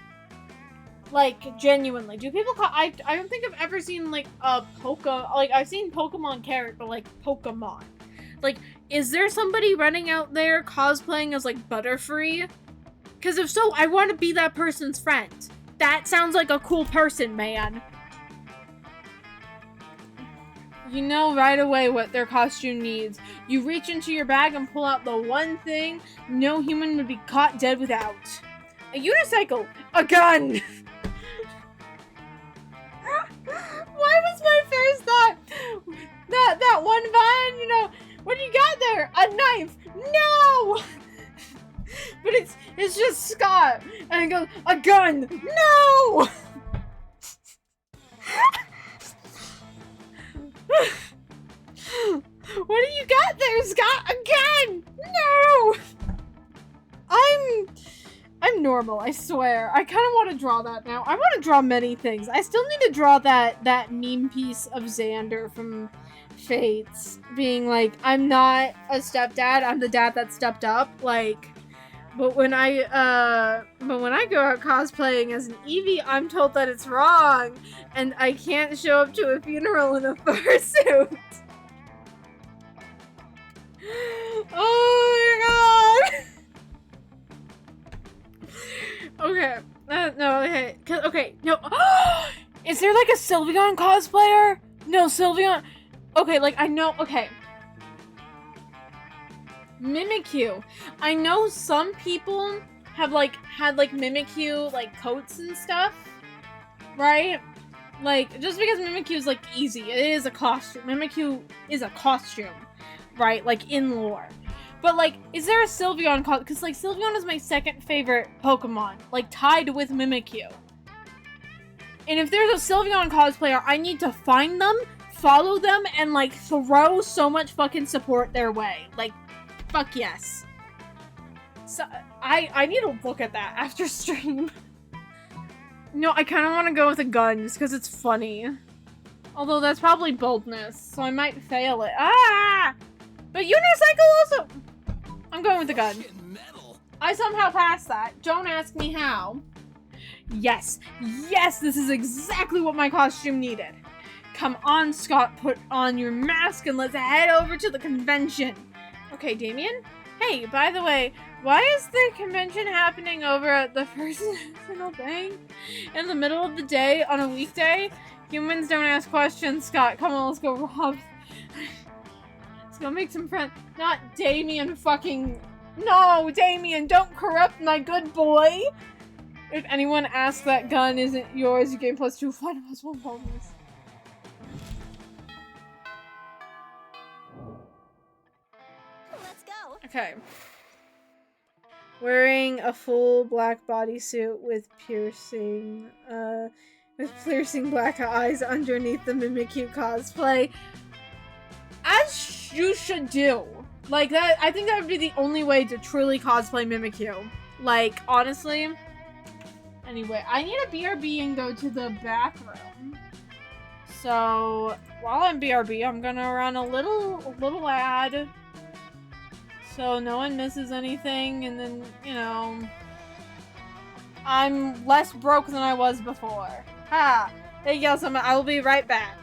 Like, genuinely. Do people I don't think I've ever seen, like, a like, I've seen Pokemon character, but, like, Pokemon. Like, is there somebody running out there cosplaying as, like, Butterfree? Because if so, I want to be that person's friend. That sounds like a cool person, man. You know right away what their costume needs. You reach into your bag and pull out the one thing no human would be caught dead without. A unicycle! A gun! Why was my first thought that one vine, you know, what do you got there? A knife! No! But it's just Scott, and it goes, a gun! No! What do you got there, Scott? A gun! No! I'm normal, I swear. I kind of want to draw that now. I want to draw many things. I still need to draw that meme piece of Xander from Fates being like, I'm not a stepdad, I'm the dad that stepped up, like. But when I go out cosplaying as an Eevee, I'm told that it's wrong, and I can't show up to a funeral in a fursuit. Oh my god! Okay, no, okay, no. Is there like a Sylveon cosplayer? No, Sylveon. Okay, like I know. Okay. Mimikyu. I know some people have had Mimikyu coats and stuff, right? Like just because Mimikyu is easy, it is a costume. Mimikyu is a costume, right? Like in lore. But is there a Sylveon because Sylveon is my second favorite Pokemon, tied with Mimikyu. And if there's a Sylveon cosplayer, I need to find them, follow them, and throw so much fucking support their way. Fuck yes. So, I need to look at that after stream. No, I kind of want to go with a gun just because it's funny. Although that's probably boldness, so I might fail it. Ah! But unicycle also... I'm going with the gun. I somehow passed that. Don't ask me how. Yes. Yes, this is exactly what my costume needed. Come on, Scott, put on your mask and let's head over to the convention. Okay, Damien? Hey, by the way, why is the convention happening over at the First National Bank in the middle of the day on a weekday? Humans don't ask questions, Scott. Come on, let's go rob. Let's go make some friends. Not Damien fucking... No, Damien, don't corrupt my good boy! If anyone asks that gun isn't yours, you gain +2 fun +1 bonus. Let's go. Okay. Wearing a full black bodysuit with piercing black eyes underneath the Mimikyu cosplay. As you should do. Like, that, I think that would be the only way to truly cosplay Mimikyu. Like, honestly. Anyway, I need a BRB and go to the bathroom. So, while I'm BRB, I'm gonna run a little ad. So no one misses anything, and then, you know, I'm less broke than I was before. Ha! Thank you so much. I will be right back.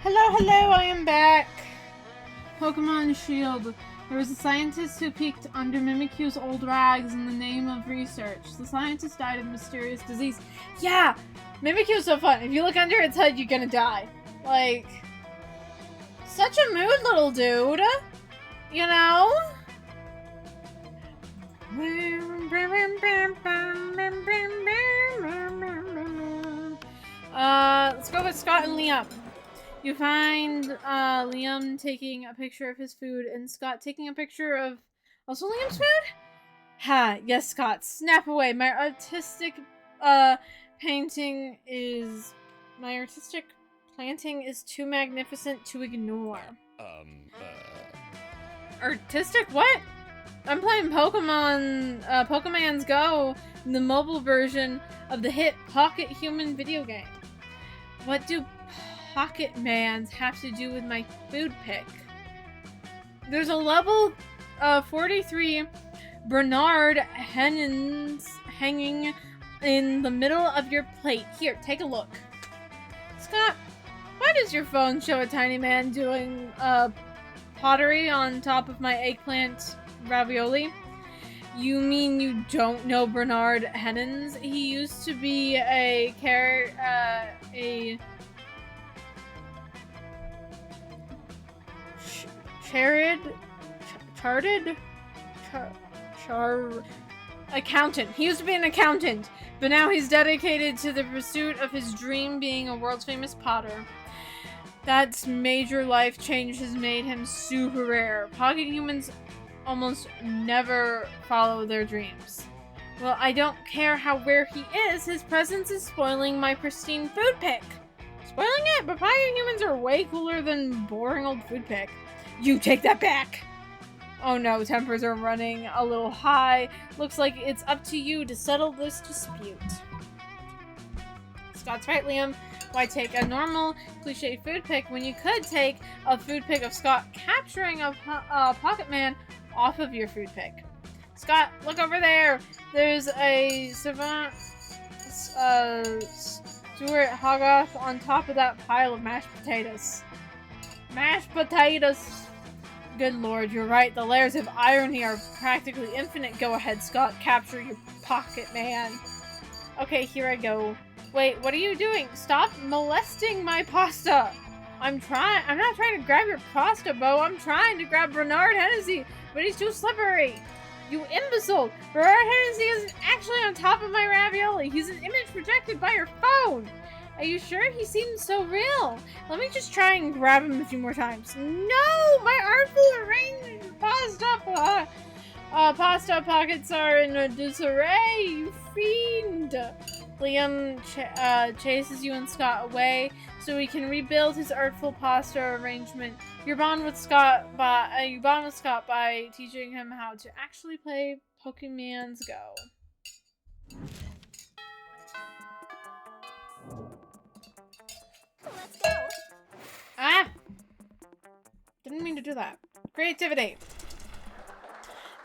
Hello, I am back. Pokemon Shield. There was a scientist who peeked under Mimikyu's old rags in the name of research. The scientist died of mysterious disease. Yeah! Mimikyu's so fun. If you look under its head, you're gonna die. Like, such a mood, little dude. You know? Let's go with Scott and Liam. You find Liam taking a picture of his food and Scott taking a picture of also Liam's food? Ha, yes, Scott. Snap away. My artistic planting is too magnificent to ignore. Artistic what? I'm playing Pokemon's Go, the mobile version of the hit Pocket Human video game. What do Pocket Mans have to do with my food pick? There's a level 43 Bernard Hennins hanging in the middle of your plate. Here, take a look. Scott, why does your phone show a tiny man doing pottery on top of my eggplant ravioli? You mean you don't know Bernard Hennins? He used to be a chartered accountant. He used to be an accountant, but now he's dedicated to the pursuit of his dream, being a world's famous potter. That major life change has made him super rare. Pocket humans almost never follow their dreams. Well, I don't care how rare he is, his presence is spoiling my pristine food pick. Spoiling it? But pocket humans are way cooler than boring old food pick. You take that back! Oh no, tempers are running a little high. Looks like it's up to you to settle this dispute. Scott's right, Liam. Why take a normal, cliche food pick when you could take a food pick of Scott capturing a Pocket Man off of your food pick? Scott, look over there! There's a Savant Stuart Hogarth on top of that pile of mashed potatoes. Mashed potatoes! Good lord, you're right. The layers of irony are practically infinite. Go ahead, Scott. Capture your Pocket Man. Okay, here I go. Wait, what are you doing? Stop molesting my pasta! I'm not trying to grab your pasta, Bo. I'm trying to grab Bernard Hennessy, but he's too slippery. You imbecile! Bernard Hennessy isn't actually on top of my ravioli. He's an image projected by your phone. Are you sure? He seems so real. Let me just try and grab him a few more times. No! My artful arranged pasta pockets are in a disarray, you fiend! Liam chases you and Scott away so he can rebuild his artful pasta arrangement. You bond with Scott by teaching him how to actually play Pokemon's Go. Let's go. Ah! Didn't mean to do that. Creativity.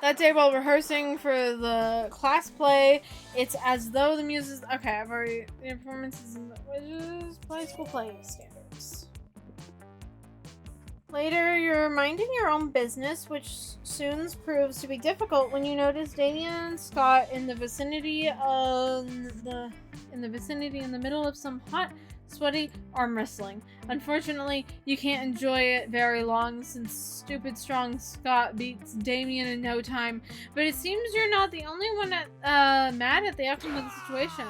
That day while rehearsing for the class play, it's as though the muses... Okay, I've already... The performances in the... Play school play standards. Later, you're minding your own business, which soon proves to be difficult when you notice Damien and Scott in the vicinity in the middle of some hot, sweaty arm wrestling. Unfortunately, you can't enjoy it very long since stupid strong Scott beats Damien in no time, but it seems you're not the only one mad at the outcome of the situation.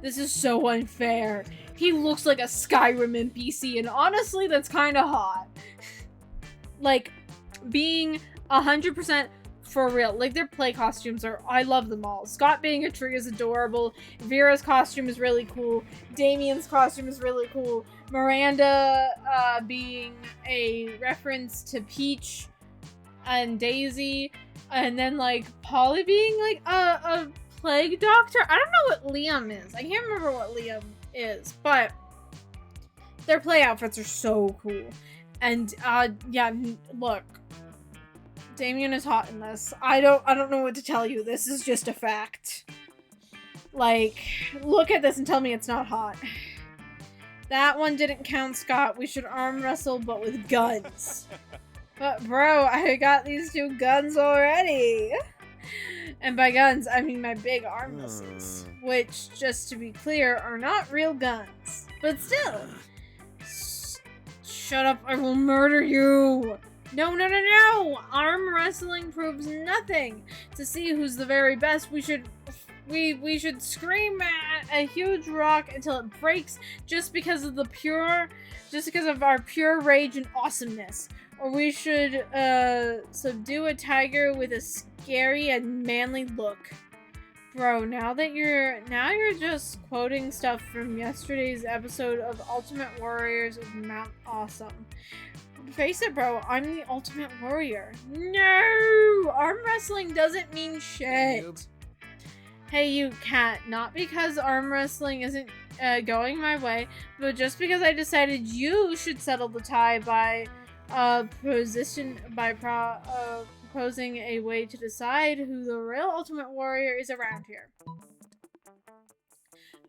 This is so unfair. He looks like a Skyrim NPC, and honestly, that's kind of hot. Like, being 100% for real. Like, their play costumes are... I love them all. Scott being a tree is adorable. Vera's costume is really cool. Damien's costume is really cool. Miranda being a reference to Peach and Daisy. And then, like, Polly being, like, a plague doctor. I don't know what Liam is. I can't remember what Liam is. But their play outfits are so cool. And, yeah, look. Damien is hot in this. I don't know what to tell you. This is just a fact. Like, look at this and tell me it's not hot. That one didn't count, Scott. We should arm wrestle, but with guns. But bro, I got these 2 guns already. And by guns, I mean my big arm missiles. Which, just to be clear, are not real guns. But still. Shut up, I will murder you. No, no, no, no! Arm wrestling proves nothing. To see who's the very best, we should scream at a huge rock until it breaks just because of our pure rage and awesomeness. Or we should subdue a tiger with a scary and manly look. Bro, now you're just quoting stuff from yesterday's episode of Ultimate Warriors of Mount Awesome. Face it, bro, I'm the Ultimate Warrior. No! Arm wrestling doesn't mean shit. Hey, you cat. Not because arm wrestling isn't going my way, but just because I decided you should settle the tie by proposing a way to decide who the real Ultimate Warrior is around here.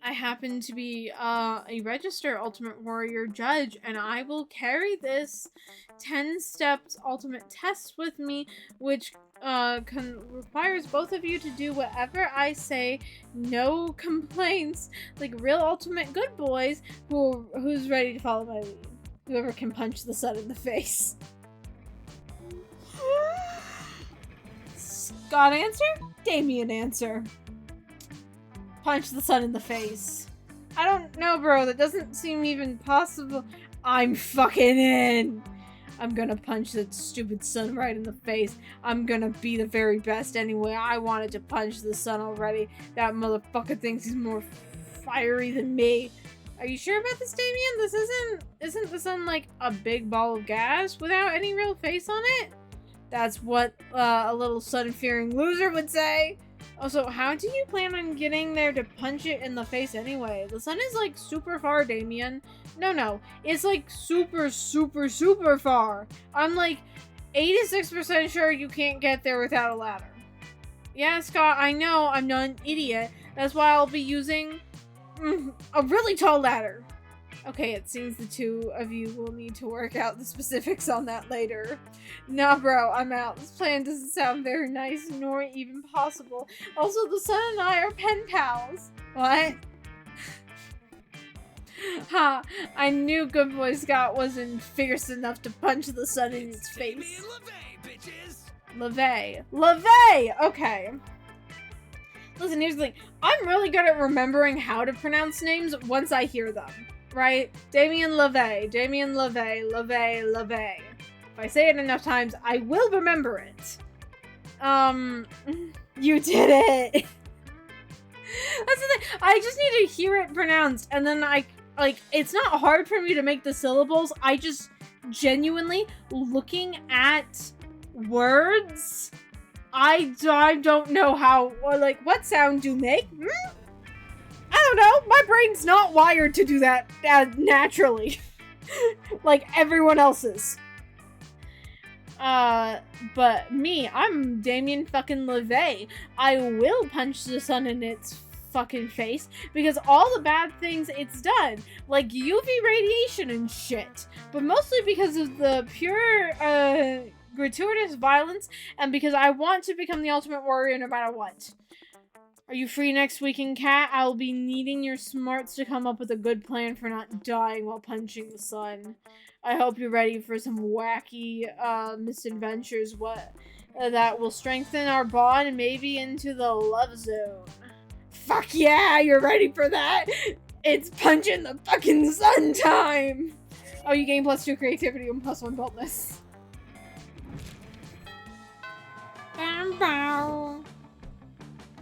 I happen to be a registered Ultimate Warrior judge, and I will carry this 10-steps ultimate test with me, which requires both of you to do whatever I say, no complaints, like real ultimate good boys who's ready to follow my lead. Whoever can punch the sun in the face. Scott answer? Damien answer. Punch the sun in the face. I don't know, bro. That doesn't seem even possible. I'm fucking in. I'm gonna punch that stupid sun right in the face. I'm gonna be the very best anyway. I wanted to punch the sun already. That motherfucker thinks he's more fiery than me. Are you sure about this, Damien? This isn't the sun like a big ball of gas without any real face on it? That's what a little sun-fearing loser would say. Also, how do you plan on getting there to punch it in the face anyway? The sun is like super far, Damien. No, it's like super, super, super far. I'm like 86% sure you can't get there without a ladder. Yeah, Scott, I know, I'm not an idiot. That's why I'll be using a really tall ladder. Okay, it seems the 2 of you will need to work out the specifics on that later. Nah, bro, I'm out. This plan doesn't sound very nice, nor even possible. Also, the sun and I are pen pals. What? Ha! I knew Good Boy Scott wasn't fierce enough to punch the sun in its face. LeVay. LeVay! Okay. Listen, here's the thing. I'm really good at remembering how to pronounce names once I hear them. Right? Damien LeVay. Damien LeVay. LeVay. LeVay. If I say it enough times, I will remember it. You did it! That's the thing. I just need to hear it pronounced, and then it's not hard for me to make the syllables. I just genuinely, looking at words, I don't know how, or like, what sound do make? I don't know. My brain's not wired to do that naturally. Like everyone else's. But me, I'm Damien fucking LeVay. I will punch the sun in its fucking face because all the bad things it's done, like UV radiation and shit, but mostly because of the pure, gratuitous violence, and because I want to become the Ultimate Warrior no matter what. Are you free next weekend, Cat? I'll be needing your smarts to come up with a good plan for not dying while punching the sun. I hope you're ready for some wacky, misadventures that will strengthen our bond and maybe into the love zone. Fuck yeah, you're ready for that? It's punching the fucking sun time! Oh, you gain +2 creativity and +1 boldness. Bam, bam.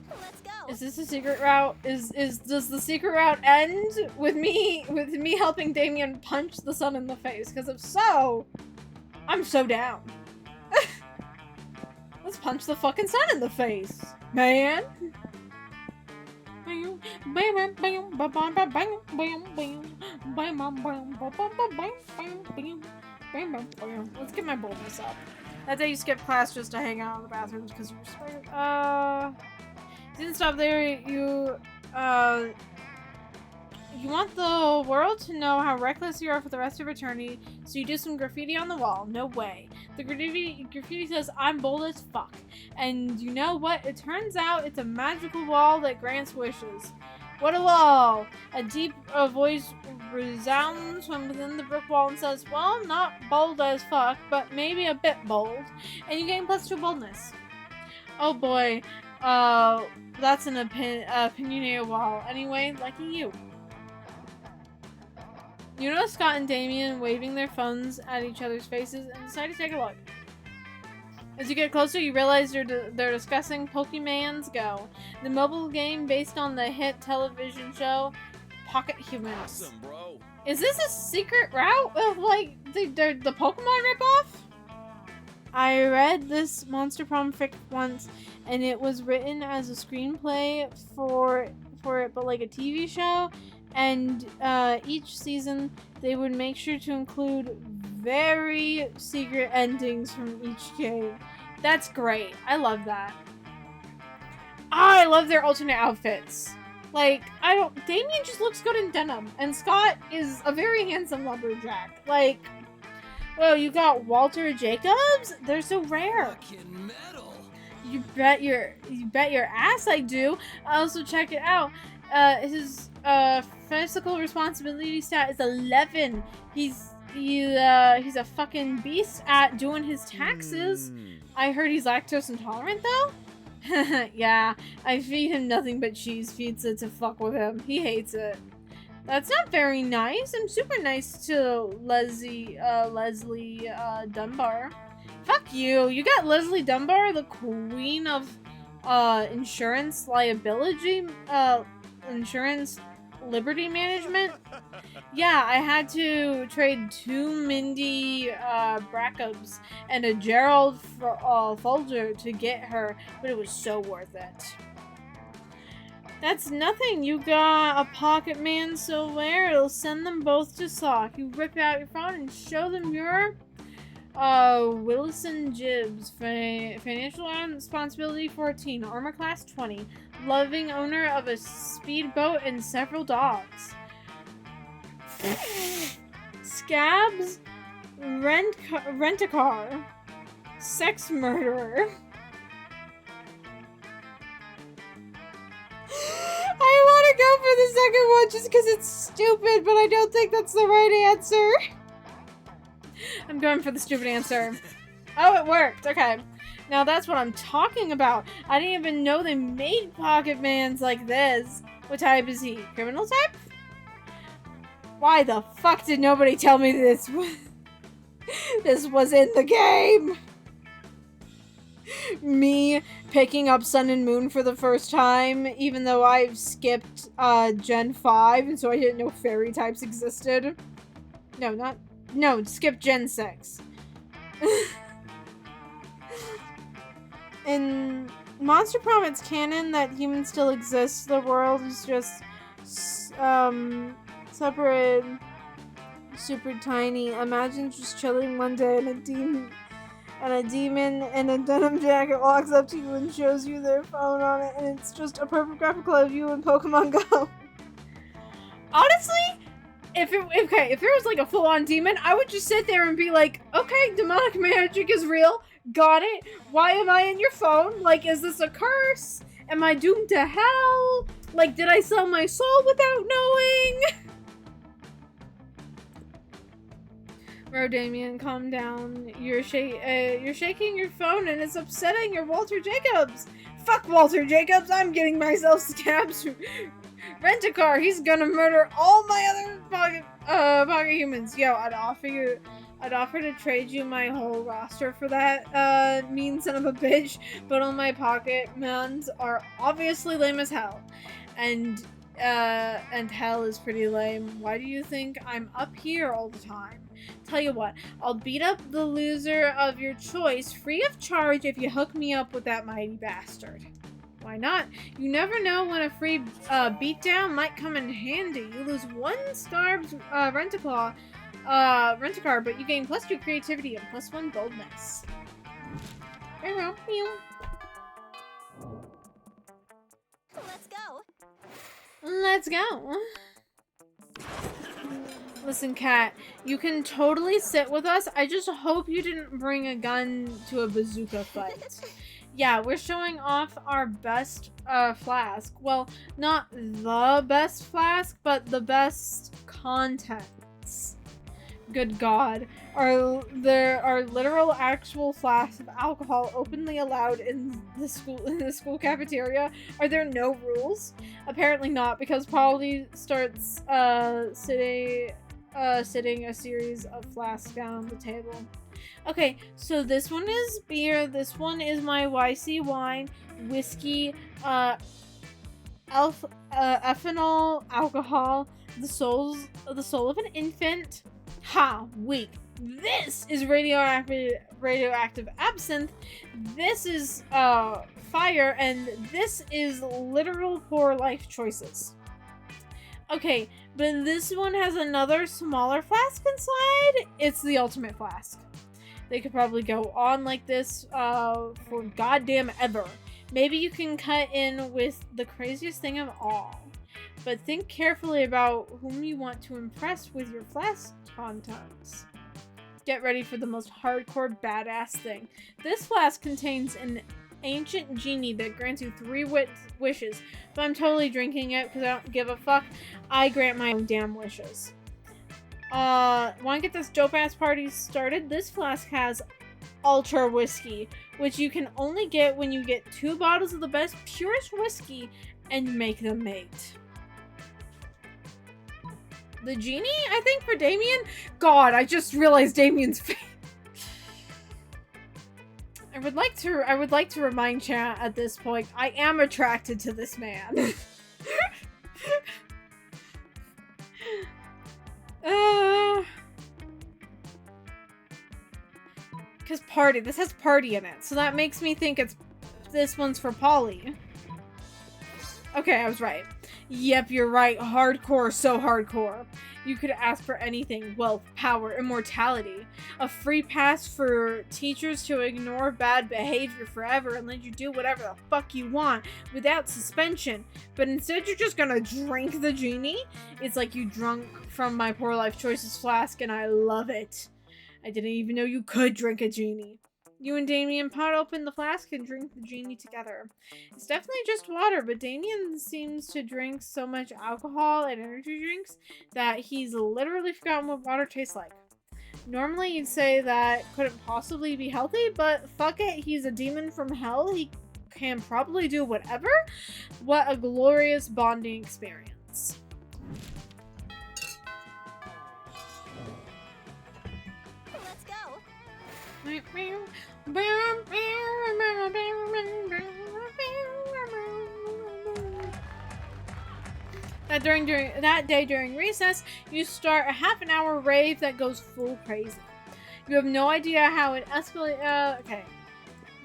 Let's go. Is this a secret route? Does the secret route end with me helping Damien punch the sun in the face? Because if so, I'm so down. Let's punch the fucking sun in the face, man. Let's get my boldness up. That day you skipped class just to hang out in the bathrooms because you were scared. Didn't stop there. You You want the world to know how reckless you are for the rest of eternity, so you do some graffiti on the wall. No way. The graffiti says, I'm bold as fuck. And you know what? It turns out it's a magical wall that grants wishes. What a wall! A deep voice resounds from within the brick wall and says, well, not bold as fuck, but maybe a bit bold. And you gain +2 boldness. Oh boy. That's an opinionated wall. Anyway, lucky you. You notice Scott and Damien waving their phones at each other's faces and decide to take a look. As you get closer, you realize they're discussing Pokémon's Go, the mobile game based on the hit television show Pocket Humans. Awesome, bro. Is this a secret route of like the Pokemon ripoff? I read this Monster Prom fic once, and it was written as a screenplay for it, but like a TV show. And each season, they would make sure to include very secret endings from each game. That's great. I love that. I love their alternate outfits. Like, Damien just looks good in denim, and Scott is a very handsome lumberjack. Like, whoa, you got Walter Jacobs? They're so rare. Fucking metal. You bet your ass I do. I also check it out. His physical responsibility stat is 11. He's a fucking beast at doing his taxes. I heard he's lactose intolerant though. Yeah, I feed him nothing but cheese pizza to fuck with him. He hates it. That's not very nice. I'm super nice to Leslie Dunbar. Fuck you. You got Leslie Dunbar, the queen of insurance liability, insurance liberty management. Yeah, I had to trade 2 Mindy Brackups and a Gerald Folger to get her, but it was so worth it. That's nothing. You got a pocket man so rare it'll send them both to sock. You rip out your phone and show them your Wilson Gibbs, financial responsibility 14, armor class 20, loving owner of a speedboat and several dogs. Scabs, rent-a-car, sex murderer. I want to go for the second one just because it's stupid, but I don't think that's the right answer. I'm going for the stupid answer. Oh, it worked. Okay. Now that's what I'm talking about. I didn't even know they made pocket mans like this. What type is he? Criminal type? Why the fuck did nobody tell me this? This was in the game. Me picking up Sun and Moon for the first time, even though I've skipped Gen 5, and so I didn't know fairy types existed. No, skip Gen 6. In Monster Prom, it's canon that humans still exist. The world is just separate, super tiny. Imagine just chilling one day and a demon in a denim jacket walks up to you and shows you their phone on it, and it's just a perfect graphical of you in Pokemon Go. Honestly, if it was like a full-on demon, I would just sit there and be like, okay, demonic magic is real. Got it. Why am I in your phone? Like, is this a curse? Am I doomed to hell? Like, did I sell my soul without knowing? Bro, Damien, calm down. You're shaking your phone and it's upsetting your Walter Jacobs. Fuck Walter Jacobs. I'm getting myself scabs. Rent-a-car. He's gonna murder all my other pocket humans. Yo, I'd offer to trade you my whole roster for that, mean son of a bitch, but all my pocket mans are obviously lame as hell. And hell is pretty lame. Why do you think I'm up here all the time? Tell you what, I'll beat up the loser of your choice free of charge if you hook me up with that mighty bastard. Why not? You never know when a free beatdown might come in handy. You lose 1 Scarb's rent-a-car, but you gain +2 creativity and +1 boldness. Very well. Let's go. Let's go. Listen, Kat, you can totally sit with us. I just hope you didn't bring a gun to a bazooka fight. Yeah, we're showing off our best flask. Well, not the best flask, but the best contents. Good God. There are literal actual flasks of alcohol openly allowed in the school cafeteria? Are there no rules? Apparently not, because Polly starts sitting a series of flasks down on the table. Okay, so this one is beer, this one is my YC wine, whiskey, ethanol, alcohol, the soul of an infant. Ha! Wait. This is radioactive absinthe. This is fire, and this is literal poor life choices. Okay, but this one has another smaller flask inside. It's the ultimate flask. They could probably go on like this for goddamn ever. Maybe you can cut in with the craziest thing of all. But think carefully about whom you want to impress with your flask contents. Get ready for the most hardcore badass thing. This flask contains an ancient genie that grants you 3 wishes. But I'm totally drinking it because I don't give a fuck. I grant my own damn wishes. Want to get this dope ass party started? This flask has ultra whiskey, which you can only get when you get 2 bottles of the best, purest whiskey and make them mate. The genie, I think, for Damien? God, I just realized Damien's face. I would like to remind chat at this point, I am attracted to this man. Because party, this has party in it, so that makes me think this one's for Polly. Okay, I was right. Yep, you're right. Hardcore, so hardcore. You could ask for anything. Wealth, power, immortality. A free pass for teachers to ignore bad behavior forever and let you do whatever the fuck you want without suspension. But instead you're just gonna drink the genie? It's like you drunk from my Poor Life Choices flask and I love it. I didn't even know you could drink a genie. You and Damien pot open the flask and drink the genie together. It's definitely just water, but Damien seems to drink so much alcohol and energy drinks that he's literally forgotten what water tastes like. Normally you'd say that couldn't possibly be healthy, but fuck it, he's a demon from hell. He can probably do whatever. What a glorious bonding experience. Let's go. That day during recess, you start a half-an-hour rave that goes full crazy. You have no idea how it escalates. Okay.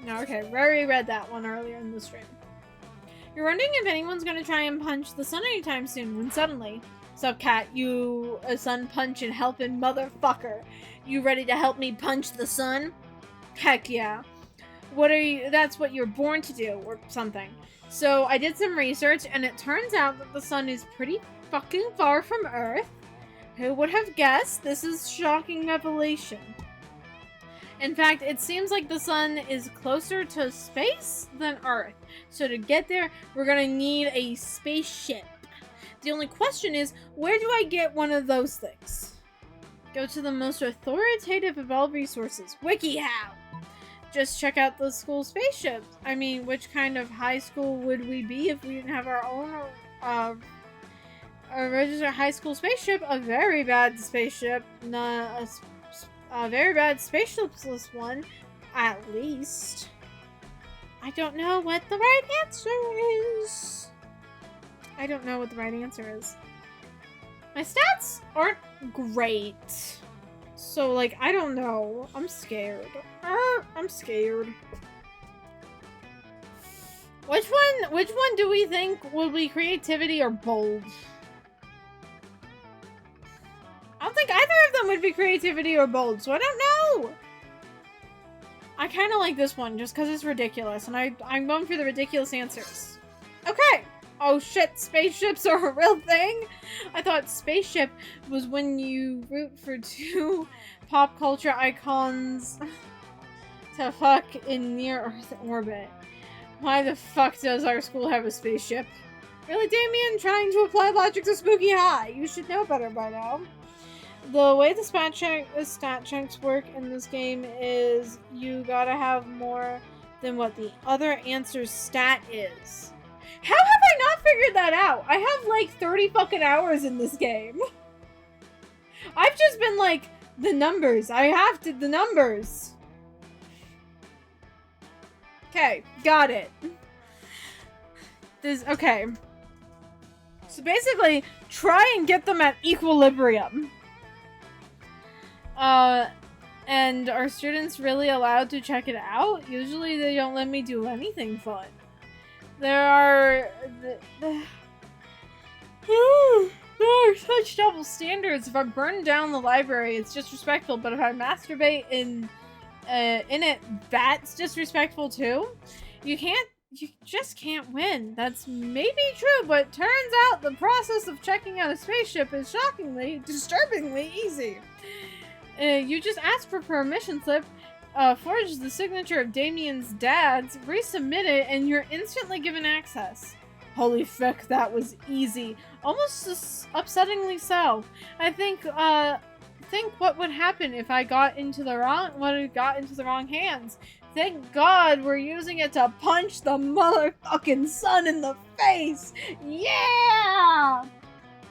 No, okay. We already read that one earlier in the stream. You're wondering if anyone's gonna try and punch the sun anytime soon, when suddenly, sup cat, you a sun punch and helping motherfucker. You ready to help me punch the sun? Heck yeah. That's what you're born to do, or something. So I did some research, and it turns out that the sun is pretty fucking far from Earth. Who would have guessed? This is shocking revelation. In fact, it seems like the sun is closer to space than Earth. So to get there, we're gonna need a spaceship. The only question is, where do I get one of those things? Go to the most authoritative of all resources, WikiHow. Just check out the school spaceships. I mean, which kind of high school would we be if we didn't have our own a registered high school spaceship? A very bad spaceship. Not a very bad spaceshipless one, at least. I don't know what the right answer is. I don't know what the right answer is. My stats aren't great. So, like, I don't know. I'm scared. I'm scared. Which one do we think will be creativity or bold? I don't think either of them would be creativity or bold, so I don't know. I kind of like this one just because it's ridiculous, and I'm going for the ridiculous answers. Okay. Oh shit, spaceships are a real thing? I thought spaceship was when you root for two pop culture icons to fuck in near-Earth orbit. Why the fuck does our school have a spaceship? Really, Damien? Trying to apply logic to Spooky High? You should know better by now. The way the stat checks work in this game is you gotta have more than what the other answer's stat is. How have I not figured that out? I have like 30 fucking hours in this game. I've just been like, the numbers. The numbers. Okay, got it. Okay. So basically, try and get them at equilibrium. And are students really allowed to check it out? Usually they don't let me do anything fun. There are such double standards. If I burn down the library, it's disrespectful, but if I masturbate in it, that's disrespectful too. You just can't win. That's maybe true, but turns out the process of checking out a spaceship is disturbingly easy. You just ask for permission slip, forge the signature of Damien's dad's, resubmit it, and you're instantly given access. Holy fuck, that was easy. Almost upsettingly so. I think what would happen if I got into the wrong hands. Thank God we're using it to punch the motherfucking sun in the face! Yeah!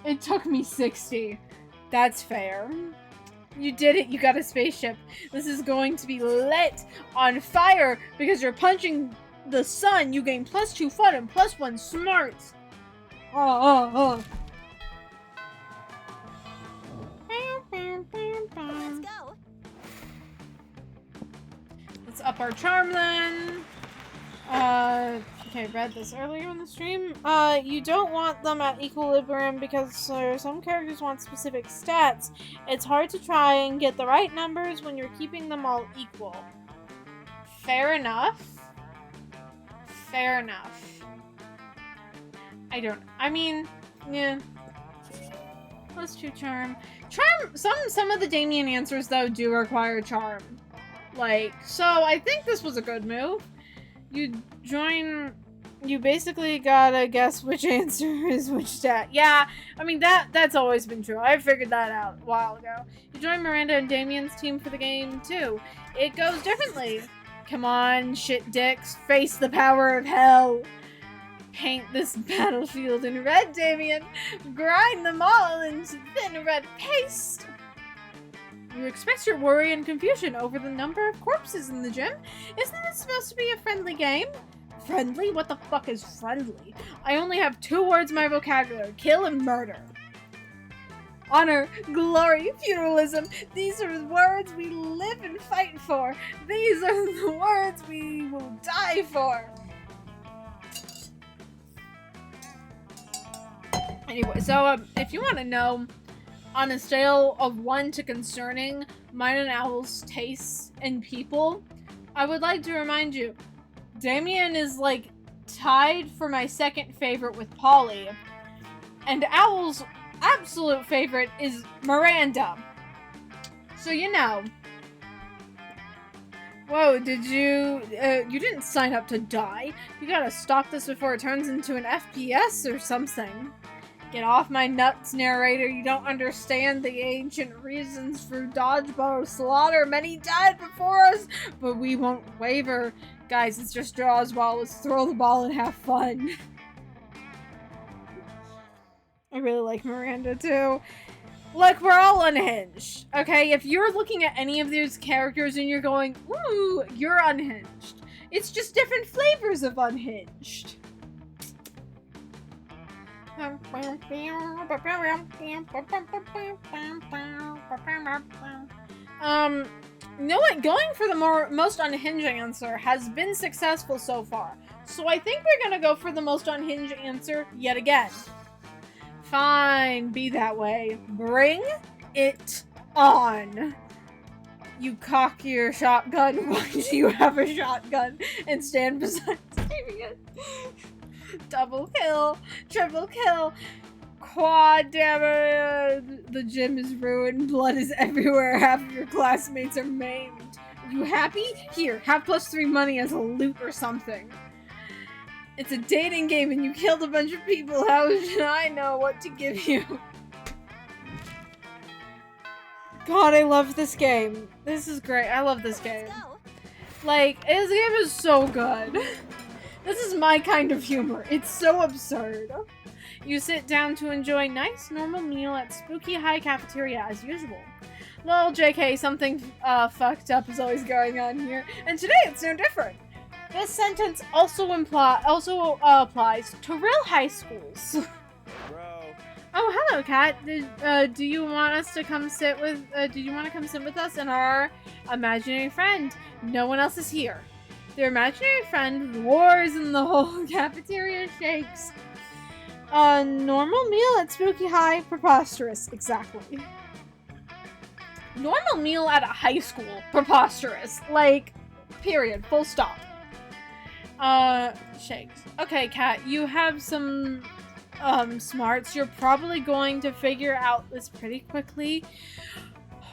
It took me 60. That's fair. You did it, you got a spaceship. This is going to be lit on fire because you're punching the sun. You gain +2 fun and +1 smarts. Let's go. Let's up our charm then. Okay, read this earlier in the stream. You don't want them at equilibrium because some characters want specific stats. It's hard to try and get the right numbers when you're keeping them all equal. Fair enough. Fair enough. I mean, yeah. +2 charm. Some of the Damien answers, though, do require charm. So I think this was a good move. You basically gotta guess which answer is which stat. Yeah, I mean, that's always been true. I figured that out a while ago. You join Miranda and Damien's team for the game, too. It goes differently. Come on, shit dicks. Face the power of hell. Paint this battlefield in red, Damien. Grind them all into thin red paste. You express your worry and confusion over the number of corpses in the gym. Isn't this supposed to be a friendly game? Friendly? What the fuck is friendly? I only have 2 words in my vocabulary. Kill and murder. Honor, glory, feudalism. These are the words we live and fight for. These are the words we will die for. Anyway, so if you want to know, on a scale of 1 to concerning, mine and Owl's tastes in people, I would like to remind you, Damien is tied for my second favorite with Polly, and Owl's absolute favorite is Miranda. So you know. Whoa, did you didn't sign up to die. You gotta stop this before it turns into an FPS or something. Get off my nuts, narrator. You don't understand the ancient reasons for dodgeball slaughter. Many died before us, but we won't waver. Guys, it's just dodgeball. Let's throw the ball and have fun. I really like Miranda, too. Look, we're all unhinged, okay? If you're looking at any of these characters and you're going, ooh, you're unhinged. It's just different flavors of unhinged. You know what? Going for the most unhinged answer has been successful so far. So I think we're gonna go for the most unhinged answer yet again. Fine, be that way. Bring it on. You cock your shotgun. Why do you have a shotgun and stand beside Damien? Double kill, triple kill, quad damage. The gym is ruined, blood is everywhere, half of your classmates are maimed. You happy? Here, have +3 money as a loot or something. It's a dating game and you killed a bunch of people. How should I know what to give you? God, I love this game. This is great. I love this game. Let's go. Like, this game is so good. This is my kind of humor. It's so absurd. You sit down to enjoy a nice, normal meal at Spooky High Cafeteria as usual. Lol, JK, something fucked up is always going on here, and today it's no different. This sentence also applies to real high schools. Bro. Oh, hello, Kat. Do you want us to come sit with? Do you want to come sit with us and our imaginary friend? No one else is here. Their imaginary friend roars and the whole cafeteria shakes. A normal meal at Spooky High? Preposterous. Exactly. Normal meal at a high school? Preposterous. Like, period. Full stop. Shakes. Okay, Kat, you have some smarts. You're probably going to figure out this pretty quickly.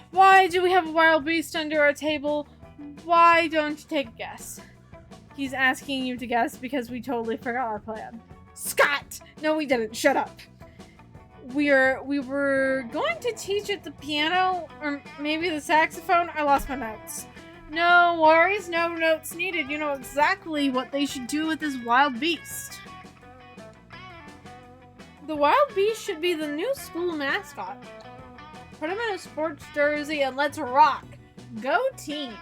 Why do we have a wild beast under our table? Why don't you take a guess? He's asking you to guess because we totally forgot our plan. Scott! No, we didn't. Shut up. We were going to teach at the piano or maybe the saxophone. I lost my notes. No worries, no notes needed. You know exactly what they should do with this wild beast. The wild beast should be the new school mascot. Put him in a sports jersey and let's rock. Go team.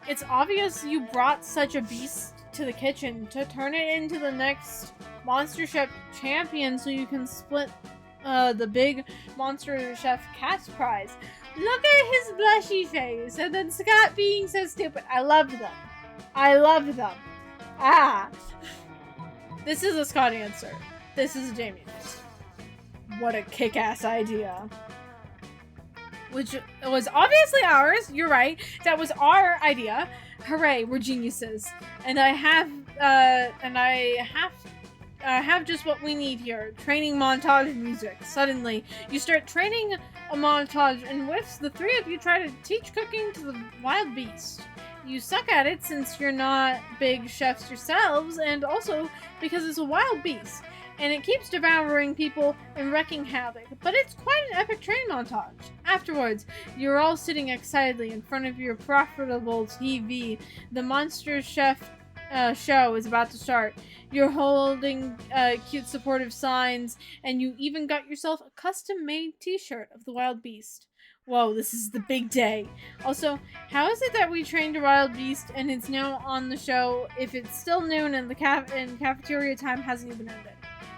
It's obvious you brought such a beast to the kitchen to turn it into the next Monster Chef champion so you can split the big Monster Chef cash prize. Look at his blushy face and then Scott being so stupid. I love them. I love them. Ah. This is a Scott answer. This is a Jamie answer. What a kick-ass idea. Which was obviously ours. You're right. That was our idea. Hooray, we're geniuses. And I have just what we need here. Training montage music. Suddenly, you start training a montage in which the three of you try to teach cooking to the wild beast. You suck at it since you're not big chefs yourselves, and also because it's a wild beast. And it keeps devouring people and wreaking havoc. But it's quite an epic training montage. Afterwards, you're all sitting excitedly in front of your profitable TV. The Monster Chef show is about to start. You're holding cute supportive signs, and you even got yourself a custom-made t-shirt of the wild beast. Whoa, this is the big day. Also, how is it that we trained a wild beast and it's now on the show if it's still noon and the cafeteria time hasn't even ended?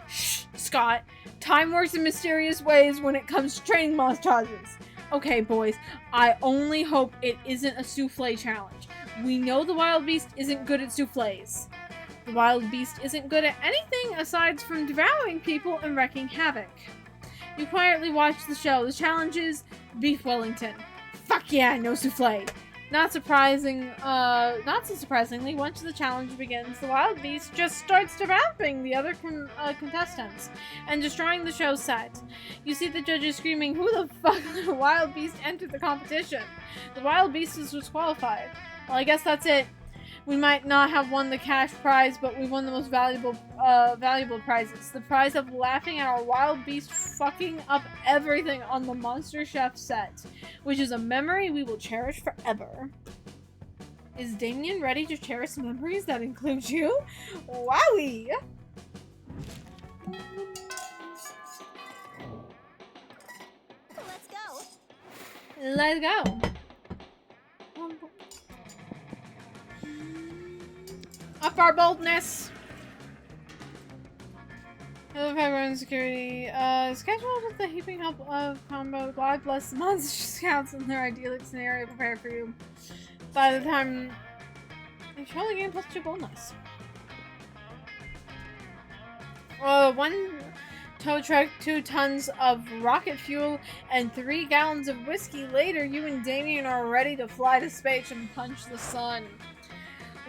Shh, Scott. Time works in mysterious ways when it comes to training montages. Okay, boys, I only hope it isn't a souffle challenge. We know the wild beast isn't good at souffles. The wild beast isn't good at anything aside from devouring people and wreaking havoc. You quietly watch the show. The challenge is Beef Wellington. Fuck yeah, no souffle. Not so surprisingly, once the challenge begins, the wild beast just starts devouring the other contestants and destroying the show's set. You see the judges screaming, "Who the fuck let a wild beast enter the competition?" The wild beast is disqualified. Well, I guess that's it. We might not have won the cash prize, but we won the most valuable prizes. The prize of laughing at our wild beast fucking up everything on the Monster Chef set, which is a memory we will cherish forever. Is Damien ready to cherish memories that include you? Wowie! Let's go. Let's go. Up our boldness! Hello, Fiber Security. Scheduled with the heaping help of combo. God bless the Monster Scouts and their idyllic scenario prepared for you. By the time you show the game plus 2 boldness. 1 tow truck, 2 tons of rocket fuel, and 3 gallons of whiskey later, you and Damien are ready to fly to space and punch the sun.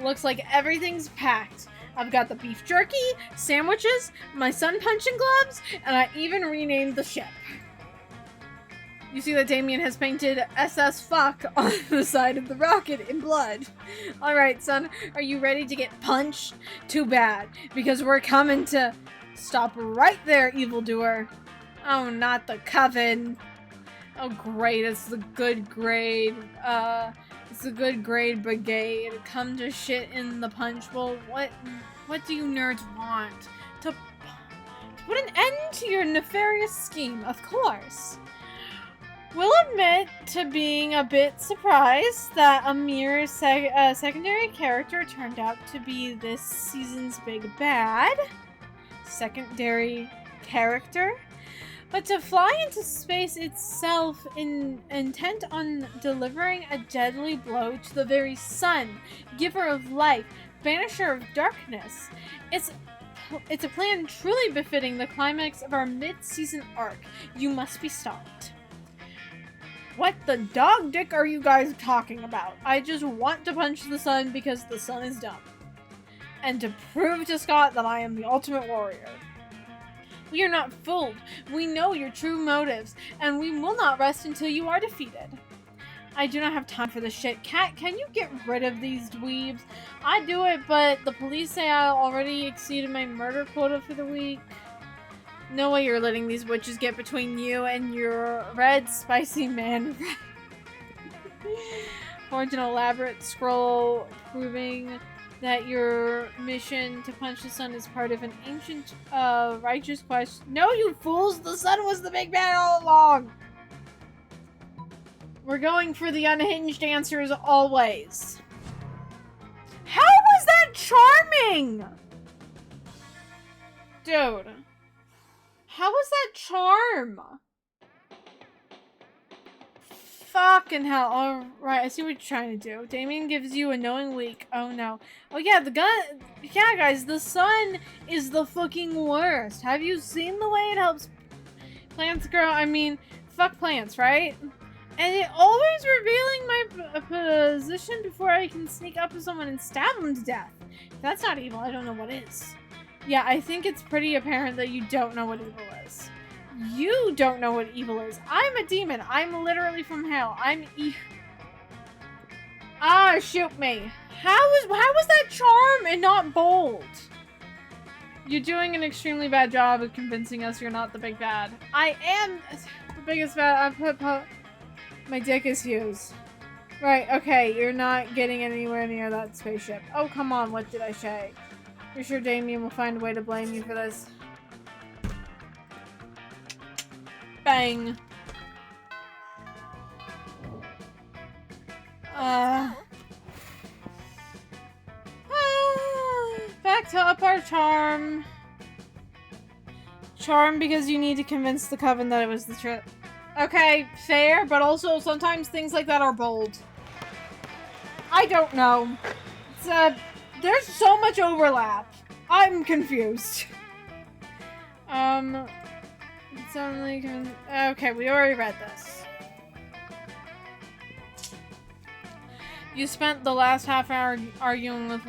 Looks like everything's packed. I've got the beef jerky, sandwiches, my sun punching gloves, and I even renamed the ship. You see that Damien has painted SS Fuck on the side of the rocket in blood. Alright, son, are you ready to get punched? Too bad, because we're coming to... Stop right there, evildoer. Oh, not the coven. Oh, great, it's the good grade, it's the good grade brigade. Come to shit in the punch bowl. What do you nerds want? To put an end to your nefarious scheme, of course. We'll admit to being a bit surprised that a mere secondary character turned out to be this season's big bad. Secondary character? But to fly into space itself intent on delivering a deadly blow to the very sun, giver of life, banisher of darkness. It's a plan truly befitting the climax of our mid-season arc. You must be stopped. What the dog dick are you guys talking about? I just want to punch the sun because the sun is dumb. And to prove to Scott that I am the ultimate warrior. We are not fooled. We know your true motives, and we will not rest until you are defeated. I do not have time for this shit. Cat, can you get rid of these dweebs? I'd do it, but the police say I already exceeded my murder quota for the week. No way you're letting these witches get between you and your red spicy man. Forge an elaborate scroll proving that your mission to punch the sun is part of an ancient, righteous quest. No, you fools! The sun was the big bad all along! We're going for the unhinged answers always. How was that charming? Dude. How was that charm? Fucking hell. Alright, I see what you're trying to do. Damien gives you a knowing week. Oh no. Oh yeah, the gun. Yeah, guys, the sun is the fucking worst. Have you seen the way it helps plants grow? I mean, fuck plants, right? And it always revealing my position before I can sneak up to someone and stab them to death. If that's not evil, I don't know what is. Yeah, I think it's pretty apparent that you don't know what evil is. You don't know what evil is. I'm a demon. I'm literally from hell. Shoot me. How was that charm and not bold? You're doing an extremely bad job of convincing us you're not the big bad. I am the biggest bad. My dick is used. Right, okay, you're not getting anywhere near that spaceship. Oh, come on, what did I say? You're sure Damien will find a way to blame you for this? Bang. Back to up our charm. Charm because you need to convince the coven that it was the trip. Okay, fair, but also sometimes things like that are bold. I don't know. It's, there's so much overlap. I'm confused. It's only okay, we already read this. You spent the last half hour arguing with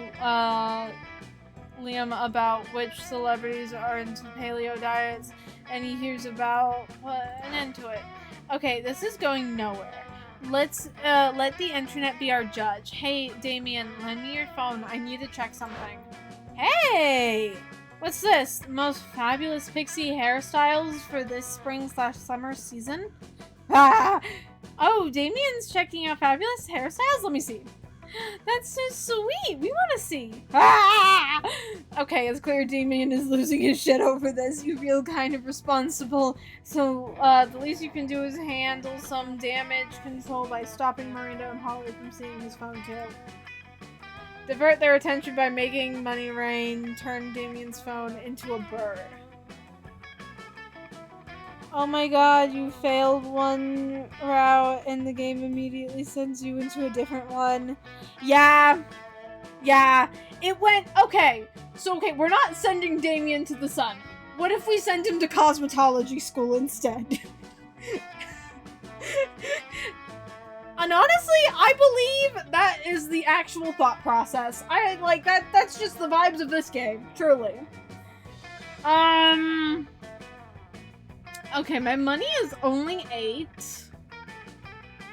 Liam about which celebrities are into paleo diets, and he hears about an end to it. Okay, this is going nowhere. Let's let the internet be our judge. Hey, Damien, lend me your phone. I need to check something. Hey! What's this? Most fabulous pixie hairstyles for this spring/summer season? Ah! Oh, Damien's checking out fabulous hairstyles? Let me see. That's so sweet. We want to see. Ah! Okay, it's clear Damien is losing his shit over this. You feel kind of responsible. So, the least you can do is handle some damage control by stopping Miranda and Holly from seeing his phone too. Divert their attention by making money rain. Turn Damien's phone into a bird. Oh my god, you failed one route and the game immediately sends you into a different one. Yeah, it went, okay, so okay, we're not sending Damien to the sun. What if we send him to cosmetology school instead? And honestly, I believe that is the actual thought process. I like that. That's just the vibes of this game, truly. Okay, my money is only 8.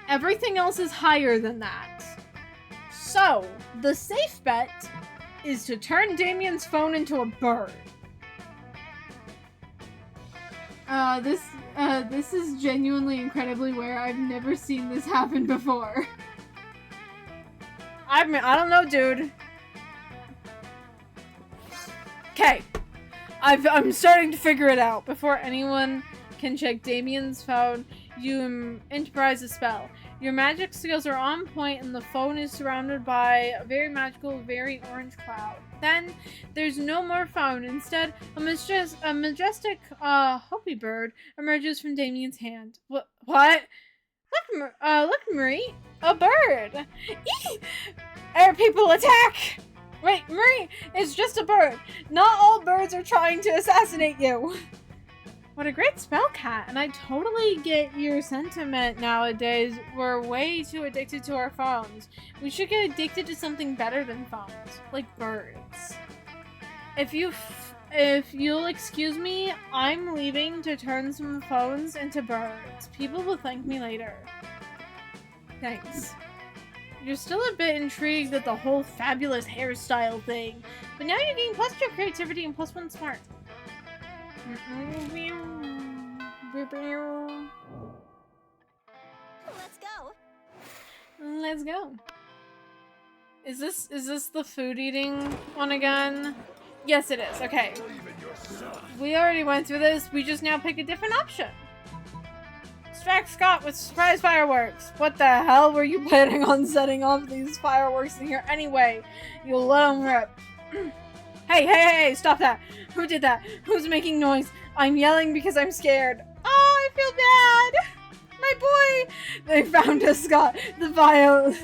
Everything else is higher than that. So, the safe bet is to turn Damien's phone into a bird. This is genuinely incredibly rare. I've never seen this happen before. I don't know, dude. Okay. I'm starting to figure it out. Before anyone can check Damien's phone, you improvise a spell. Your magic skills are on point and the phone is surrounded by a very magical, very orange cloud. Then, there's no more phone. Instead, a majestic, Hopi bird emerges from Damien's hand. What? Look, Marie! A bird! Eee! Air people attack! Wait, Marie, it's just a bird. Not all birds are trying to assassinate you. What a great spell, Cat, and I totally get your sentiment nowadays. We're way too addicted to our phones. We should get addicted to something better than phones, like birds. If you'll excuse me, I'm leaving to turn some phones into birds. People will thank me later. Thanks. You're still a bit intrigued at the whole fabulous hairstyle thing, but now you're getting +2 creativity and +1 smart. Let's go. Let's go. Is this the food eating one again? Yes, it is. Okay. We already went through this. We just now pick a different option. Distract Scott with surprise fireworks. What the hell were you planning on setting off these fireworks in here anyway? You'll let them rip. Hey, stop that. Who did that? Who's making noise? I'm yelling because I'm scared. Oh, I feel bad. My boy. They found us, Scott. The Viet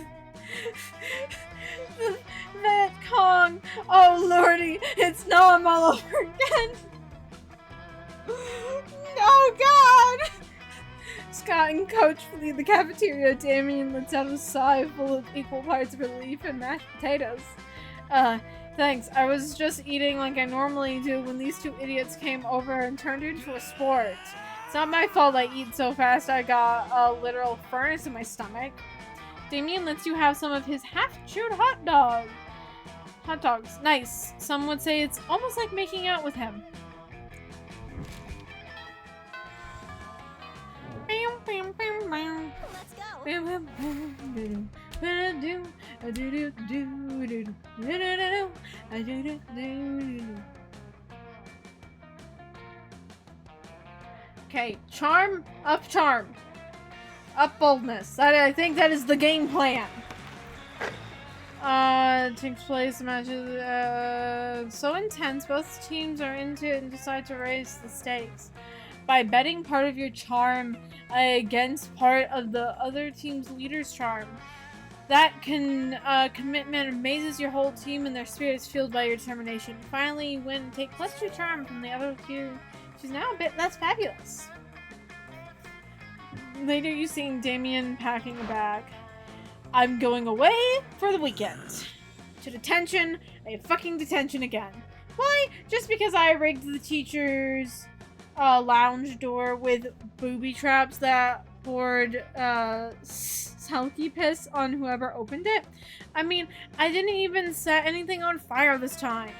Cong. Oh, lordy. It's Nom all over again. Oh, God. Scott and Coach leave the cafeteria. Damien lets out a sigh full of equal parts of relief and mashed potatoes. Thanks. I was just eating like I normally do when these two idiots came over and turned it into a sport. It's not my fault I eat so fast I got a literal furnace in my stomach. Damien lets you have some of his half-chewed hot dogs. Nice. Some would say it's almost like making out with him. Let's go. Okay, charm, up boldness. I think that is the game plan. Takes place matches so intense, both teams are into it and decide to raise the stakes by betting part of your charm against part of the other team's leader's charm. That commitment amazes your whole team and their spirits fueled by your determination. Finally, you win and take +2 charm from the other team. She's now a bit less fabulous. Later, you see Damien packing a bag. I'm going away for the weekend. To detention. I have fucking detention again. Why? Just because I rigged the teacher's lounge door with booby traps that poured sulky piss on whoever opened it. I mean, I didn't even set anything on fire this time.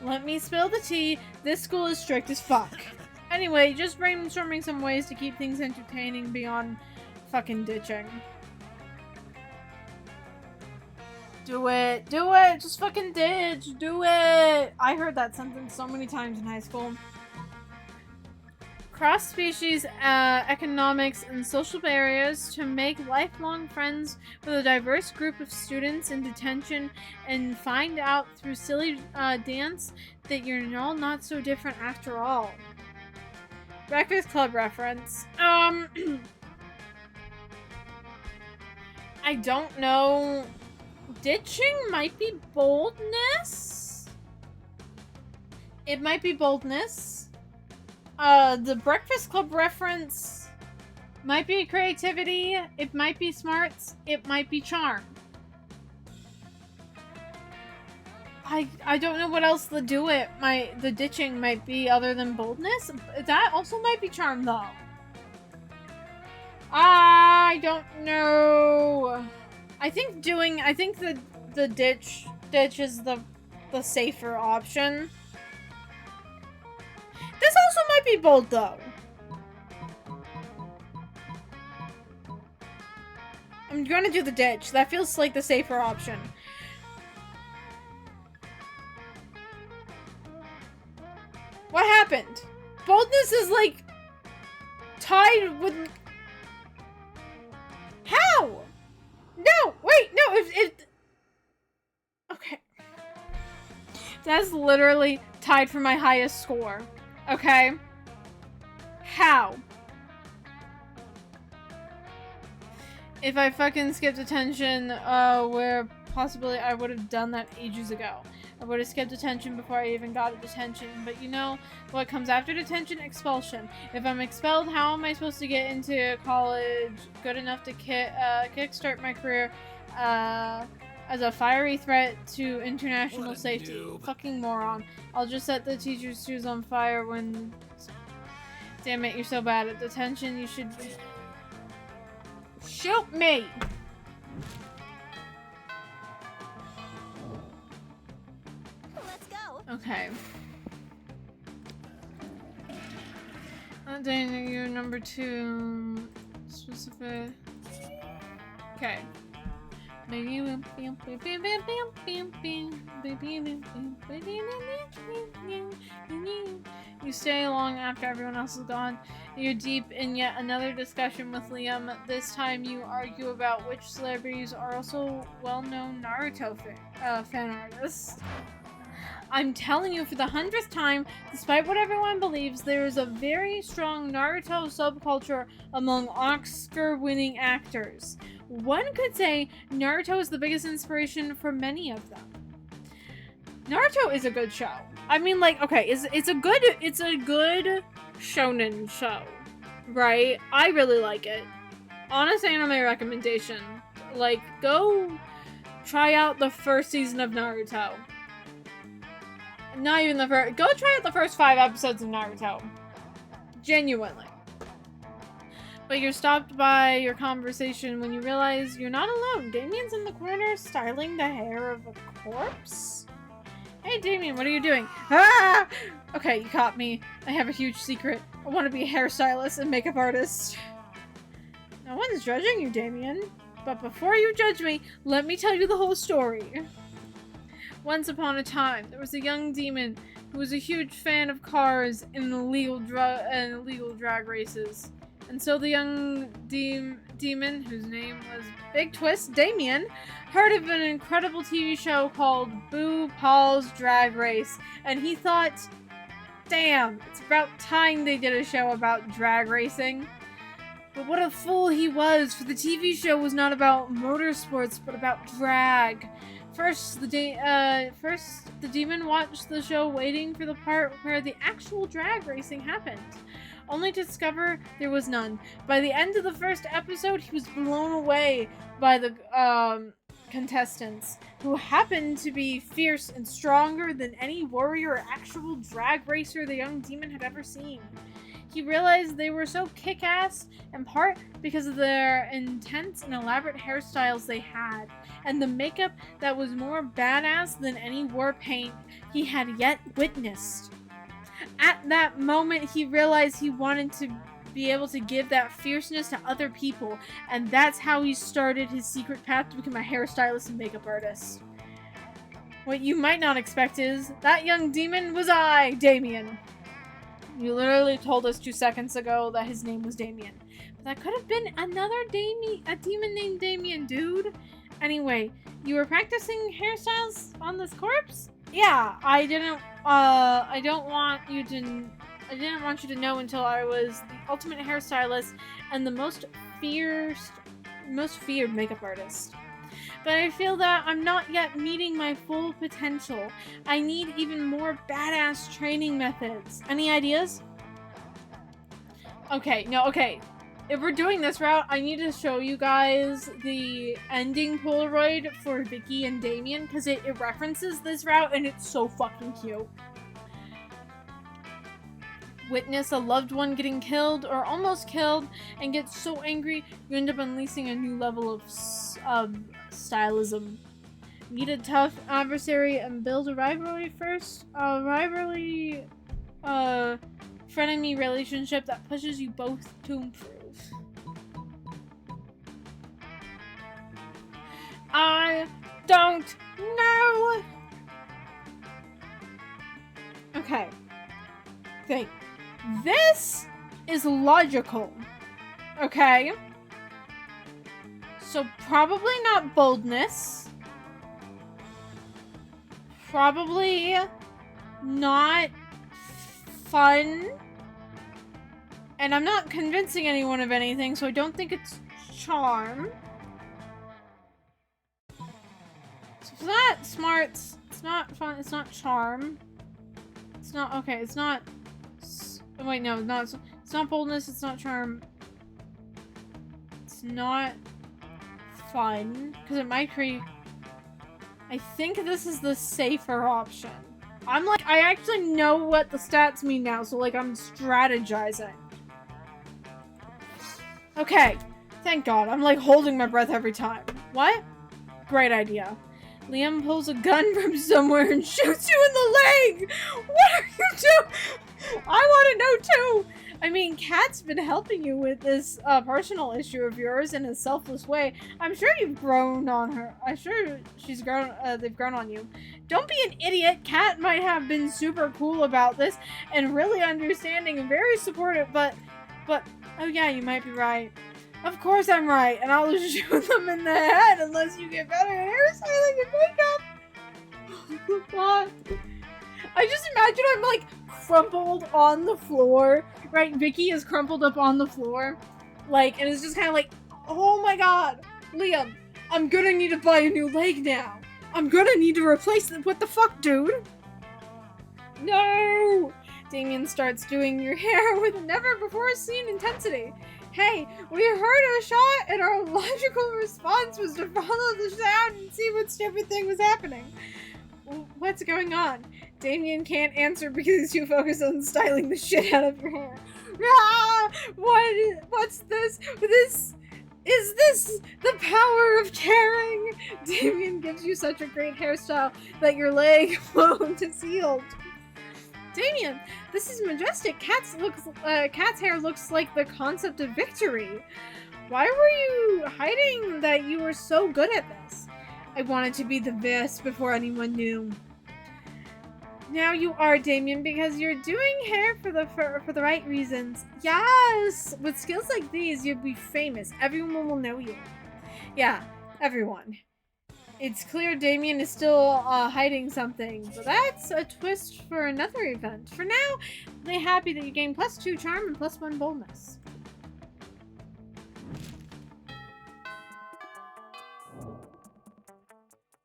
Let me spill the tea. This school is strict as fuck. Anyway, just brainstorming some ways to keep things entertaining beyond fucking ditching. Do it. Do it. Just fucking ditch. Do it. I heard that sentence so many times in high school. Cross-species economics and social barriers to make lifelong friends with a diverse group of students in detention and find out through silly dance that you're all not so different after all. Breakfast Club reference. I don't know. Ditching might be boldness. It might be boldness. The Breakfast Club reference Might be creativity, it might be smarts, it might be charm. I don't know what else to do it. The ditching might be other than boldness. That also might be charm though. I don't know. I think the ditch is the safer option. This also might be bold though. I'm gonna do the ditch. That feels like the safer option. What happened? Boldness is like tied with. How? No, wait, no. If okay, that's literally tied for my highest score. Okay, how? If I fucking skipped attention, where possibly I would have done that ages ago. I would have skipped detention before I even got a detention. But you know what comes after detention? Expulsion. If I'm expelled, how am I supposed to get into college good enough to kickstart my career as a fiery threat to international safety? Noob. Fucking moron. I'll just set the teacher's shoes on fire when... Damn it, you're so bad at detention. You should... Shoot me! Let's go. Okay. Then you're number 2. Specific. Okay. You stay along after everyone else is gone. You're deep in yet another discussion with Liam. This time you argue about which celebrities are also well-known Naruto fan artists. I'm telling you for the 100th time, despite what everyone believes, there is a very strong Naruto subculture among Oscar-winning actors. One could say Naruto is the biggest inspiration for many of them. Naruto is a good show. I mean, like, okay, it's a good shonen show, right? I really like it. Honest anime recommendation. Like, go try out the first season of Naruto. Not even the first. Go try out the first 5 episodes of Naruto. Genuinely. But you're stopped by your conversation when you realize you're not alone. Damien's in the corner styling the hair of a corpse. Hey Damien, what are you doing? Ah! Okay, you caught me. I have a huge secret. I want to be a hairstylist and makeup artist. No one's judging you, Damien. But before you judge me, let me tell you the whole story. Once upon a time, there was a young demon who was a huge fan of cars and illegal drag races. And so the young demon, whose name was Big Twist Damien, heard of an incredible TV show called Boo Paul's Drag Race, and he thought, damn, it's about time they did a show about drag racing. But what a fool he was, for the TV show was not about motorsports, but about drag. First, the demon watched the show waiting for the part where the actual drag racing happened, only to discover there was none. By the end of the first episode, he was blown away by the contestants, who happened to be fierce and stronger than any warrior or actual drag racer the young demon had ever seen. He realized they were so kick-ass, in part because of their intense and elaborate hairstyles they had, and the makeup that was more badass than any war paint he had yet witnessed. At that moment, he realized he wanted to be able to give that fierceness to other people, and that's how he started his secret path to become a hairstylist and makeup artist. What you might not expect is, that young demon was I, Damien. You literally told us 2 seconds ago that his name was Damien. But that could have been another demon named Damien, dude. Anyway, you were practicing hairstyles on this corpse? Yeah, I didn't want you to know until I was the ultimate hairstylist and the most feared makeup artist. But I feel that I'm not yet meeting my full potential. I need even more badass training methods. Any ideas? Okay. if we're doing this route, I need to show you guys the ending Polaroid for Vicky and Damien, because it references this route and it's so fucking cute. Witness a loved one getting killed or almost killed and get so angry you end up unleashing a new level of stylism. Meet a tough adversary and build a rivalry first. A rivalry frenemy relationship that pushes you both to improve. I don't know. Okay. Think. This is logical. Okay. So probably not boldness. Probably not fun. And I'm not convincing anyone of anything, so I don't think it's charm. So it's not smarts. It's not fun. It's not charm. It's not okay. It's not. Wait, no, not. It's not boldness. It's not charm. It's not fun because it might create. I think this is the safer option. I'm like, I actually know what the stats mean now, so like I'm strategizing. Okay, thank God. I'm like holding my breath every time. What? Great idea. Liam pulls a gun from somewhere and shoots you in the leg! What are you doing? I want to know too! I mean, Kat's been helping you with this personal issue of yours in a selfless way. I'm sure you've grown on her. I'm sure she's grown. They've grown on you. Don't be an idiot. Kat might have been super cool about this and really understanding and very supportive, but, oh yeah, you might be right. Of course I'm right, and I'll shoot them in the head unless you get better at hairstyling and makeup. Oh God. I just imagine I'm like crumpled on the floor, right? Vicky is crumpled up on the floor, like, and it's just kind of like, oh my God, Liam, I'm gonna need to buy a new leg now. I'm gonna need to replace it. What the fuck, dude? No! Damien starts doing your hair with a never before seen intensity. Hey, we heard a shot and our logical response was to follow the sound and see what stupid thing was happening. What's going on? Damien can't answer because he's too focused on styling the shit out of your hair. Ah! What's this? Is this the power of caring? Damien gives you such a great hairstyle that your leg wound is healed. Damien, this is majestic. Kat's hair looks like the concept of victory. Why were you hiding that you were so good at this? I wanted to be the best before anyone knew. Now you are, Damien, because you're doing hair for the right reasons. Yes! With skills like these, you'd be famous. Everyone will know you. Yeah, everyone. It's clear Damien is still hiding something, but that's a twist for another event. For now, I'm happy that you gain +2 charm and +1 boldness.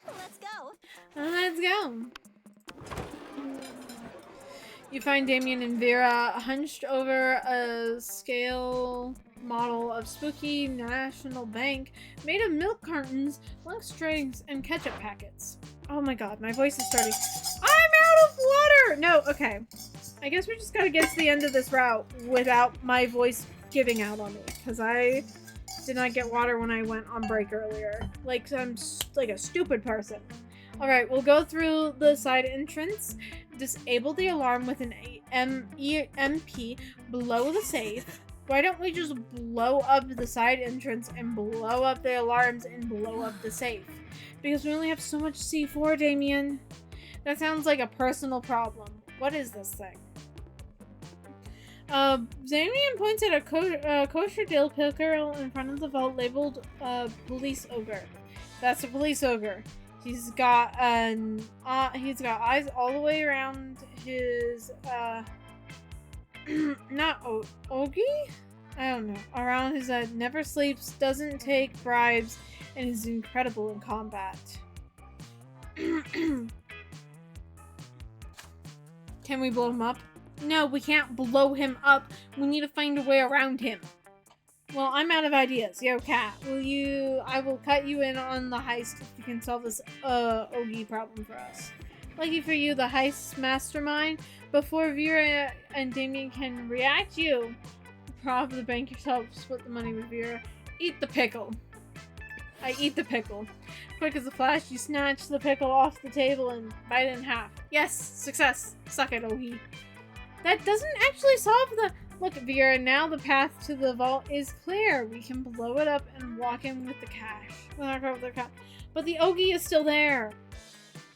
Let's go. Let's go. You find Damien and Vera hunched over a scale model of spooky National Bank made of milk cartons, lunch strings, and ketchup packets. Oh my God, my voice is starting. I'm out of water! No, okay. I guess we just gotta get to the end of this route without my voice giving out on me, because I did not get water when I went on break earlier. Like, I'm like a stupid person. Alright, we'll go through the side entrance, disable the alarm with an MP below the safe. Why don't we just blow up the side entrance and blow up the alarms and blow up the safe? Because we only have so much C4, Damien. That sounds like a personal problem. What is this thing? Damien points at a kosher dill pickle in front of the vault labeled police ogre. That's a police ogre. He's got eyes all the way around his not Ogie? I don't know. Around his head, never sleeps, doesn't take bribes, and is incredible in combat. Can we blow him up? No, we can't blow him up. We need to find a way around him. Well, I'm out of ideas. Yo, Cat, I will cut you in on the heist if you can solve this, Ogie problem for us. Lucky for you, the heist mastermind. Before Vera and Damien can react, you rob the bank yourself, split the money with Vera. Eat the pickle. I eat the pickle. Quick as a flash, you snatch the pickle off the table and bite it in half. Yes, success. Suck it, Ogie. That doesn't actually solve the... Look, Vera, now the path to the vault is clear. We can blow it up and walk in with the cash. But the Ogie is still there.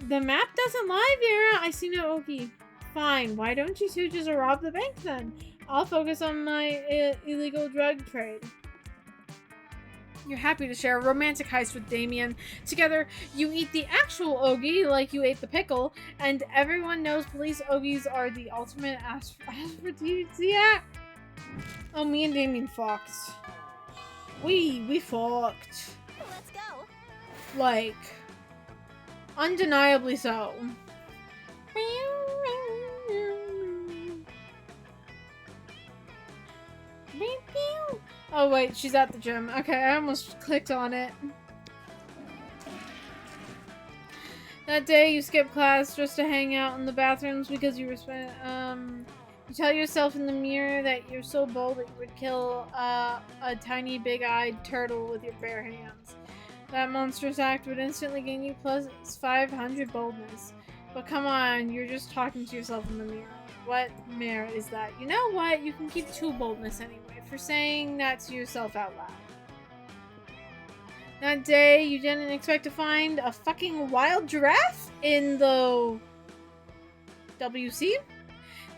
The map doesn't lie, Vera. I see no Ogie. Fine, why don't you two just rob the bank then? I'll focus on my illegal drug trade. You're happy to share a romantic heist with Damien. Together, you eat the actual Ogie like you ate the pickle, and everyone knows police Ogies are the ultimate aphrodisiac. Oh, me and Damien fucked. We fucked. Let's go. Like, undeniably so. Oh wait, she's at the gym. Okay, I almost clicked on it. That day you skipped class just to hang out in the bathrooms because you were you tell yourself in the mirror that you're so bold that you would kill a tiny big-eyed turtle with your bare hands. That monstrous act would instantly gain you plus 500 boldness. But come on, you're just talking to yourself in the mirror. What merit is that? You know what? You can keep 2 boldness anyway for saying that to yourself out loud. That day, you didn't expect to find a fucking wild giraffe in the WC?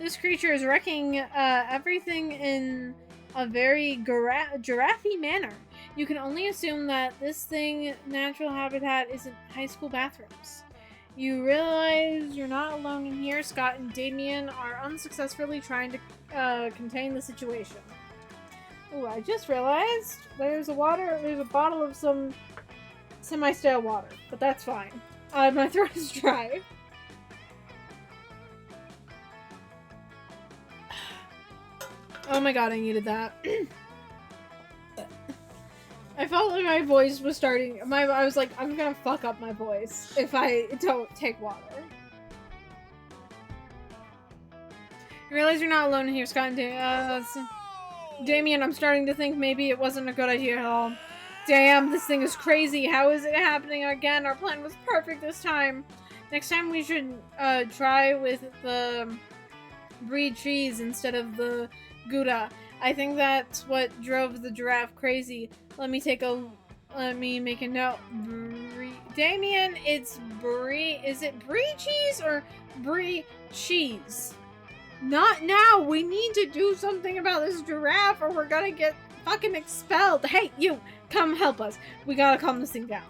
This creature is wrecking everything in a very giraffe manner. You can only assume that this thing's natural habitat isn't high school bathrooms. You realize you're not alone in here. Scott and Damien are unsuccessfully trying to contain the situation. Oh, I just realized there's a bottle of some semi-stale water, but that's fine. My throat is dry. Oh my god, I needed that. I felt like my voice was starting. I was like, I'm gonna fuck up my voice if I don't take water. You realize you're not alone in here, Scott and Damien, I'm starting to think maybe it wasn't a good idea at all. Damn, this thing is crazy. How is it happening again? Our plan was perfect this time. Next time we should try with the brie cheese instead of the Gouda. I think that's what drove the giraffe crazy. Let me make a note. Damien, it's brie. Is it brie cheese or brie cheese? Not now. We need to do something about this giraffe or we're gonna get fucking expelled. Hey, you, come help us. We gotta calm this thing down.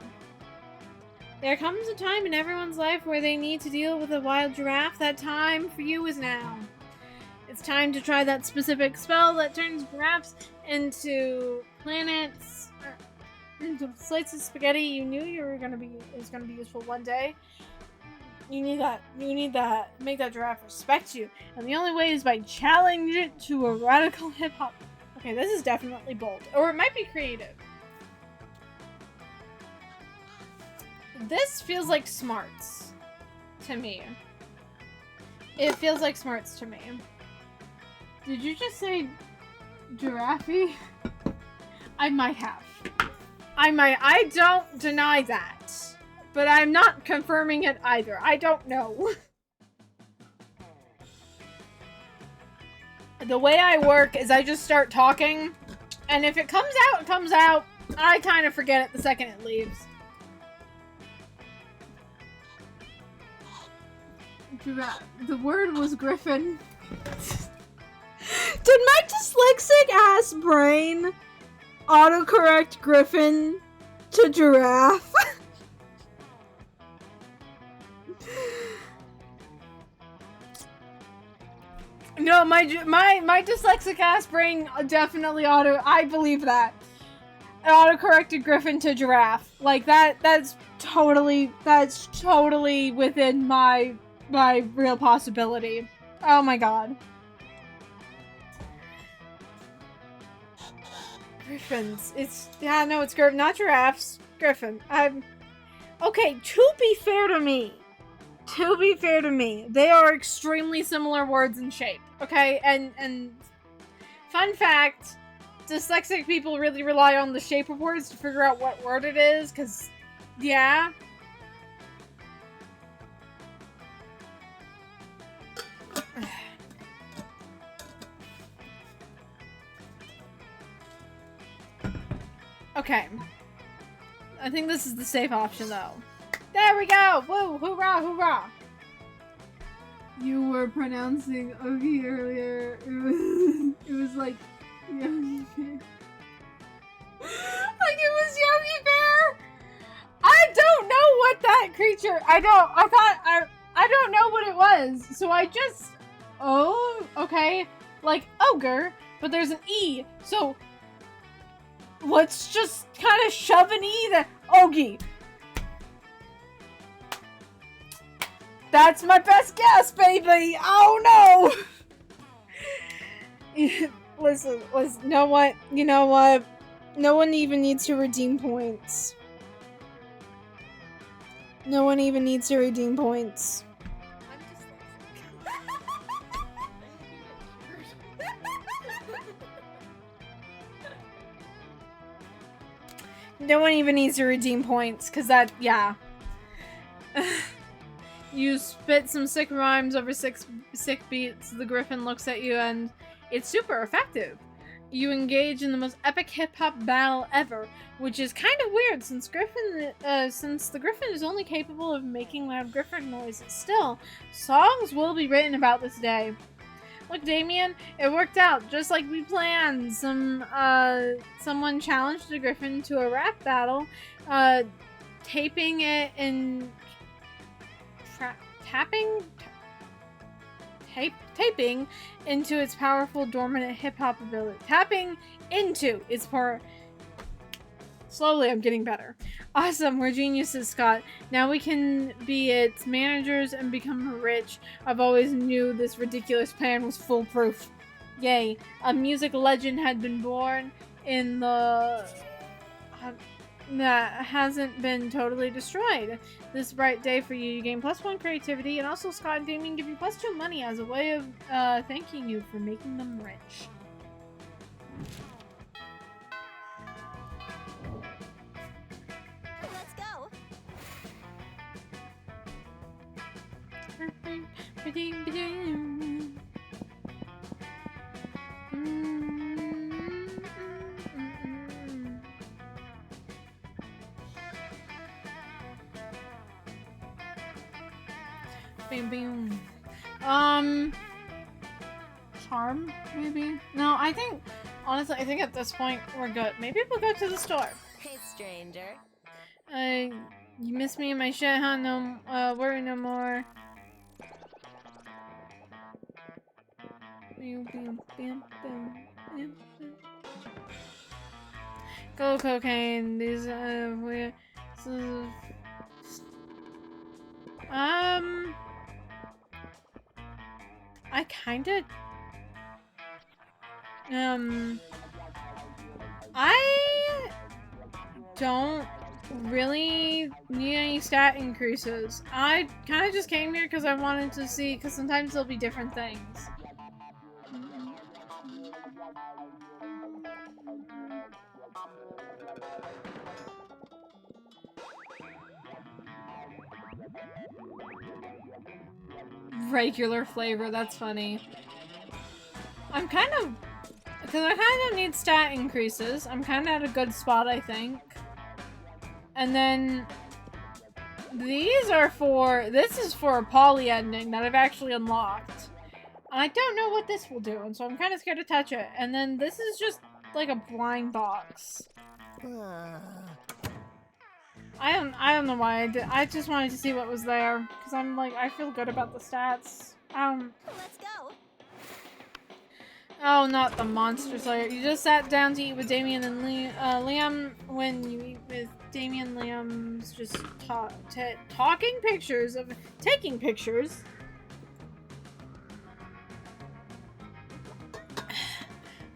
There comes a time in everyone's life where they need to deal with a wild giraffe. That time for you is now. It's time to try that specific spell that turns giraffes into planets, into slates of spaghetti. You knew it was gonna be useful one day. You need that, make that giraffe respect you. And the only way is by challenging it to a radical hip-hop. Okay, this is definitely bold. Or it might be creative. This feels like smarts to me. It feels like smarts to me. Did you just say giraffe? I might have. I don't deny that. But I'm not confirming it either. I don't know. The way I work is I just start talking, and if it comes out, it comes out. I kind of forget it the second it leaves. The word was griffin. Did my dyslexic ass brain autocorrect griffin to giraffe? No, my dyslexic ass brain definitely I believe that. It auto-corrected griffin to giraffe. Like that's totally within my real possibility. Oh my god. Griffins. Yeah, no, it's Griffin, not giraffes. Griffin. Okay, to be fair to me, they are extremely similar words in shape, okay? And fun fact, dyslexic people really rely on the shape of words to figure out what word it is, because, yeah. Okay. I think this is the safe option, though. There we go! Woo! Hoorah! Hoorah! You were pronouncing Ogie earlier. It was like Yogi Bear. Like it was Yogi Bear! I don't know what that creature... I don't know what it was. So I just... Oh, okay. Like ogre, but there's an E. So... let's just kind of shove an E there. Ogie. That's my best guess, baby. Oh no. Listen. You know what? No one even needs to redeem points. No one even needs to redeem points. No one even needs to redeem points, because that, yeah. You spit some sick rhymes over sick beats, the Griffin looks at you, and it's super effective. You engage in the most epic hip-hop battle ever, which is kind of weird since the Griffin is only capable of making loud Griffin noises. Still, songs will be written about this day. Look, Damien, it worked out just like we planned. Someone challenged the Griffin to a rap battle, taping it in taping into its powerful dormant hip-hop ability. Tapping into its power. Slowly, I'm getting better. Awesome, we're geniuses, Scott. Now we can be its managers and become rich. I've always knew this ridiculous plan was foolproof. Yay, a music legend had been born in the... that hasn't been totally destroyed. This bright day for you, you gain +1 creativity, and also Scott and Damien give you +2 money as a way of thanking you for making them rich. Let's go. Charm, maybe? No, honestly, I think at this point, we're good. Maybe we'll go to the store. Hey, stranger. You miss me and my shit, huh? No, worry no more. Go cocaine, these, weird... I kinda... I don't really need any stat increases. I kinda just came here because I wanted to see, because sometimes there'll be different things. Regular flavor, that's funny. I'm kind of... because I kind of need stat increases. I'm kind of at a good spot, I think. And then... these are for... this is for a poly ending that I've actually unlocked. And I don't know what this will do, and so I'm kind of scared to touch it. And then this is just like a blind box. I don't know why I did. I just wanted to see what was there, because I'm like, I feel good about the stats. Let's go. Oh, not the monster slayer. You just sat down to eat with Damien and Liam. When you eat with Damien, Liam's just taking pictures.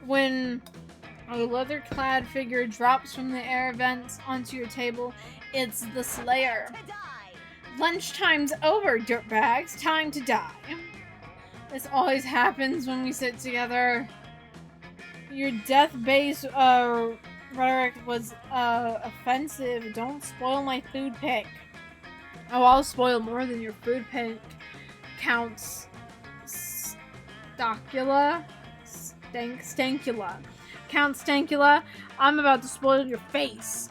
When A leather-clad figure drops from the air vents onto your table. It's the Slayer. Lunchtime's over, dirtbags. Time to die. This always happens when we sit together. Your death-based rhetoric was offensive. Don't spoil my food pick. Oh, I'll spoil more than your food pick. Counts Stancula? Stancula. Count Stancula, I'm about to spoil your face.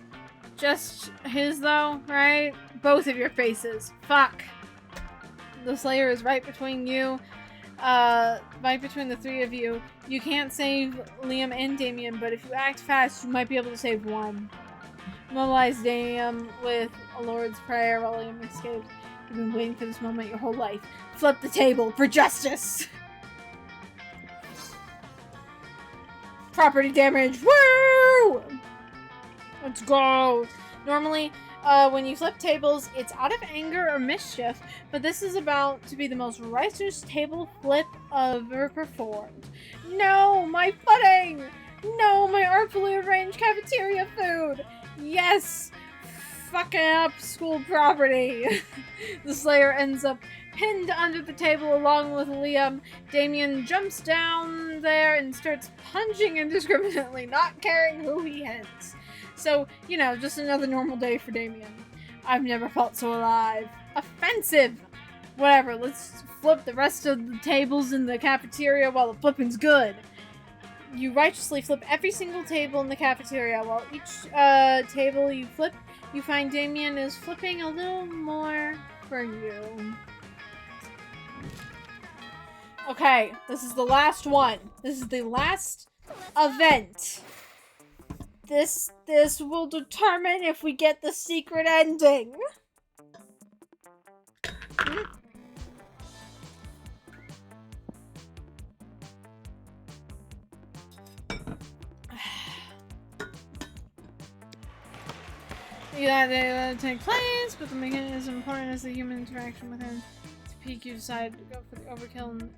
Just his though, right? Both of your faces. Fuck. The Slayer is right between you. Right between the three of you. You can't save Liam and Damien, but if you act fast, you might be able to save one. Mobilize Damien with a Lord's Prayer while Liam escapes. You've been waiting for this moment your whole life. Flip the table for justice! Property damage! Woo! Let's go! Normally, when you flip tables, it's out of anger or mischief, but this is about to be the most righteous table flip ever performed. No! My pudding! No! My artfully arranged cafeteria food! Yes! Fucking up school property! The Slayer ends up pinned under the table along with Liam. Damien jumps down there and starts punching indiscriminately, not caring who he hits. So, you know, just another normal day for Damien. I've never felt so alive. Offensive! Whatever, let's flip the rest of the tables in the cafeteria while the flipping's good. You righteously flip every single table in the cafeteria. While each table you flip, you find Damien is flipping a little more for you. Okay, this is the last one. This is the last event. This will determine if we get the secret ending. Yeah, they take place, but the mechanism is important as the human interaction with him. To peak, you decide to go for the overkill and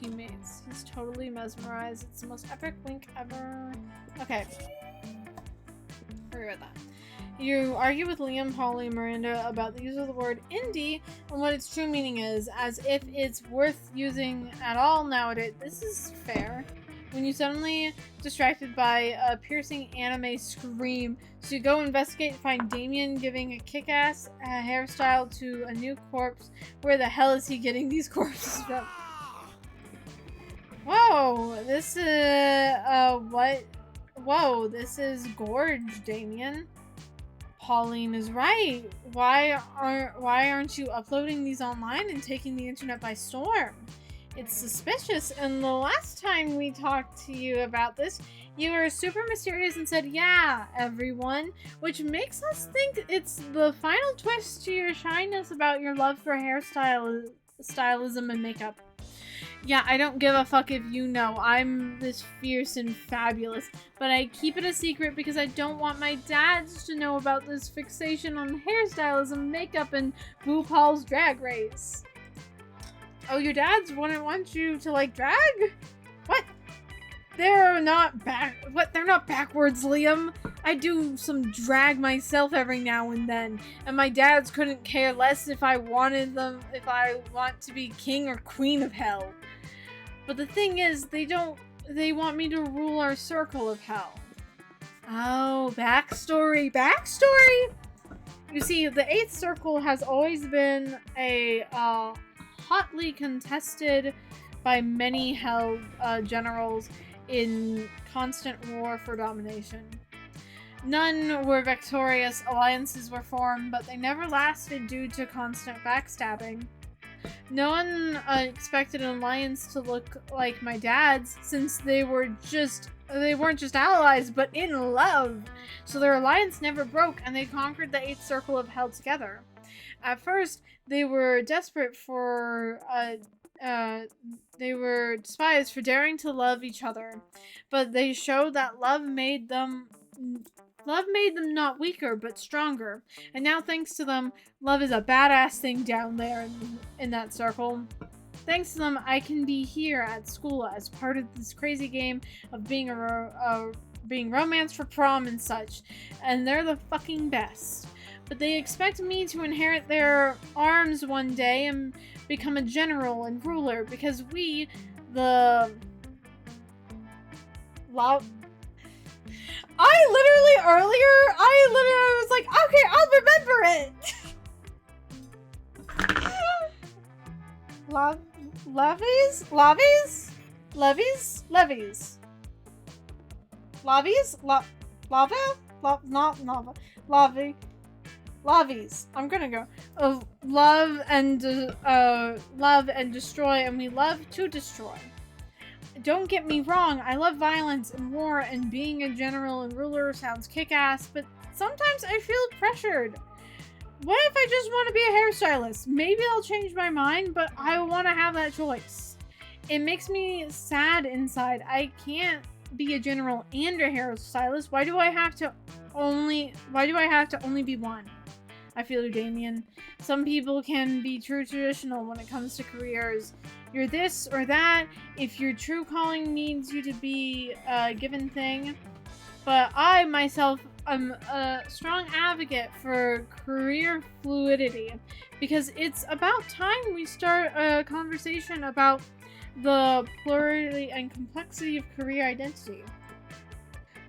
teammates. He's totally mesmerized. It's the most epic wink ever. Okay. Forget about that. You argue with Liam, Polly, and Miranda about the use of the word indie and what its true meaning is, as if it's worth using at all nowadays. This is fair. When you suddenly distracted by a piercing anime scream, so you go investigate and find Damien giving a kick-ass hairstyle to a new corpse. Where the hell is he getting these corpses from? Whoa, this is, what? Whoa, this is gorge, Damien. Pauline is right. Why aren't you uploading these online and taking the internet by storm? It's suspicious, and the last time we talked to you about this, you were super mysterious and said, yeah, everyone, which makes us think it's the final twist to your shyness about your love for stylism and makeup. Yeah, I don't give a fuck if you know. I'm this fierce and fabulous, but I keep it a secret because I don't want my dads to know about this fixation on hairstylism, makeup, and RuPaul's Drag Race. Oh, your dads wouldn't want you to, like, drag? What? They're not they're not backwards, Liam. I do some drag myself every now and then, and my dads couldn't care less if I want to be king or queen of hell. But the thing is, they want me to rule our circle of hell. Oh, backstory. You see, the 8th circle has always been a, hotly contested by many held generals in constant war for domination. None were victorious, alliances were formed, but they never lasted due to constant backstabbing. No one expected an alliance to look like my dad's, since they weren't just allies, but in love. So their alliance never broke, and they conquered the 8th circle of hell together. At first, they were desperate for, they were despised for daring to love each other, but they showed that love made them not weaker, but stronger. And now, thanks to them, love is a badass thing down there in that circle. Thanks to them, I can be here at school as part of this crazy game of being a being romanced for prom and such, and they're the fucking best. But they expect me to inherit their arms one day and become a general and ruler because we, the... I literally was like, okay, I'll remember it! Levies? Lobbies? Levies? Levies. Lobbies? Lava? Not lava. Lobby. Lobbies. I'm gonna go. Love and destroy, and we love to destroy. Don't get me wrong, I love violence and war, and being a general and ruler sounds kick-ass, but sometimes I feel pressured. What if I just want to be a hairstylist? Maybe I'll change my mind, but I want to have that choice. It makes me sad inside. I can't be a general and a hairstylist. Why do I have to only be one? I feel you, Damien. Some people can be true traditional when it comes to careers. You're this or that if your true calling needs you to be a given thing. But I, myself, am a strong advocate for career fluidity because it's about time we start a conversation about the plurality and complexity of career identity.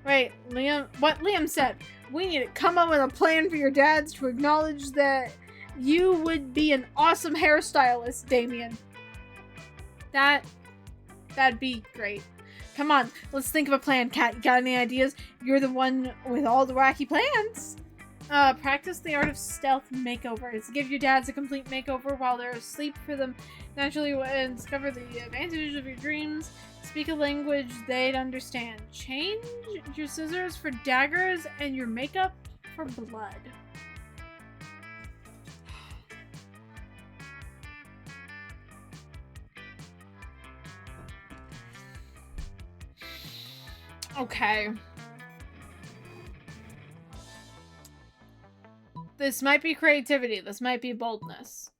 Right, Liam, what Liam said, we need to come up with a plan for your dads to acknowledge that you would be an awesome hairstylist, Damien. That'd be great. Come on, let's think of a plan, Kat. You got any ideas? You're the one with all the wacky plans. Practice the art of stealth makeovers. Give your dads a complete makeover while they're asleep for them naturally and discover the advantage of your dreams. Speak a language they'd understand. Change your scissors for daggers and your makeup for blood. Okay. This might be creativity. This might be boldness.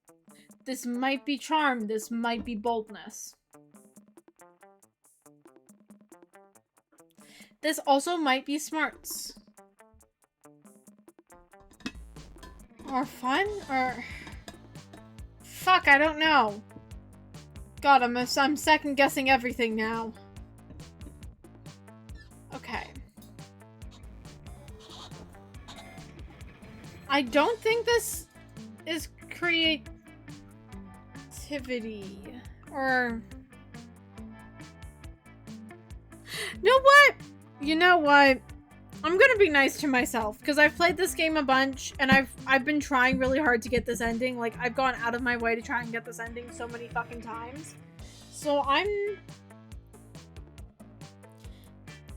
This might be charm. This might be boldness. This also might be smarts. Or fun? Or... Fuck, I don't know. God, I'm second guessing everything now. Okay. I don't think this is creativity. Or... You know what? I'm gonna be nice to myself because I've played this game a bunch and I've been trying really hard to get this ending. Like, I've gone out of my way to try and get this ending so many fucking times. So I'm...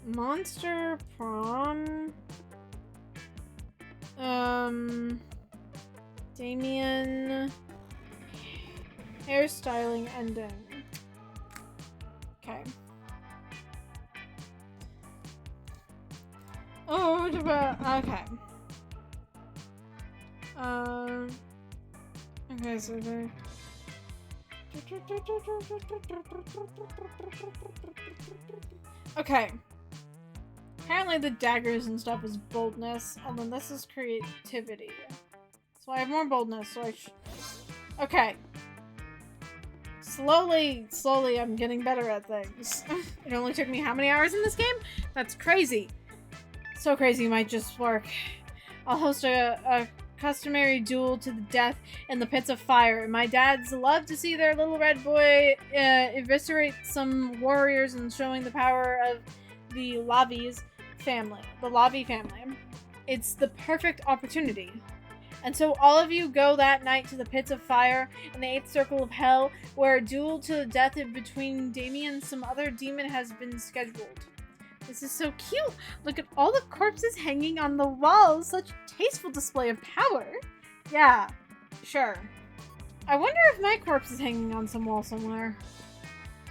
Monster prom. Damien. Hairstyling ending. Okay. Oh, okay. Okay, so there. Okay. Apparently the daggers and stuff is boldness, and then this is creativity. So I have more boldness, so okay. Slowly, I'm getting better at things. It only took me how many hours in this game? That's crazy. So crazy it might just work. I'll host a customary duel to the death in the pits of fire. My dads love to see their little red boy eviscerate some warriors and showing the power of the Lavi family. It's the perfect opportunity. And so all of you go that night to the pits of fire in the 8th circle of hell, where a duel to the death between Damien and some other demon has been scheduled. This is so cute! Look at all the corpses hanging on the walls! Such a tasteful display of power! Yeah, sure. I wonder if my corpse is hanging on some wall somewhere.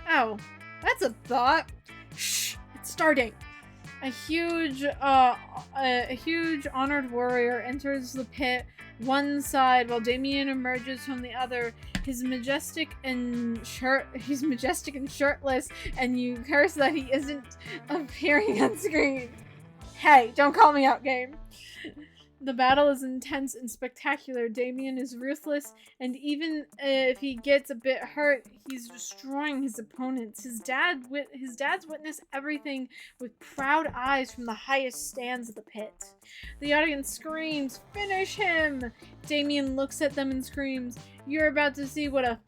Oh, that's a thought! Shh! It's starting! A huge honored warrior enters the pit one side while Damien emerges from the other. He's majestic and shirtless, and you curse that he isn't appearing on screen. Hey, don't call me out, game. The battle is intense and spectacular. Damien is ruthless, and even if he gets a bit hurt, he's destroying his opponents. His dad's witness everything with proud eyes from the highest stands of the pit. The audience screams, "Finish him!" Damien looks at them and screams, "You're about to see what a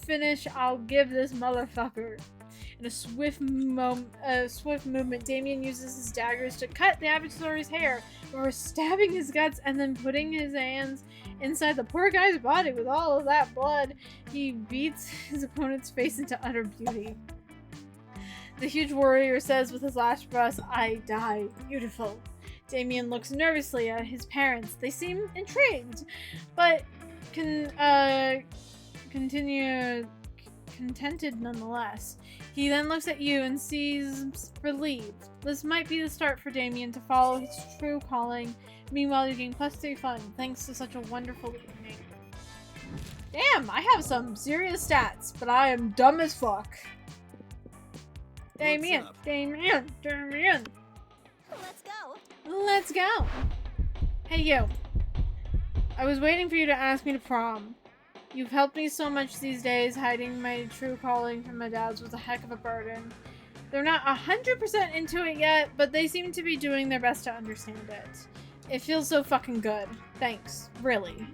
finish I'll give this motherfucker." In a swift movement, Damien uses his daggers to cut the adversary's hair before stabbing his guts and then putting his hands inside the poor guy's body with all of that blood. He beats his opponent's face into utter beauty. The huge warrior says with his last breath, "I die beautiful." Damien looks nervously at his parents. They seem intrigued, but continue contented nonetheless. He then looks at you and seems relieved. This might be the start for Damien to follow his true calling. Meanwhile, you gain +3 fun thanks to such a wonderful evening. Damn, I have some serious stats, but I am dumb as fuck. Damien. Let's go. Let's go. Hey, you. I was waiting for you to ask me to prom. You've helped me so much these days. Hiding my true calling from my dad's was a heck of a burden. They're not 100% into it yet, but they seem to be doing their best to understand it. It feels so fucking good. Thanks. Really.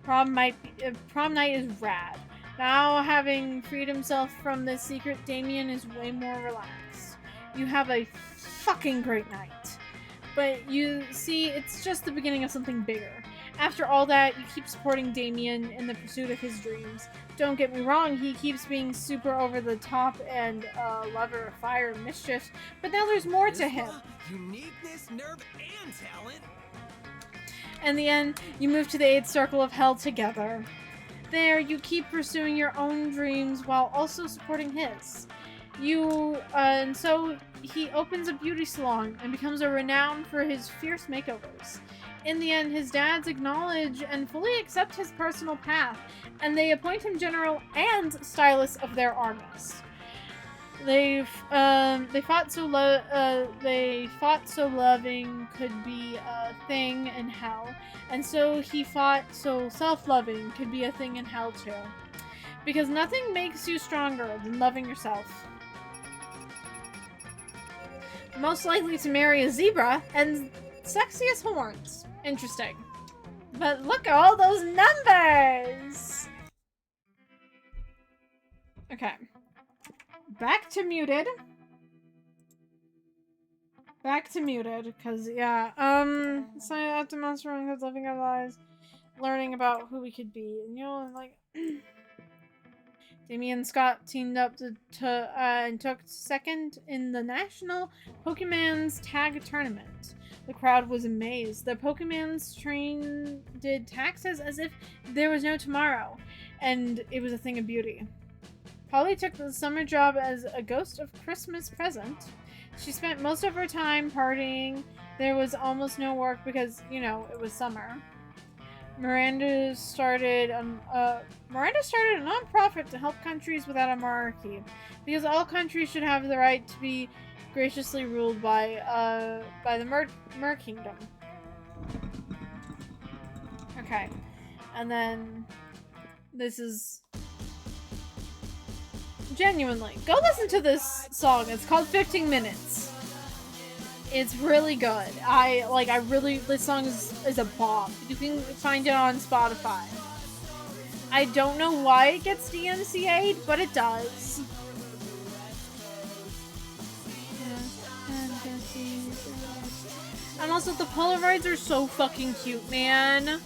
Prom night is rad. Now, having freed himself from this secret, Damien is way more relaxed. You have a fucking great night. But you see, it's just the beginning of something bigger. After all that, you keep supporting Damien in the pursuit of his dreams. Don't get me wrong, he keeps being super over the top and a lover of fire and mischief, but now there's more to him. Uniqueness, nerve, and talent. In the end, you move to the 8th circle of hell together. There, you keep pursuing your own dreams while also supporting his. And so he opens a beauty salon and becomes renowned for his fierce makeovers. In the end, his dads acknowledge and fully accept his personal path, and they appoint him general and stylist of their armies. They fought so loving could be a thing in hell, and so he fought so self-loving could be a thing in hell too. Because nothing makes you stronger than loving yourself. Most likely to marry a zebra and sexiest horns. Interesting. But look at all those numbers! Okay. Back to muted, because, yeah, sign out to Monster Run, living our lives, learning about who we could be, and, you know, like, Damien Scott teamed up and took second in the National Pokemon's Tag Tournament. The crowd was amazed. The Pokemon's train did taxes as if there was no tomorrow, and it was a thing of beauty. Polly took the summer job as a ghost of Christmas present. She spent most of her time partying. There was almost no work because, you know, it was summer. Miranda started a non-profit to help countries without a monarchy, because all countries should have the right to be graciously ruled by the Mer Kingdom. Okay, and then this is genuinely go listen to this song. It's called 15 Minutes. It's really good. This song is a bomb. You can find it on Spotify. I don't know why it gets DMCA'd, but it does. And also the Polaroids are so fucking cute, man.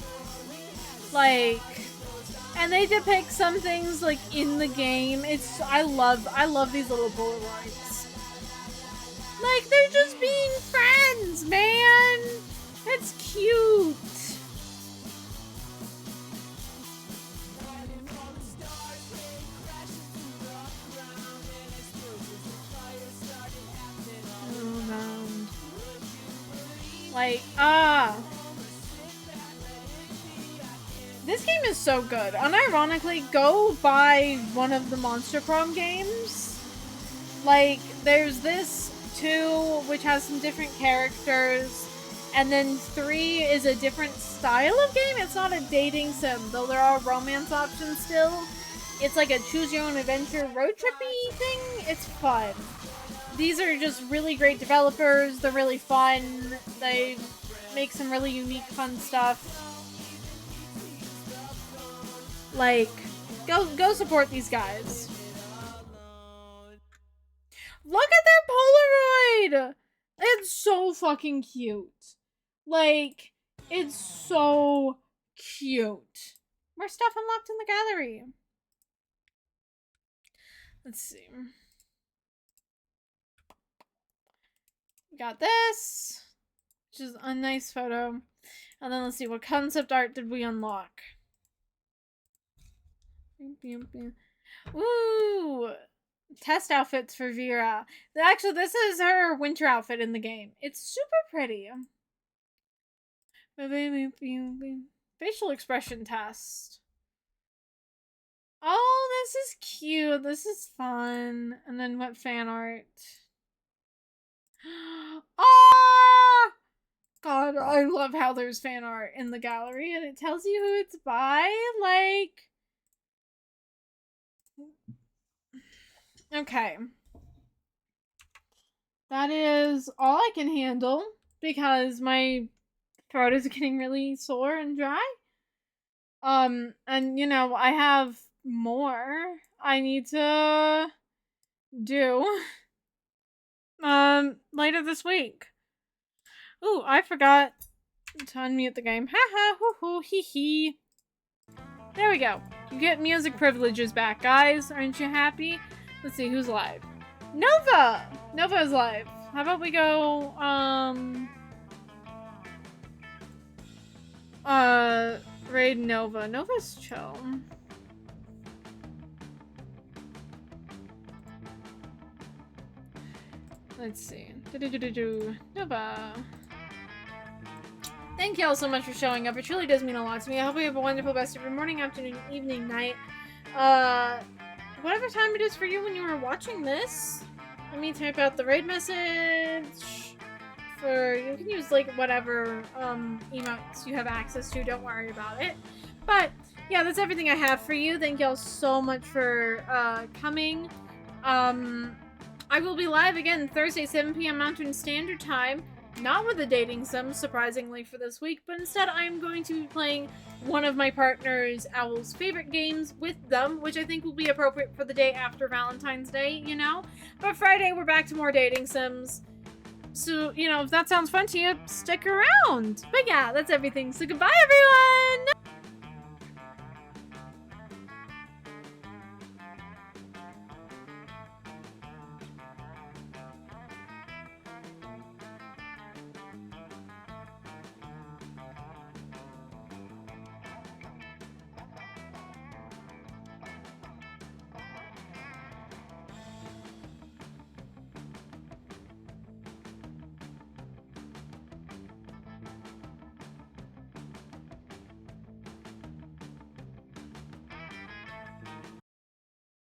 Like, and they depict some things like in the game. I love these little Polaroids. Like, they're just being friends, man! That's cute! Oh, man. Like, is so good. Unironically, go buy one of the Monster Prom games. Like, there's this 2, which has some different characters, and then 3 is a different style of game. It's not a dating sim, though there are romance options still. It's like a choose-your-own-adventure road trippy thing. It's fun. These are just really great developers. They're really fun. They make some really unique, fun stuff. Like, go support these guys. Look at their Polaroid! It's so fucking cute. Like, it's so cute. More stuff unlocked in the gallery. Let's see. Got this, which is a nice photo. And then let's see, what concept art did we unlock? Ooh! Test outfits for Vera. Actually, this is her winter outfit in the game. It's super pretty. Facial expression test. Oh, this is cute. This is fun. And then what fan art? Ah! God, I love how there's fan art in the gallery and it tells you who it's by. Like, okay. That is all I can handle because my throat is getting really sore and dry. And you know, I have more I need to do later this week. Ooh, I forgot to unmute the game. Haha, hoo hoo, hee hee. There we go. You get music privileges back, guys. Aren't you happy? Let's see, who's live? Nova! Nova's live. How about we go, raid Nova. Nova's chill. Let's see. Nova. Thank you all so much for showing up. It truly does mean a lot to me. I hope you have a wonderful best of your morning, afternoon, evening, night. Whatever time it is for you when you are watching this. Let me type out the raid message. You can use like whatever emotes you have access to. Don't worry about it. But yeah, that's everything I have for you. Thank you all so much for coming. I will be live again Thursday, 7 p.m. Mountain Standard Time. Not with a dating sim, surprisingly, for this week, but instead I'm going to be playing one of my partner's Owl's favorite games with them, which I think will be appropriate for the day after Valentine's Day, you know? But Friday, we're back to more dating sims. So, you know, if that sounds fun to you, stick around. But yeah, that's everything. So goodbye, everyone!